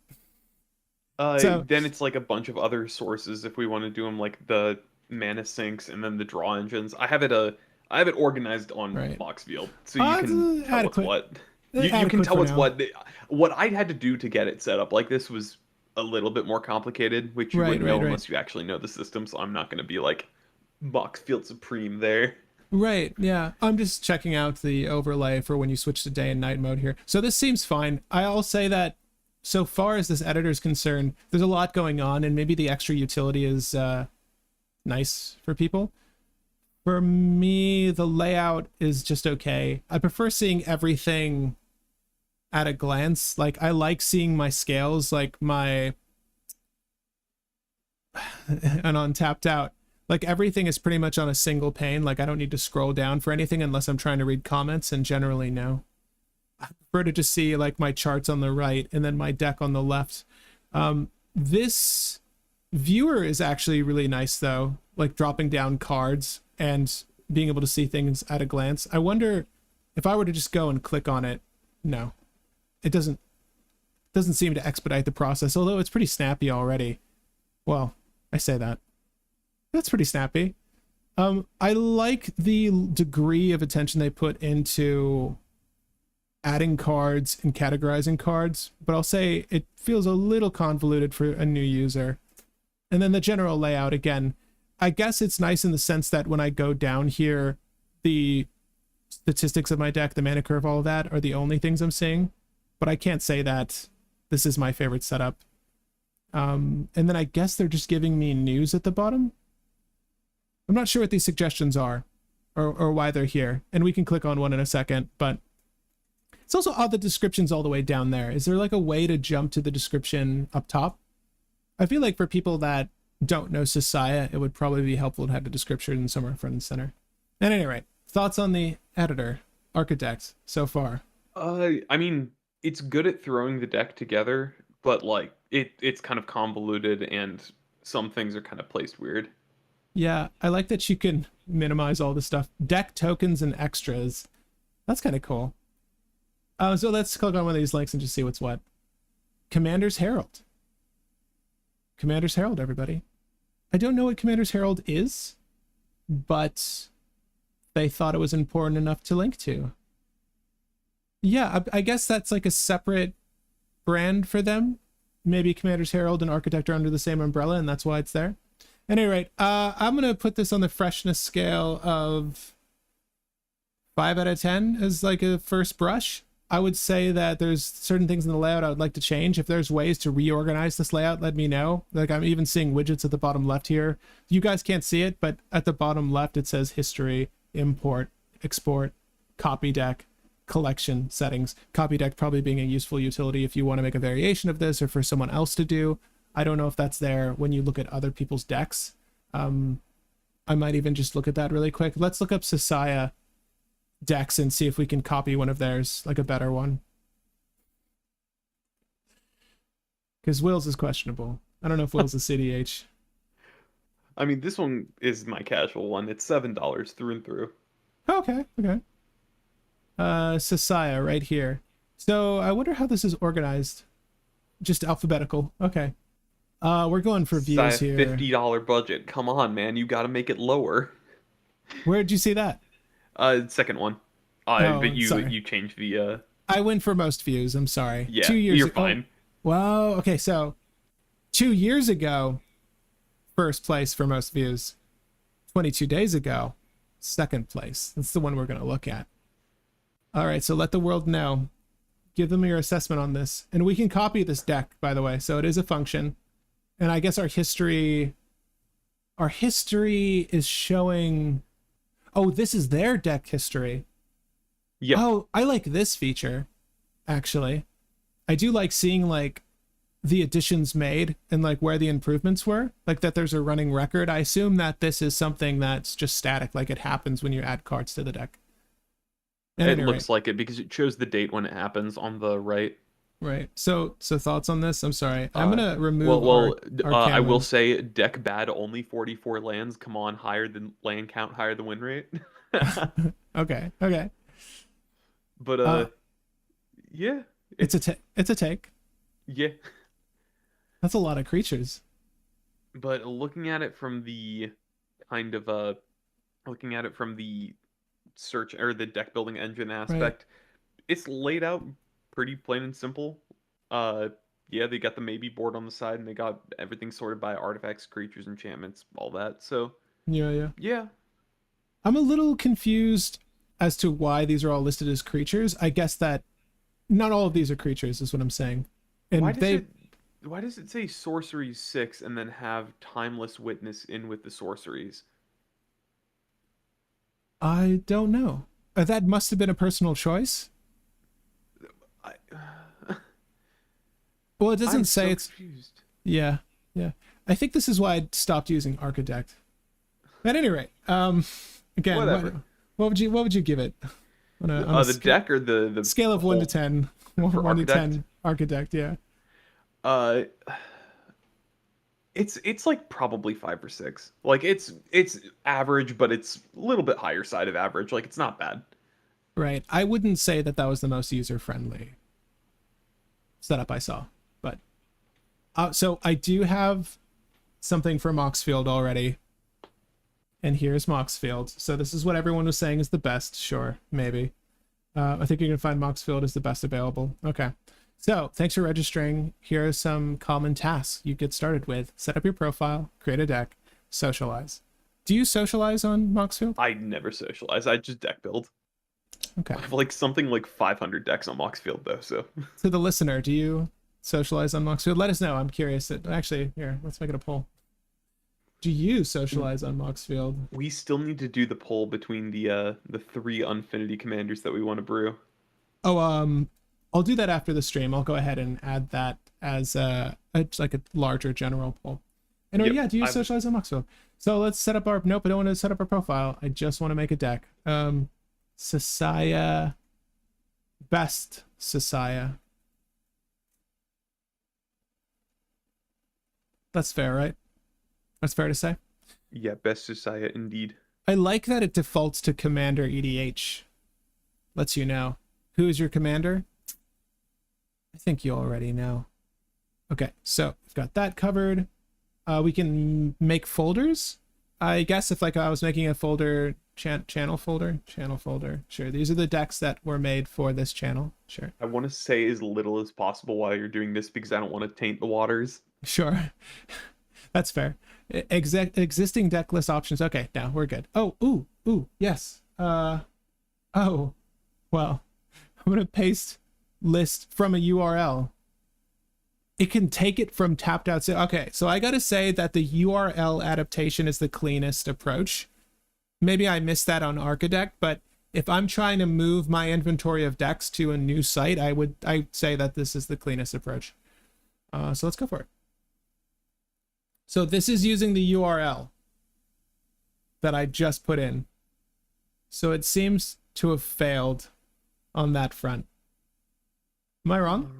Then it's like a bunch of other sources if we want to do them, like the mana sinks and then the draw engines. I have it organized on Right. Moxfield, so you can tell what's adequate. what. You can Adequate tell for what's now. what. What I had to do to get it set up like this was a little bit more complicated, which you wouldn't know unless you actually know the system. So I'm not going to be like Moxfield Supreme there. Right, yeah. I'm just checking out the overlay for when you switch to day and night mode here. So this seems fine. I'll say that so far as this editor is concerned, there's a lot going on, and maybe the extra utility is nice for people. For me, the layout is just okay. I prefer seeing everything at a glance. Like, I like seeing my scales, like my and on tapped out. Like, everything is pretty much on a single pane. Like, I don't need to scroll down for anything unless I'm trying to read comments, and generally no. I prefer to just see like my charts on the right and then my deck on the left. This viewer is actually really nice though, like dropping down cards and being able to see things at a glance. I wonder if I were to just go and click on it. No, it doesn't seem to expedite the process, although it's pretty snappy already. Well, I say that. That's pretty snappy. I like the degree of attention they put into adding cards and categorizing cards, but I'll say it feels a little convoluted for a new user. And then the general layout, again, I guess it's nice in the sense that when I go down here, the statistics of my deck, the mana curve, all of that are the only things I'm seeing, but I can't say that this is my favorite setup. And then I guess they're just giving me news at the bottom. I'm not sure what these suggestions are or why they're here, and we can click on one in a second, but it's also odd the description's all the way down there. Is there like a way to jump to the description up top? I feel like for people that don't know Sasaya, it would probably be helpful to have the description somewhere front and center. At any rate, thoughts on the editor, Architect, so far? I mean, it's good at throwing the deck together, but like it's kind of convoluted and some things are kind of placed weird. Yeah, I like that you can minimize all the stuff. Deck tokens and extras. That's kind of cool. So let's click on one of these links and just see what's what. Commander's Herald. Commander's Herald, everybody. I don't know what Commander's Herald is, but they thought it was important enough to link to. Yeah, I guess that's like a separate brand for them. Maybe Commander's Herald and Architect are under the same umbrella, and that's why it's there. At any rate, I'm going to put this on the freshness scale of 5 out of 10 as like a first brush. I would say that there's certain things in the layout I would like to change. If there's ways to reorganize this layout, let me know. Like, I'm even seeing widgets at the bottom left here. You guys can't see it, but at the bottom left, it says history, import, export, copy deck, collection settings. Copy deck probably being a useful utility if you want to make a variation of this or for someone else to do. I don't know if that's there when you look at other people's decks. I might even just look at that really quick. Let's look up Sasaya decks and see if we can copy one of theirs, like a better one. Because Will's is questionable. I don't know if Will's is cEDH. I mean, this one is my casual one. It's $7 through and through. Okay. Sasaya right here. So I wonder how this is organized. Just alphabetical. Okay. We're going for views here. $50 budget. Come on, man. You got to make it lower. Where'd you see that? Second one. But you changed the. I win for most views. I'm sorry. Yeah, 2 years you're fine. Well, okay. So 2 years ago, first place for most views. 22 days ago, second place. That's the one we're going to look at. All right. So let the world know. Give them your assessment on this. And we can copy this deck, by the way. So it is a function. And I guess our history is showing. Oh, this is their deck history. Yeah. Oh, I like this feature, actually. I do like seeing like the additions made and like where the improvements were, like that there's a running record. I assume that this is something that's just static, like it happens when you add cards to the deck. At It any rate, looks like it because it shows the date when it happens on the right. right. So thoughts on this? I'm sorry. I'm gonna Well, remove I will Arcanum. say deck bad only 44 lands. Come on, higher than land count, higher than win rate. Okay, okay. But Uh, yeah, it's a it's it's a take. yeah. That's a lot of creatures. But looking at it from the kind of looking at it from the search or the deck building engine Right. aspect, it's laid out pretty plain and simple. Uh, yeah, they got the maybe board on the side, and they got everything sorted by artifacts, creatures, enchantments, all that. So Yeah, yeah. yeah, I'm a little confused as to why these are all listed as creatures. I guess that not all of these are creatures, is what I'm saying. why And does they, it why does it say sorceries 6 and then have timeless witness in with the sorceries? I don't know. That must have been a personal choice. I, Well, it doesn't I'm say so it's. confused. Yeah, yeah. I think this is why I stopped using Architect. At any rate, again, Whatever. what would you give it on a The deck or scale the of 1 to whole 10? for 1 to architect. 10 Architect, yeah. Uh, it's like probably 5 or 6. Like it's average, but it's a little bit higher side of average. Like it's not bad. Right. I wouldn't say that that was the most user friendly setup I saw, but so I do have something for Moxfield already, and here's Moxfield. So this is what everyone was saying is the best. Sure, maybe. I think you're gonna find Moxfield is the best available. Okay. So thanks for registering. Here are some common tasks you get started with. Set up your profile, create a deck, socialize. Do you socialize on Moxfield? I never socialize. I just deck build. Okay. I have like something like 500 decks on Moxfield though, so To the listener, do you socialize on Moxfield? Let us know. I'm curious. Actually, here, let's make it a poll. Do you socialize on Moxfield? we still need to do the poll between the 3 Unfinity commanders that we want to brew. Oh, I'll do that after the stream. I'll go ahead and add that as like a larger general poll. Anyway, Yep, yeah, do you I've socialize on Moxfield? So let's set up our. Nope, I don't want to set up our profile. I just want to make a deck. Sasaya, best Sasaya. That's fair, right? That's fair to say. yeah, best Josiah indeed. I like that it defaults to Commander EDH. Lets you know. Who is your commander? I think you already know. Okay, so we've got that covered. We can make folders. I guess if like I was making a folder, channel folder. Sure, these are the decks that were made for this channel. Sure. I want to say as little as possible while you're doing this because I don't want to taint the waters. Sure. That's fair. Existing deck list options. Okay, now we're good. Oh, ooh, yes. Oh, well, I'm gonna paste list from a URL. It can take it from tapped out. Okay, so I gotta say that the URL adaptation is the cleanest approach. Maybe I missed that on Architect, but if I'm trying to move my inventory of decks to a new site, I'd say that this is the cleanest approach. So let's go for it. So this is using the URL that I just put in. So it seems to have failed on that front. Am I wrong?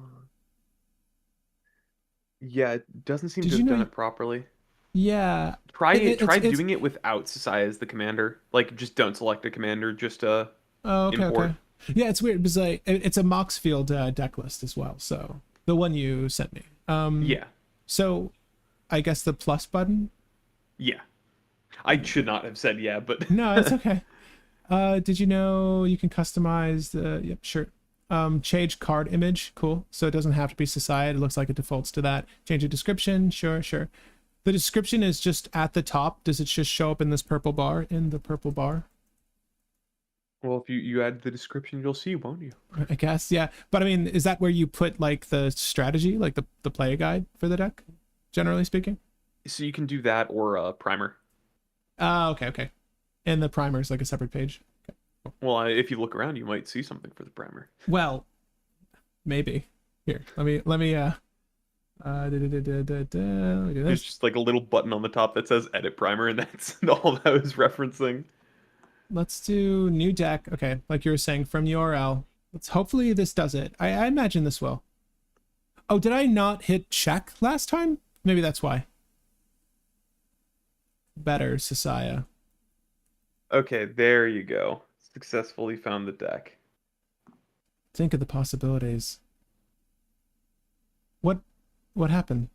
Yeah, it doesn't seem Did to you have know? done it properly. Yeah. Try It's doing it without Sasaya as the commander. Like just don't select a commander, just oh, okay, import. okay. Yeah, it's weird because it's a Moxfield deck list as well. So the one you sent me. Yeah. So I guess the plus button. Yeah. I should not have said yeah, but No, it's okay. Did you know you can customize the? Yep, sure. Change card image, cool. So it doesn't have to be society. It looks like it defaults to that. Change the description, sure. The description is just at the top. Does it just show up in this purple bar? In the purple bar? well, if you add the description, you'll see, won't you? I guess, yeah. But I mean, is that where you put like the strategy, like the player guide for the deck, generally speaking? So you can do that or primer. Okay. And the primer is like a separate page. Okay. Cool. Well, if you look around, you might see something for the primer. Well, maybe. Here, let me look at There's this. just like a little button on the top that says edit primer, and that's all that was referencing. let's do new deck. Okay, like you were saying from URL. Let's hopefully this does it. I imagine this will. Oh, did I not hit check last time? Maybe that's why. Better, Sasaya. Okay, there you go. Successfully found the deck. Think of the possibilities. What what happened?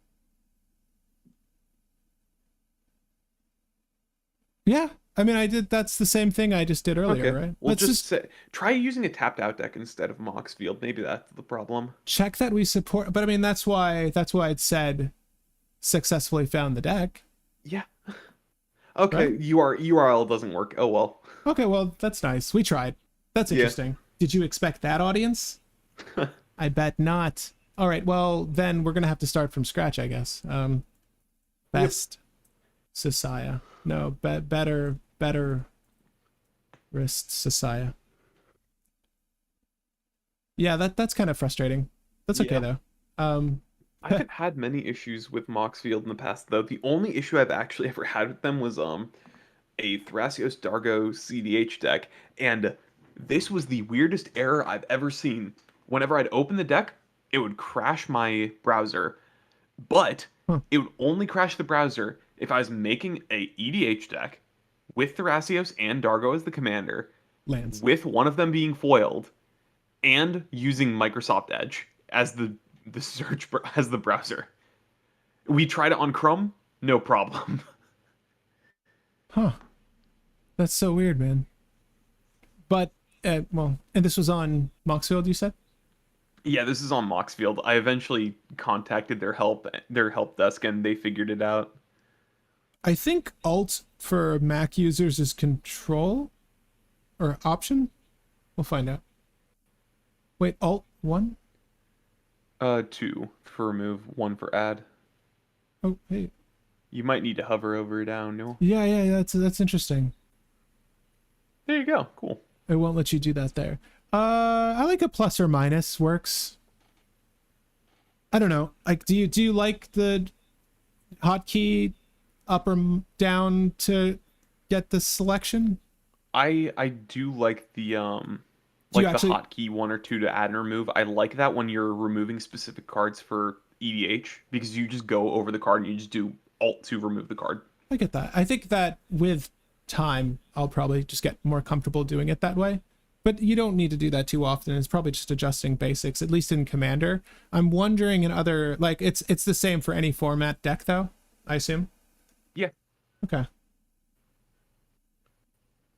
Yeah, I mean I did that's the same thing I just did earlier, Okay, right? we'll Let's just just say, try using a tapped out deck instead of Moxfield. Maybe that's the problem. check that we support, but I mean that's why it said successfully found the deck, Yeah. Okay, right? URL doesn't work. Oh well. Okay, well, that's nice. We tried. That's Yeah. interesting. Did you expect that, audience? I bet not. All right, well, then we're going to have to start from scratch, I guess. Best Sasaya. No, better wrist Sasaya. Yeah, that's kind of frustrating. That's okay, Yeah. though. I haven't had many issues with Moxfield in the past though. The only issue I've actually ever had with them was a Thrasios Dargo cEDH deck, and this was the weirdest error I've ever seen. Whenever I'd open the deck, it would crash my browser, but huh, it would only crash the browser if I was making a EDH deck with Thrasios and Dargo as the commander, lands. with one of them being foiled, and using Microsoft Edge as the as the browser. We tried it on Chrome, no problem. Huh. That's so weird, man. But, well, and this was on Moxfield, you said? Yeah, this is on Moxfield. I eventually contacted their help desk, and they figured it out. I think Alt for Mac users is Control or Option. We'll find out. Wait, Alt 1? Two for remove, one for add. Oh, hey. You might need to hover over down. No, Yeah, that's interesting. there you go. Cool. It won't let you do that there. I like a plus or minus works. I don't know. Like, do you like the hotkey up or down to get the selection? I do like Do you the actually? hotkey one or two to add and remove. I like that when you're removing specific cards for EDH because you just go over the card and you just do Alt to remove the card. I get that. I think that with time, I'll probably just get more comfortable doing it that way. But you don't need to do that too often. It's probably just adjusting basics, at least in Commander. I'm wondering in other, like, it's the same for any format deck, though, I assume. Yeah. Okay.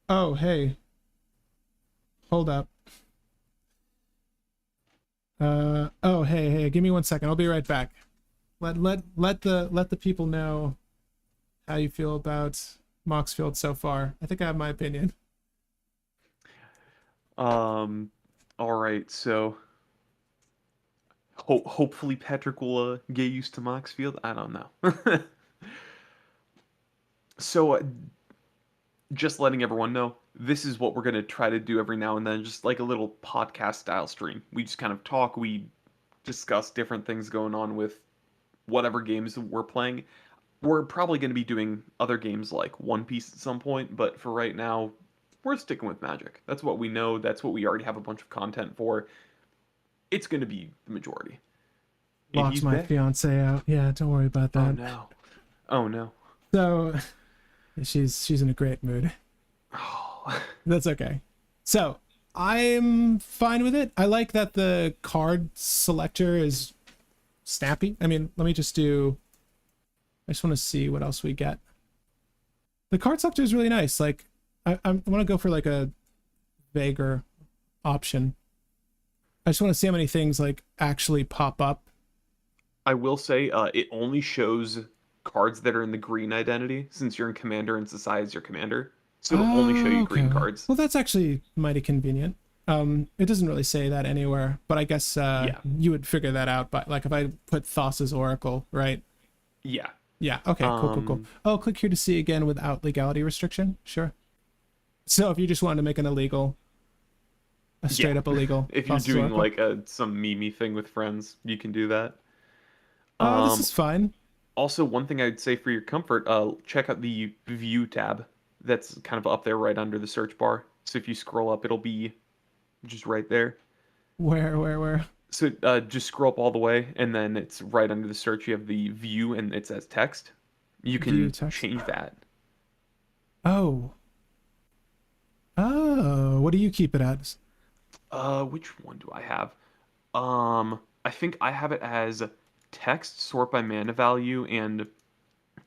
Oh, hey. Hold up. Oh, hey, give me 1 second. I'll be right back. Let the people know how you feel about Moxfield so far. I think I have my opinion. All right. So hopefully Patrick will get used to Moxfield. I don't know. So just letting everyone know, this is what we're gonna try to do every now and then, just like a little podcast style stream. We just kind of talk. We discuss different things going on with whatever games we're playing. We're probably going to be doing other games like One Piece at some point, but for right now, we're sticking with Magic. That's what we know. That's what we already have a bunch of content for. It's going to be the majority. And Locked he's my back. fiance out. Yeah, don't worry about Oh that. no. Oh no. So she's in a great mood. Oh. That's okay. So I'm fine with it. I like that the card selector is snappy. I mean, let me just do. I just want to see what else we get. The card selector is really nice. Like, I want to go for like a vaguer option. I just want to see how many things like actually pop up. I will say, it only shows cards that are in the green identity, since you're in Commander and Society is your Commander. So it'll only show Oh, you okay. green cards. Well, that's actually mighty convenient. It doesn't really say that anywhere, but I guess Yeah. you would figure that out. But like if I put Thassa's Oracle, right? Yeah. Yeah. Okay. Cool. Oh, click here to see again without legality restriction. Sure. So if you just wanted to make an illegal, a straight Yeah. up illegal, If you're Thassa's doing Oracle. like some meme thing with friends, you can do that. This Um, is fine. Also, one thing I'd say for your comfort, check out the View tab. that's kind of up there right under the search bar. So if you scroll up, it'll be just right there. Where? So just scroll up all the way, and then it's right under the search. You have the view, and it says text. You View can text. change that. Oh. Oh, what do you keep it as? Which one do I have? I think I have it as text, sort by mana value, and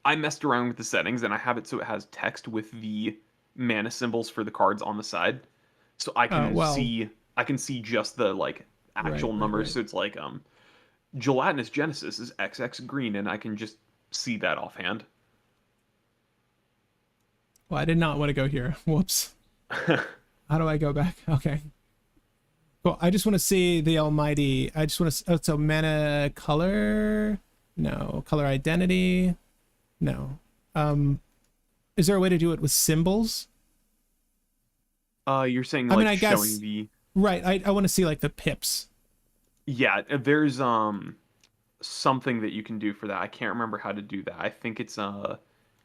I messed around with the settings, and I have it so it has text with the mana symbols for the cards on the side, so Oh, well, I can see just the like right, actual right, numbers. right. So it's like Gelatinous Genesis is XX green, and I can just see that offhand. Well, I did not want to go here. Whoops. How do I go back? Okay. Cool. I just want to see the almighty. I just want to. Oh, so mana color. No. Color identity. No. Is there a way to do it with symbols? You're saying I mean, like I showing guess. the Right. I want to see like the pips. yeah. There's something that you can do for that. I can't remember how to do that. I think it's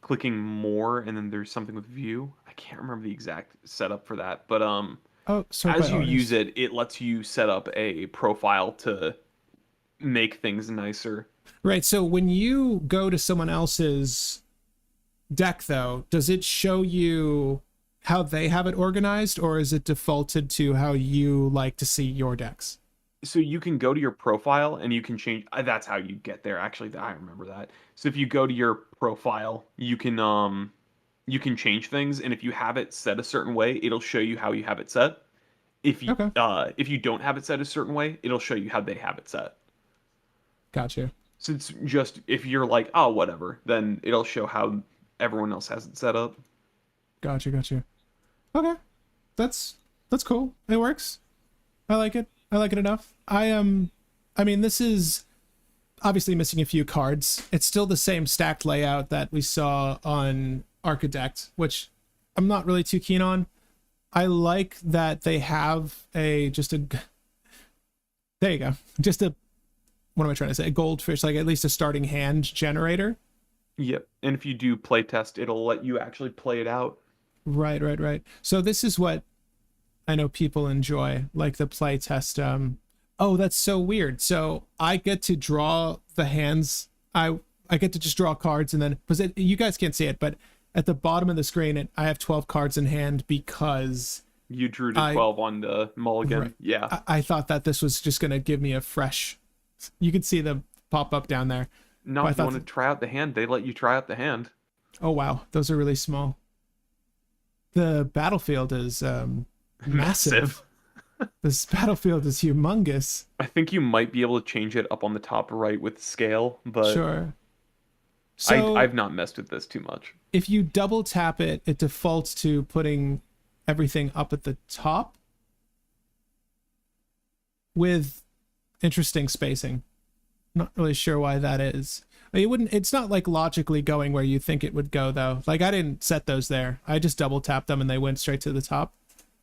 clicking more, and then there's something with view. I can't remember the exact setup for that, but Oh, sort by as you use artist. it, it lets you set up a profile to make things nicer. Right. So when you go to someone else's deck, though, does it show you how they have it organized, or is it defaulted to how you like to see your decks? So you can go to your profile and you can change. That's how you get there. Actually, I remember that. So if you go to your profile, you can change things, and if you have it set a certain way, it'll show you how you have it set. Okay. If you don't have it set a certain way, it'll show you how they have it set. Gotcha. So it's just if you're like, oh, whatever, then it'll show how everyone else has it set up. Gotcha. Okay. That's cool. It works. I like it. I like it enough. I mean, this is obviously missing a few cards. It's still the same stacked layout that we saw on Architect, which I'm not really too keen on. I like that they have a just a there you go. Just a what am I trying to say? A goldfish, like at least a starting hand generator. Yep. And if you do play test, it'll let you actually play it out. Right. So this is what I know people enjoy, like the play test. Oh, that's so weird. So I get to draw the hands. I get to just draw cards, and then because you guys can't see it, but at the bottom of the screen, I have 12 cards in hand because You drew to I 12 on the mulligan. right, Yeah. I thought that this was just gonna give me a fresh. You can see the pop up down there. No, But I if you thought, want to try out the hand, they let you try out the hand. oh wow, those are really small. The battlefield is massive. This battlefield is humongous. I think you might be able to change it up on the top right with scale, but Sure. So I've not messed with this too much. if you double tap it, it defaults to putting everything up at the top with interesting spacing. Not really sure why that is. It wouldn't. It's not like logically going where you think it would go though. Like I didn't set those there. I just double tapped them and they went straight to the top.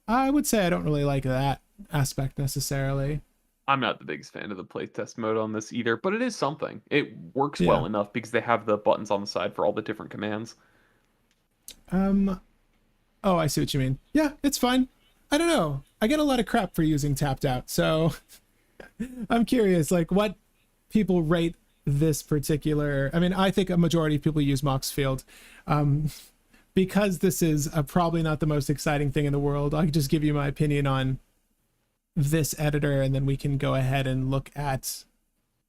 I would say I don't really like that aspect necessarily. I'm not the biggest fan of the playtest mode on this either, but it is something. It works Yeah. well enough because they have the buttons on the side for all the different commands. Um. Oh, I see what you mean. Yeah, it's fine. I don't know. I get a lot of crap for using tapped out, so I'm curious, like what people rate this particular. I mean, I think a majority of people use Moxfield. Um, because this is probably not the most exciting thing in the world. I can just give you my opinion on this editor, and then we can go ahead and look at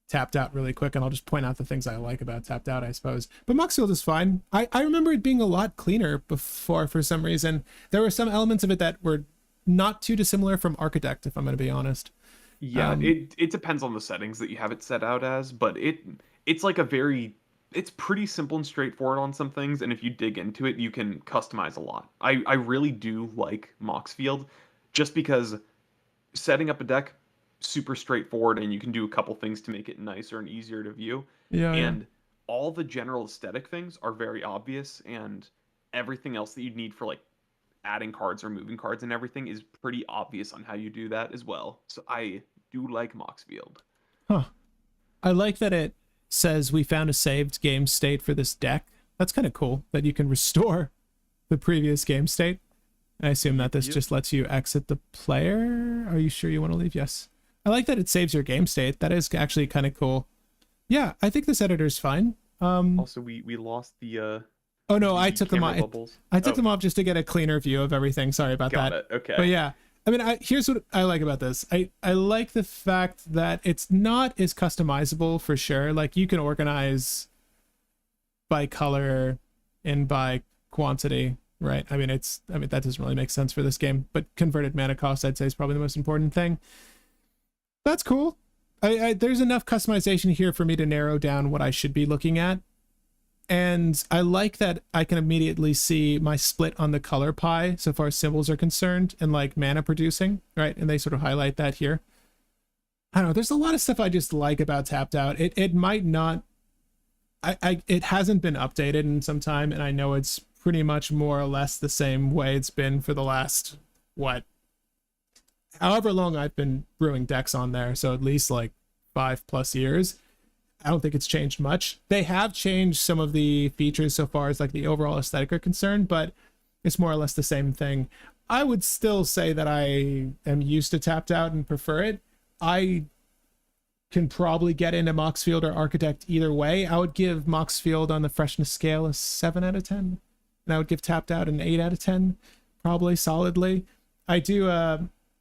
tapped out really quick, and I'll just point out the things I like about tapped out, I suppose. But Moxfield is fine. I remember it being a lot cleaner before for some reason. There were some elements of it that were not too dissimilar from Architect, if I'm going to be honest. Yeah, it depends on the settings that you have it set out as, but it's like a very it's pretty simple and straightforward on some things, and if you dig into it, you can customize a lot. I really do like Moxfield just because setting up a deck super straightforward, and you can do a couple things to make it nicer and easier to view. Yeah. And all the general aesthetic things are very obvious, and everything else that you'd need for like adding cards or moving cards and everything is pretty obvious on how you do that as well. So I do like Moxfield. Huh. I like that it says we found a saved game state for this deck. That's kind of cool that you can restore the previous game state. I assume that this Yep. just lets you exit the player. Are you sure you want to leave? Yes. I like that it saves your game state. That is actually kind of cool. Yeah, I think this editor's fine. Also, we lost the Oh no, I took them camera off. bubbles. I took Oh, them off just to get a cleaner view of everything. Sorry about got that. it. Okay. But yeah, I mean, here's what I like about this. I like the fact that it's not as customizable for sure. Like you can organize by color and by quantity, right? I mean, that doesn't really make sense for this game, but converted mana cost, I'd say, is probably the most important thing. That's cool. There's enough customization here for me to narrow down what I should be looking at. And I like that I can immediately see my split on the color pie so far as symbols are concerned and like mana producing, right? And they sort of highlight that here. I don't know. There's a lot of stuff I just like about Tapped Out. It might not. It hasn't been updated in some time, and I know it's pretty much more or less the same way it's been for the last however long I've been brewing decks on there. So at least like 5+ years. I don't think it's changed much. They have changed some of the features so far as like the overall aesthetic are concerned, but it's more or less the same thing. I would still say that I am used to Tapped Out and prefer it. I can probably get into Moxfield or Architect either way. I would give Moxfield on the freshness scale a 7 out of 10. And I would give Tapped Out an 8 out of 10, probably solidly. I do,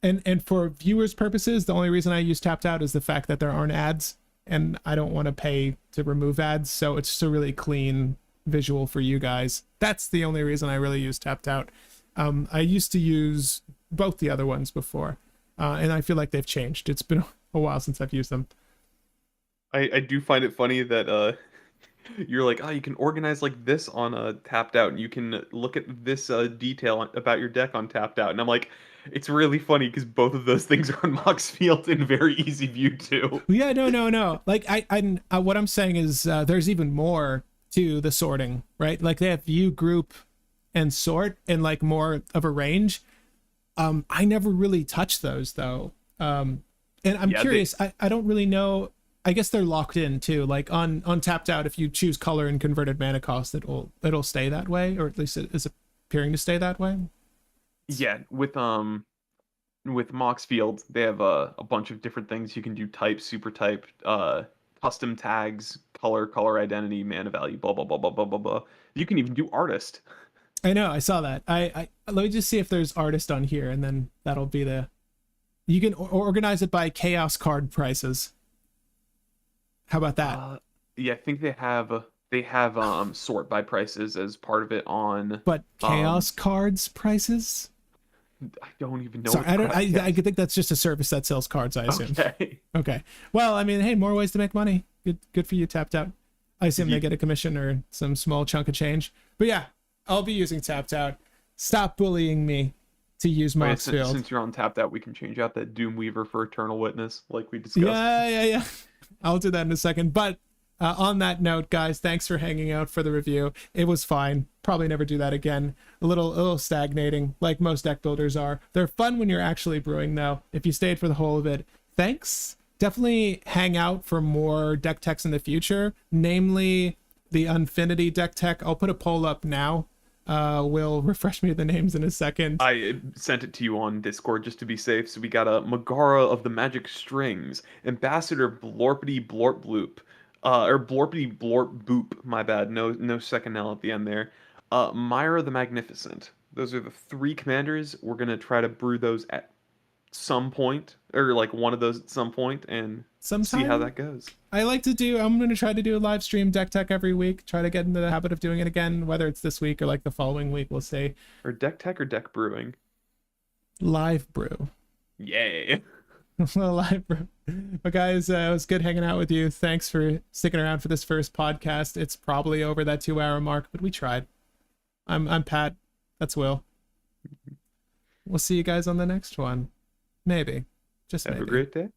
and for viewers' purposes, the only reason I use Tapped Out is the fact that there aren't ads. And I don't want to pay to remove ads, so it's just a really clean visual for you guys. That's the only reason I really use Tapped Out. I used to use both the other ones before, and I feel like they've changed. It's been a while since I've used them. I do find it funny that you're like, oh, you can organize like this on Tapped Out, and you can look at this detail about your deck on Tapped Out, and I'm like, it's really funny because both of those things are on Moxfield in very easy view too. Yeah, no. Like what I'm saying is there's even more to the sorting, right? Like they have view, group, and sort, and like more of a range. I never really touch those though, and I'm curious. I don't really know. I guess they're locked in too. Like on Tapped Out, if you choose color and converted mana cost, it'll stay that way, or at least it is appearing to stay that way. Yeah, with Moxfield, they have a bunch of different things you can do: type, super type, custom tags, color identity, mana value, blah blah blah blah blah blah blah. You can even do artist. I know, I saw that. I let me just see if there's artist on here, and then that'll be the. You can organize it by chaos card prices. How about that? Yeah, I think they have sort by prices as part of it on. But chaos cards prices? I don't even know. Sorry, I think that's just a service that sells cards, I assume. Okay. Well, I mean, hey, more ways to make money. Good for you, Tapped Out. I assume they get a commission or some small chunk of change. But yeah, I'll be using Tapped Out. Stop bullying me to use Moxfield. Since you're on Tapped Out, we can change out that Doomweaver for Eternal Witness, like we discussed. Yeah. I'll do that in a second. But on that note, guys, thanks for hanging out for the review. It was fine. Probably never do that again. A little stagnating, like most deck builders are. They're fun when you're actually brewing, though. If you stayed for the whole of it, thanks. Definitely hang out for more deck techs in the future, namely the Unfinity deck tech. I'll put a poll up now. Will refresh me the names in a second. I sent it to you on Discord just to be safe. So we got a Megara of the Magic Strings, Ambassador Blorpity Blorp Bloop, or Blorpity Blorp Boop. My bad, no second L at the end there. Myra the Magnificent. Those are the 3 commanders. We're gonna try to brew those at some point, or like one of those at some point, and see how that goes. I'm going to try to do a live stream deck tech every week. Try to get into the habit of doing it again, whether it's this week or like the following week. We'll see. Or deck tech or deck brewing. Live brew. Yay. Live brew. But guys, it was good hanging out with you. Thanks for sticking around for this first podcast. It's probably over that 2-hour mark, but we tried. I'm Pat. That's Will. We'll see you guys on the next one. Maybe. Just maybe. Have a great day.